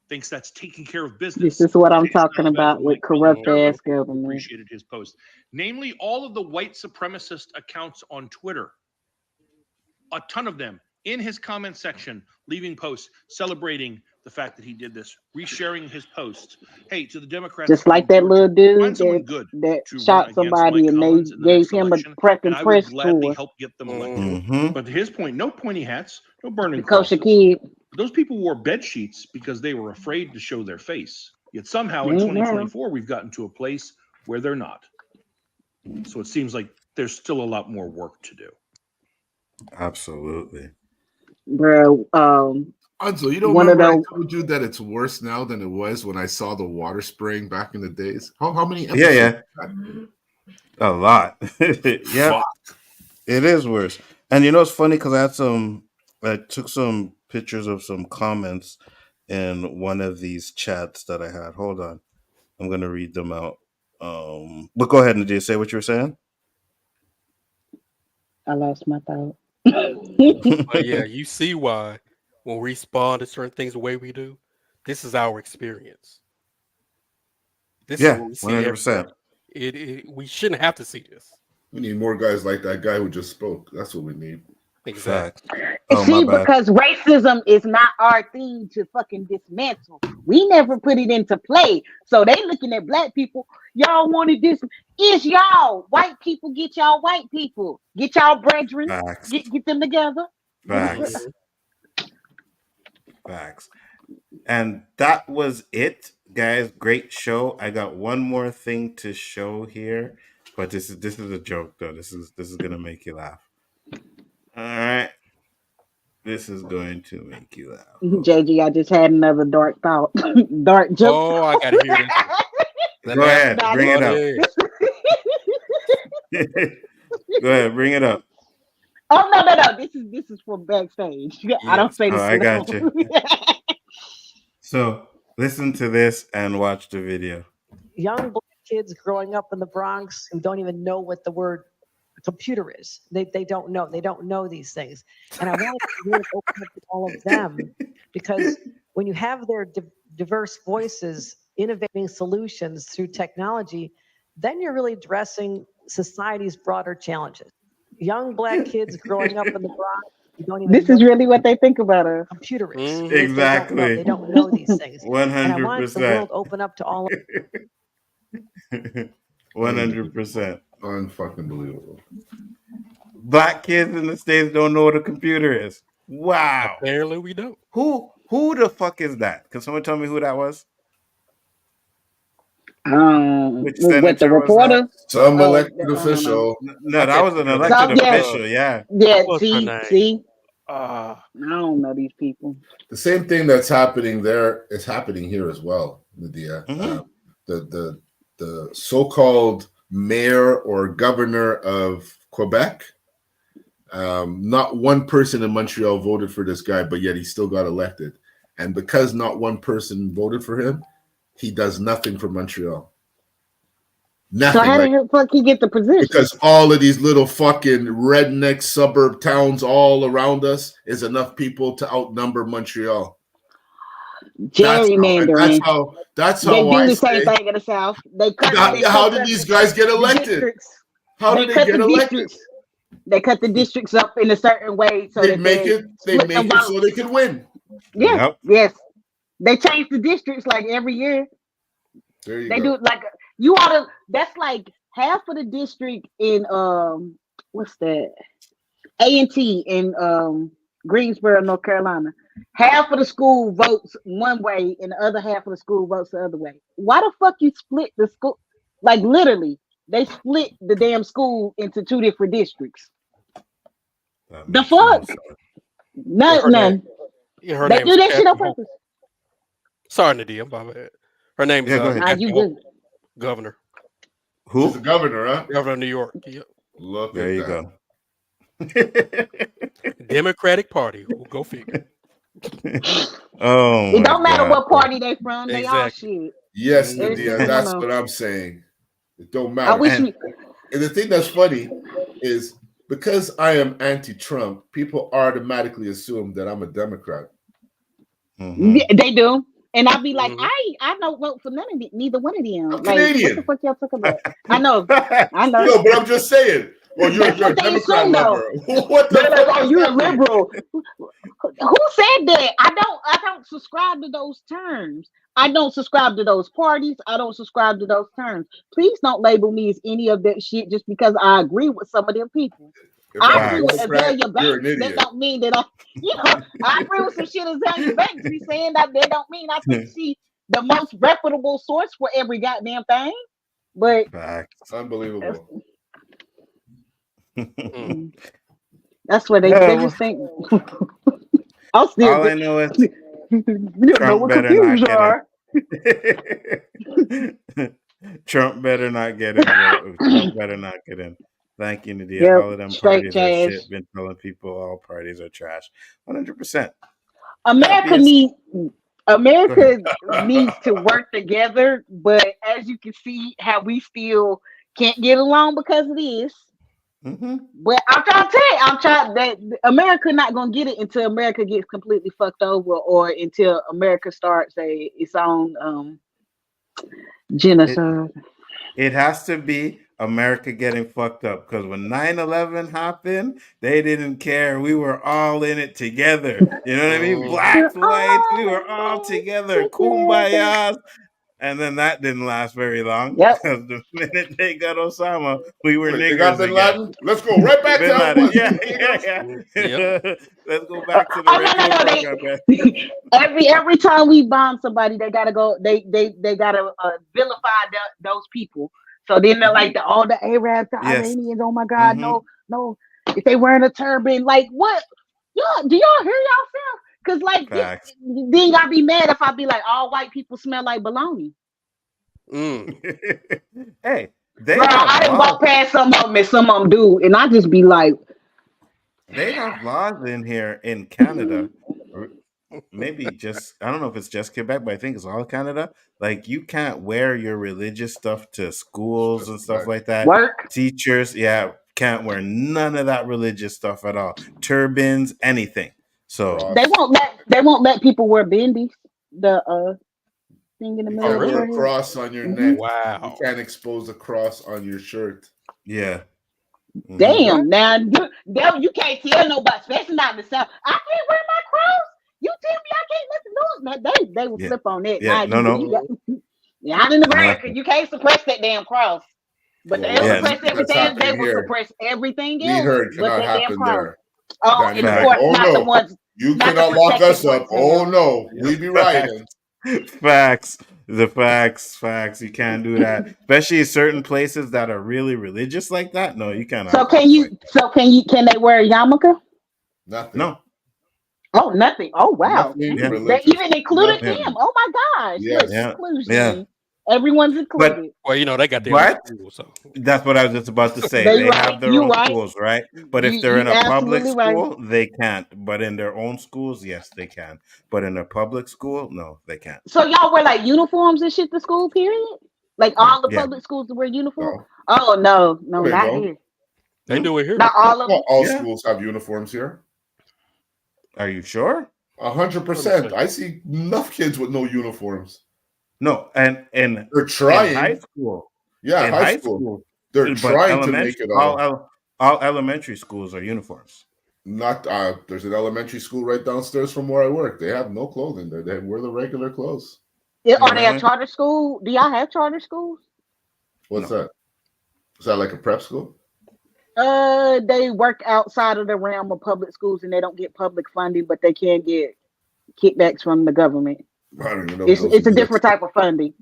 thinks that's taking care of business. This is what I'm talking about with corrupt ass government. Appreciated his post. Namely, all of the white supremacist accounts on Twitter. A ton of them in his comment section, leaving posts celebrating the fact that he did this, resharing his post. Hey, to the Democrats, Just like that little dude find someone good that to shot run against somebody Mike and Collins they in the next gave him election, a prep and and I would press gladly tour. help get them elected. But to his point, no pointy hats, no burning The kosher crosses. kid. Those people wore bed sheets because they were afraid to show their face. Yet somehow in Ain't now. 2024, we've gotten to a place where they're not. So it seems like there's still a lot more work to do. Absolutely. Bro, Anzo, you don't one of remember I those. told you that it's worse now than it was when I saw the water spraying back in the days? How many episodes? Yeah. A lot. Yeah. It is worse. And you know it's funny because I took some pictures of some comments in one of these chats that I had. Hold on. I'm gonna read them out. But go ahead, Nadia, say what you were saying. I lost my thought. But yeah, you see why when we respond to certain things the way we do, this is our experience. This is Yeah, what we see 100%. we shouldn't have to see this. We need more guys like that guy who just spoke. That's what we need. Exactly. Oh, See, my bad. because racism is not our thing to fucking dismantle. We never put it into play. So they looking at black people. Y'all wanted this. It's y'all. White people, get y'all white people. Get y'all brethren. Facts. Get them together. Facts. Facts. And that was it, guys. Great show. I got one more thing to show here, but this is a joke though. This is gonna make you laugh. All right. This is going to make you laugh. JG, I just had another dark thought. Dark joke. Oh, I gotta hear this. Go ahead, Nah, bring it up. this- Go ahead, bring it up. Oh no. This is from backstage. I don't say this. Oh, I got you. So listen to this and watch the video. Young black kids growing up in the Bronx who don't even know what the word computer is. They don't know. They don't know these things. And I wanted to really open up to all of them, because when you have their diverse voices innovating solutions through technology, then you're really addressing society's broader challenges. Young black kids growing up in the Bronx who don't even This know is really what they think about us. computer is. Exactly. They don't know these things. 100%. And I wanted the world open up to all of 100%. Unfucking believable. Black kids in the States don't know what a computer is. Wow. Apparently we don't. Who the fuck is that? Can someone tell me who that was? Which With the senator was reporter. Some elected official. No, that was an elected official. Yeah. Yeah. What's her name? See. Uh, I don't know these people. The same thing that's happening there is happening here as well, Nadia. The so-called mayor or governor of Quebec. Not one person in Montreal voted for this guy, but yet he still got elected. And because not one person voted for him, he does nothing for Montreal. Nothing. So how the fuck he get the position? Because all of these little fucking redneck suburb towns all around us is enough people to outnumber Montreal. Gerrymandering. That's They how do I the say. same thing in the South. They cut. How did these guys get elected? How did they get elected? They cut the districts up in a certain way so They that make it so they can win. Yeah. Yes. They change the districts like every year. There you They go. do it like you ought to. That's like half of the district in what's that? A&T in Greensboro, North Carolina. Half of the school votes one way, and the other half of the school votes the other way. Why the fuck you split the school? Like literally, they split the damn school into two different districts. The fuck? None. Her They name do that shit on purpose. Sorry, Nadia, my bad. Her name is You good. Governor. Who? The governor, huh? Governor of New York. Yep. Look there at you that. go. Democratic Party. We'll go figure. Oh, It don't matter what party they from. They all shit. Yes, There's Nadia, no- that's no. what I'm saying. It don't matter. I wish and the thing that's funny is because I am anti-Trump, people automatically assume that I'm a Democrat. Mm-hmm. Yeah, they do. And I'll be like, I don't vote for none of it, neither one of them. I'm Like, Canadian. what the fuck y'all talking about? I know. I know. No, but I'm just saying. Well, you're a what they Democrat assume, though. lover. What the They're like, fuck? oh, does you're a that mean? liberal. Who said that? I don't subscribe to those terms. I don't subscribe to those parties. I don't subscribe to those terms. Please don't label me as any of that shit just because I agree with some of them people. If I I'm agree a with Democrat, Azalea you're an Banks. That idiot. don't mean that I agree with some shit Azalea Banks be saying. That don't mean I think she the most reputable source for every goddamn thing. But unbelievable. that's what they just think. I'll still All I know is you don't know Trump what better computers not are. Trump better not get in. Trump better not get in. Thank you, Nadia. Yep, All of them straight parties are trash. shit. Been telling people all parties are trash. 100%. America needs to work together, but as you can see, how we still can't get along because of this. Mm-hmm. But I'm trying to tell you, that America not gonna get it until America gets completely fucked over, or until America starts its own genocide. It has to be America getting fucked up, because when 9/11 happened, they didn't care. We were all in it together. You know what I mean? Blacks, whites, we were all together. Kumbaya. And then that didn't last very long. Yep. Because the minute they got Osama, we were They niggers got Bin again. Laden? Let's go right back Bin to how it Laden. was. Yeah. Let's go back to the regular program, man. Every time we bomb somebody, they gotta go. They gotta vilify those people. So then they're like all the Arabs, the Yes. Iranians. Oh my God, Mhm. no. if they wearing a turban. Like what? Y'all, do y'all hear yourself? Cause like Facts. then y'all be mad if I be like all white people smell like bologna. Hey, they Bro, have I didn't laws. walk past some of them and some of them do, and I just be like, They have laws in here in Canada. Maybe just I don't know if it's just Quebec, but I think it's all Canada. Like you can't wear your religious stuff to schools and stuff like that. work. Teachers, yeah, can't wear none of that religious stuff at all. Turbans, anything. So They won't let people wear bendies. The thing in the You middle can't of the wear a forehead. cross on your Mhm. neck. Wow. You can't expose a cross on your shirt. yeah. Damn, now you can't tell nobody, especially not in the South. I can't wear my cross. You tell me I can't let the news. Man, they will Yeah. flip on that. Yeah. Now No. you got, not in America. Nothing. You can't suppress that damn cross. But Well, a they'll lot of suppress music that's everything. They happening will here, suppress everything we else, heard but cannot that damn happen cross. there. Oh, Danny and of like, course, oh not the no, ones. you Not the cannot lock us protected up. ones, Oh hell. no, we be rioting. Facts. The facts. You can't do that, especially certain places that are really religious like that. No, you can't So have can cross you? like that. So can they wear a yarmulke? Nothing. No. Oh, nothing. Oh, wow. Nothing Yeah. They religious. even included Yeah. them. Oh my gosh. Look, Yes. Yeah. inclusion. Yeah. Everyone's But included. Well, you know, they got their own but school, so that's what I was just about to say. They They right. have their You own right. schools, right? But if they're in You a public absolutely right. school, they can't. But in their own schools, yes, they can. But in a public school, no, they can't. So y'all wear like uniforms and shit to school, period? Like all the Yeah. public schools wear uniforms? No. Oh no, No, they not don't. here. they do it here. Not all of them. Not all Yeah. schools have uniforms here. Are you sure? 100%. I see enough kids with no uniforms. No, and They're in trying. high school. Yeah, In high school. They're but trying to elementary, make it all. all elementary schools are uniforms. Not there's an elementary school right downstairs from where I work. They have no clothing there. They wear the regular clothes. Are they a Really? charter school? Do y'all have charter schools? What's that? Is that like a prep school? They work outside of the realm of public schools and they don't get public funding, but they can get kickbacks from the government. I don't even know. It's a different type of funding.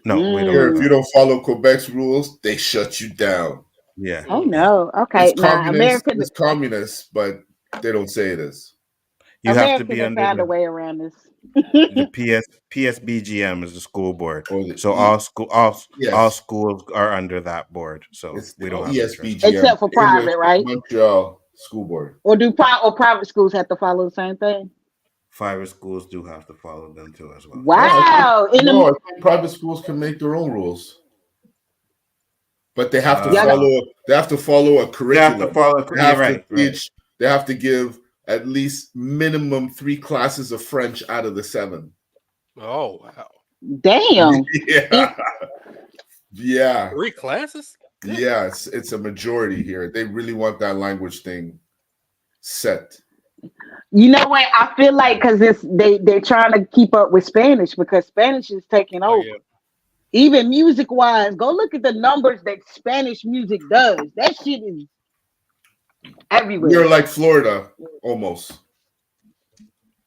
No, we don't. Here, have if you that. don't follow Quebec's rules, they shut you down. Yeah. Oh no. Okay. It's Now communist. America, It's communist, but they don't say it is. You have to America be done under found a the way around this. PSBGM is the school board. Or the So all schools are under that board. So It's we don't have ESBGM, Except for private, English right? Montreal School Board. Or private schools have to follow the same thing? private schools do have to follow them too as well. Wow. I think private schools can make their own rules. But they have to follow. They have to follow a curriculum. They have to follow. They have right, to teach. They have to give at least minimum 3 classes of French out of the 7. Oh wow! Damn. Yeah. Yeah. 3 classes? Yeah, it's a majority here. They really want that language thing set. You know what? I feel like because they're trying to keep up with Spanish because Spanish is taking over. yeah. Even music wise, go look at the numbers that Spanish music does. That shit is everywhere. We're like Florida almost.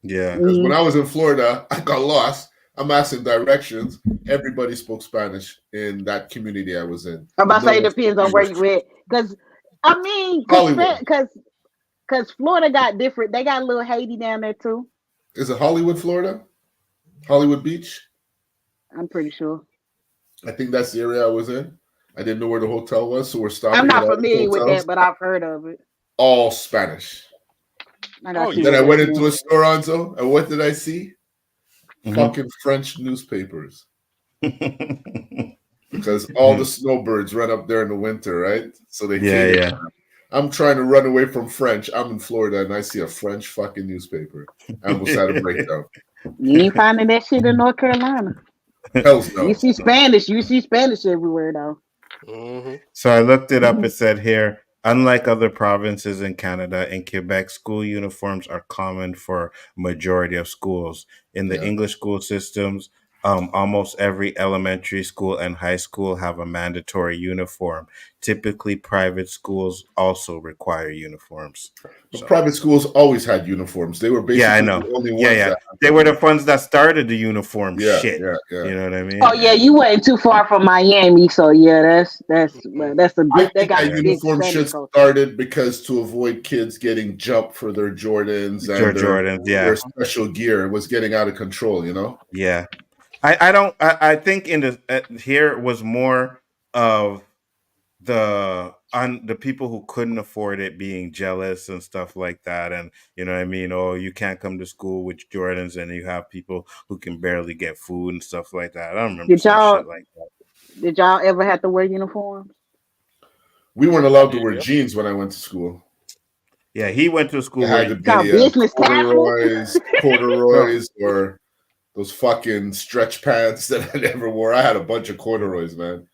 Yeah. Because when I was in Florida, I got lost. I'm asking directions. Everybody spoke Spanish in that community I was in. I'm about to say it No one depends spoke on where English. you at. Because I mean, Hollywood. because Florida got different. They got a little Haiti down there too. Is it Hollywood, Florida? Hollywood Beach? I'm pretty sure. I think that's the area I was in. I didn't know where the hotel was, so we're stopping. I'm not at all the familiar with hotels. that, but I've heard of it. All Spanish. Then I went into a store, Anzo, and what did I see? Fucking French newspapers. Because all the snowbirds run up there in the winter, right? So they can't. I'm trying to run away from French. I'm in Florida and I see a French fucking newspaper. I almost had a breakdown. You ain't finding that shit in North Carolina. Hell's no. You see Spanish. You see Spanish everywhere though. So I looked it up. It said here, unlike other provinces in Canada, in Quebec, school uniforms are common for majority of schools. In the English school systems, almost every elementary school and high school have a mandatory uniform. Typically, private schools also require uniforms. But So, private schools always had uniforms. They were yeah, I basically know. the only Yeah, ones yeah. that. They were the ones that started the uniform Yeah, shit. yeah. You know what I mean? Oh yeah, you wasn't too far from Miami, so yeah, that's a I big. They think got that a big uniform Spanish should culture. started because to avoid kids getting jumped for their Jordans and Jordans, yeah. their special gear. It was getting out of control, you know? Yeah. I think in the here was more of the people who couldn't afford it being jealous and stuff like that, and you know what I mean. Oh, you can't come to school with Jordans, and you have people who can barely get food and stuff like that. I don't remember Did some y'all shit like that. did y'all ever have to wear uniforms? We weren't allowed to wear Yeah. jeans when I went to school. Yeah, he went to It school had where to Y'all be business casual? corduroys, or those fucking stretch pants that I never wore. I had a bunch of corduroys, man.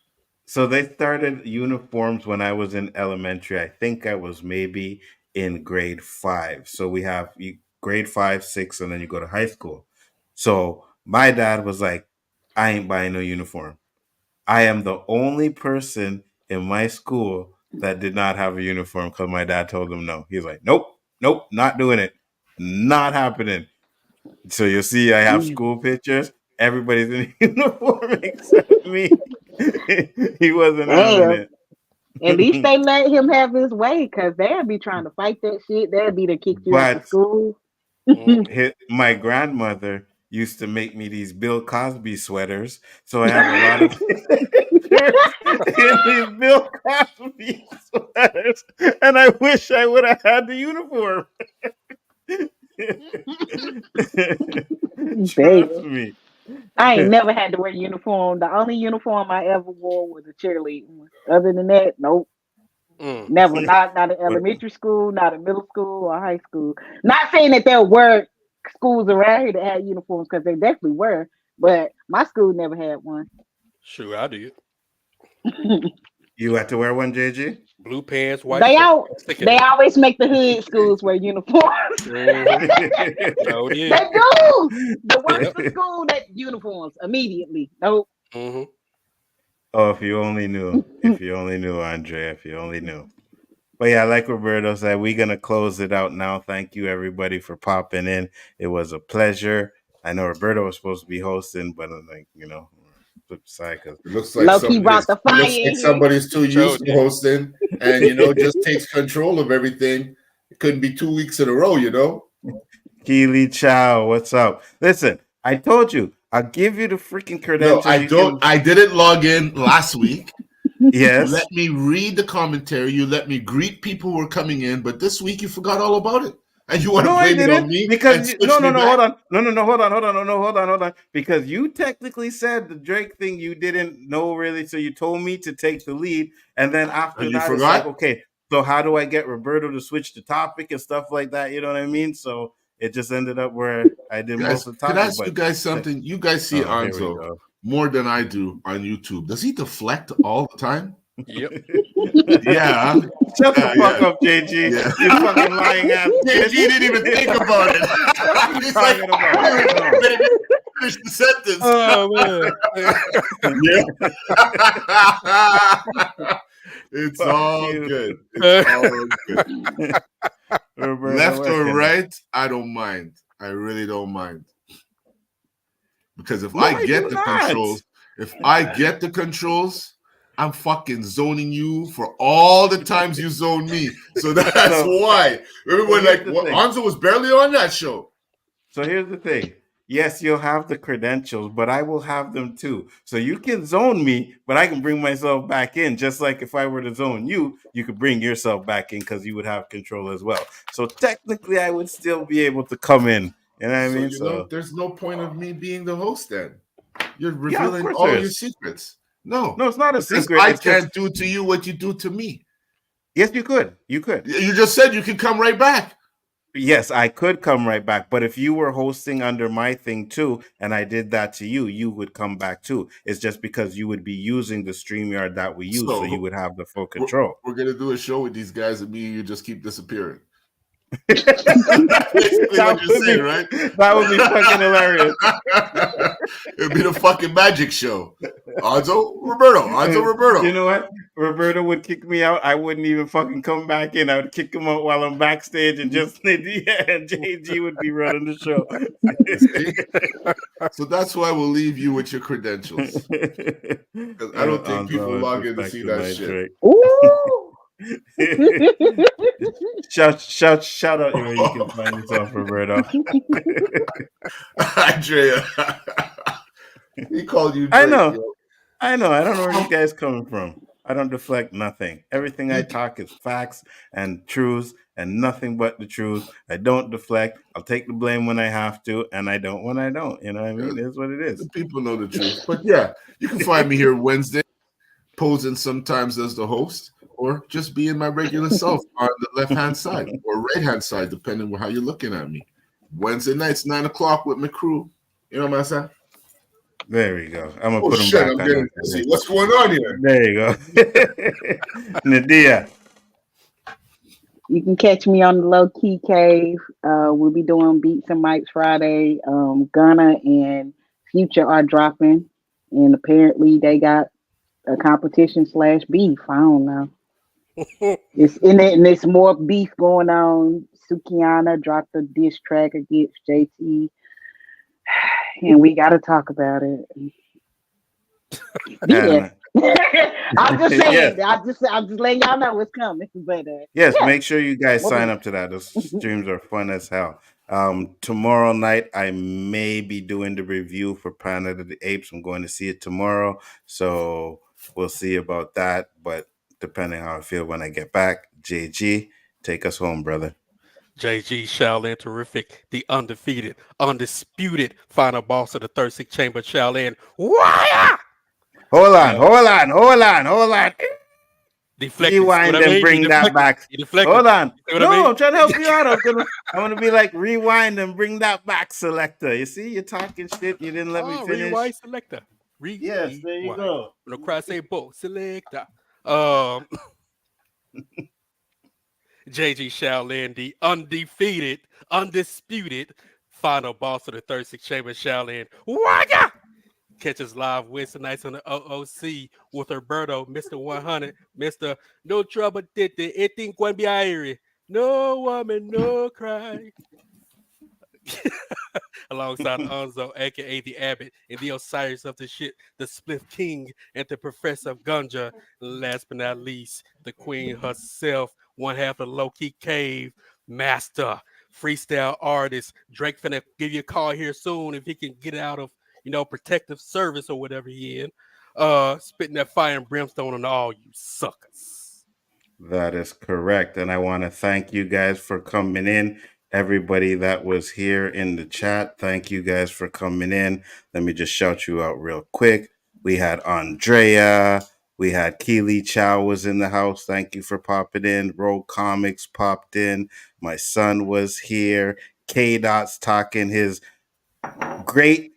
so they started uniforms when I was in elementary. I think I was maybe in grade 5. So we have grade 5, 6, and then you go to high school. So my dad was like, I ain't buying no uniform. I am the only person in my school that did not have a uniform because my dad told him no. He's like, nope, nope, not doing it. Not happening. So you'll see I have school pictures. Everybody's in uniform except me. He wasn't having Damn. it. At least they let him have his way, cause they'd be trying to fight that shit. They'd be to kick you out of But school. my grandmother used to make me these Bill Cosby sweaters. So I have a lot of pictures in these Bill Cosby sweaters. And I wish I would have had the uniform. Trust Damn. me. I ain't never had to wear a uniform. The only uniform I ever wore was a cheerleading one. Other than that, nope. Never. Not in elementary school, not in middle school or high school. Not saying that there were schools around here that had uniforms, because they definitely were. But my school never had one. Sure, I did. You had to wear one, JG? Blue pants, white They shirt. they always make the hood schools wear uniforms. Oh, They yeah. do. The worse the school, that uniforms immediately. Nope. Oh, if you only knew. If you only knew, Andre. If you only knew. But yeah, like Roberto said, we're going to close it out now. Thank you, everybody, for popping in. It was a pleasure. I know Roberto was supposed to be hosting, but I'm like, flip side, because It looks like LOWKEY brought the fire in here. somebody's too used to hosting and, just takes control of everything. It couldn't be 2 weeks in a row, Keely Chow, what's up? Listen, I told you, I'll give you the freaking No, credentials. I don't. I didn't log in last week. Yes. You let me read the commentary. You let me greet people who were coming in, but this week you forgot all about it. And you want to blame it on me? Because hold on. Hold on. Because you technically said the Drake thing you didn't know really, so you told me to take the lead, and then after And that, you it's like, forgot? okay, so how do I get Roberto to switch the topic and stuff like that? You know what I mean? So it just ended up where I did Guys, most of the could topic. I ask you guys something? You guys see Here we Anzo go. more than I do on YouTube. Does he deflect all the time? Yep. Yeah. Shut the fuck up, JG. Yeah. You fucking lying ass. JG didn't even think about it. He's like, finish the sentence. Oh, man. Yeah. It's Fuck all you. good. It's all good. Roberto, Left or okay. right, I don't mind. I really don't mind. Because if No, I get do the not. controls, I'm fucking zoning you for all the times you zone me. So that's why. Everyone here's like, the what, thing. Anzo was barely on that show. So here's the thing. Yes, you'll have the credentials, but I will have them too. So you can zone me, but I can bring myself back in. Just like if I were to zone you, you could bring yourself back in because you would have control as well. So technically, I would still be able to come in. You know what I mean? So there's no point of me being the host then. You're of revealing course all there your is. secrets. No, it's not a because secret. I It's can't just do to you what you do to me. yes, you could. You could. You just said you could come right back. Yes, I could come right back. But if you were hosting under my thing too, and I did that to you, you would come back too. It's just because you would be using the StreamYard that we use, so you would have the full control. We're gonna do a show with these guys, and me and you just keep disappearing. Basically what you're saying, right? That would be fucking hilarious. It'd be the fucking magic show. Anzo Roberto. You know what? Roberto would kick me out. I wouldn't even fucking come back in. I would kick him out while I'm backstage, and just and JG would be running the show. So that's why we'll leave you with your credentials. Because I don't think people log in to see that shit. Ooh. Shout out where you can find yourself, Roberto. Andrea. He called you Drake, I know. yo. I don't know where you guys coming from. I don't deflect nothing. Everything I talk is facts and truths and nothing but the truth. I don't deflect. I'll take the blame when I have to, and I don't when I don't. You know what I mean? It's what it is. The people know the truth. But yeah, you can find me here Wednesday, posing sometimes as the host, or just being my regular self on the left-hand side or right-hand side, depending on how you're looking at me. Wednesday nights, 9 o'clock with my crew. You know what I'm saying? There we go. I'm gonna put them back I'm on. getting to see what's going on here. There you go. Nadia. You can catch me on the Low-Key Cave. We'll be doing Beats and Mics Friday. Gunna and Future are dropping, and apparently they got a competition / beef. I don't know. It's in it, and there's more beef going on. Sukiana dropped a diss track against JT, and we got to talk about it. Yeah. I'm just saying. Yes. I'm just letting y'all know what's coming. But yes, make sure you guys sign up to that. Those streams are fun as hell. Tomorrow night, I may be doing the review for Planet of the Apes. I'm going to see it tomorrow, so we'll see about that. But depending how I feel when I get back, JG, take us home, brother. JG Shaolin Terrific, the undefeated, undisputed final boss of the 36 Chamber Shaolin. Wire! Hold on. Deflected. Rewind and bring that back. Hold on. No, I'm trying to help you out. I'm gonna be like rewind and bring that back, selector. You see, you're talking shit. You didn't let me finish. Rewind selector. Yes, there you go. When the crowd say "Bo selector," JG Shaolin, the undefeated, undisputed final boss of the 36 Chamber Shaolin. Wagga! Catch us live Wednesday nights on the OOC with Roberto, Mr. 100, Mr. No Trouble Did the 18 Quambiairi. No woman, no cry. Alongside Nzo, aka the Abbott, and the Osiris of the shit, the Spliff King, and the Professor of Ganja. Last but not least, the Queen herself, one half of the Low-Key Cave, master, freestyle artist. Drake finna give you a call here soon if he can get out of protective service or whatever he in. Spitting that fire and brimstone on all you suckers. That is correct. And I want to thank you guys for coming in. Everybody that was here in the chat, thank you guys for coming in. Let me just shout you out real quick. We had Andrea. We had Keely Chow was in the house. Thank you for popping in. Rogue Comics popped in. My son was here. K-Dots talking his great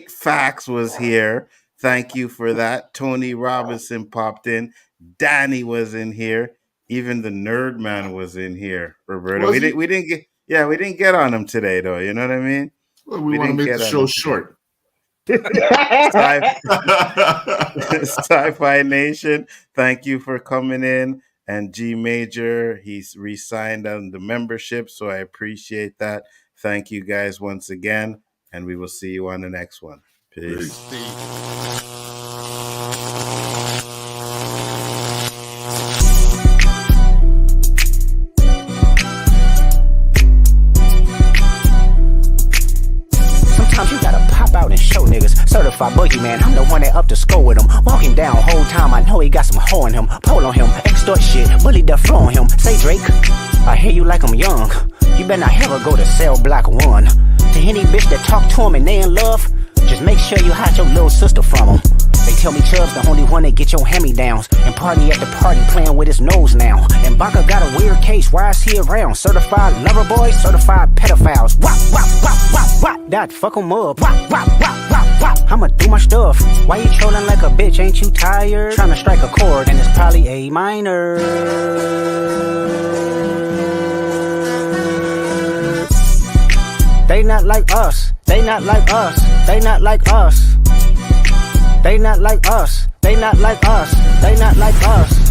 facts was here. Thank you for that. Tony Robinson popped in. Danny was in here. Even the Nerd Man was in here. Roberto, we didn't get on him today though. You know what I mean? Well, we want to make the show short. Sci-Fi Nation, thank you for coming in. And G Major, he's re-signed on the membership, so I appreciate that. Thank you guys once again, and we will see you on the next one. Peace. Sometimes you gotta pop out and show niggas. Certified boogeyman, I'm the one that up to score with him. Walking down whole time, I know he got some hoe in him. Pole on him, extort shit, bully the flow on him. Say Drake, I hear you like I'm young. You better not ever go to cell block 1. To any bitch that talk to him and they in love, just make sure you hide your little sister from him. They tell me Chubb's the only one that get your hand-me-downs, and party at the party playing with his nose now. And Baka got a weird case, why is he around? Certified lover boys, certified pedophiles. Wop, wop, wop, wop, wop, that fuck him up. Wop, wop, wop, wop, wop, I'ma do my stuff. Why you trolling like a bitch, ain't you tired? Trying to strike a chord, and it's probably A minor. They not like us. They not like us. They not like us. They not like us. They not like us. They not like us.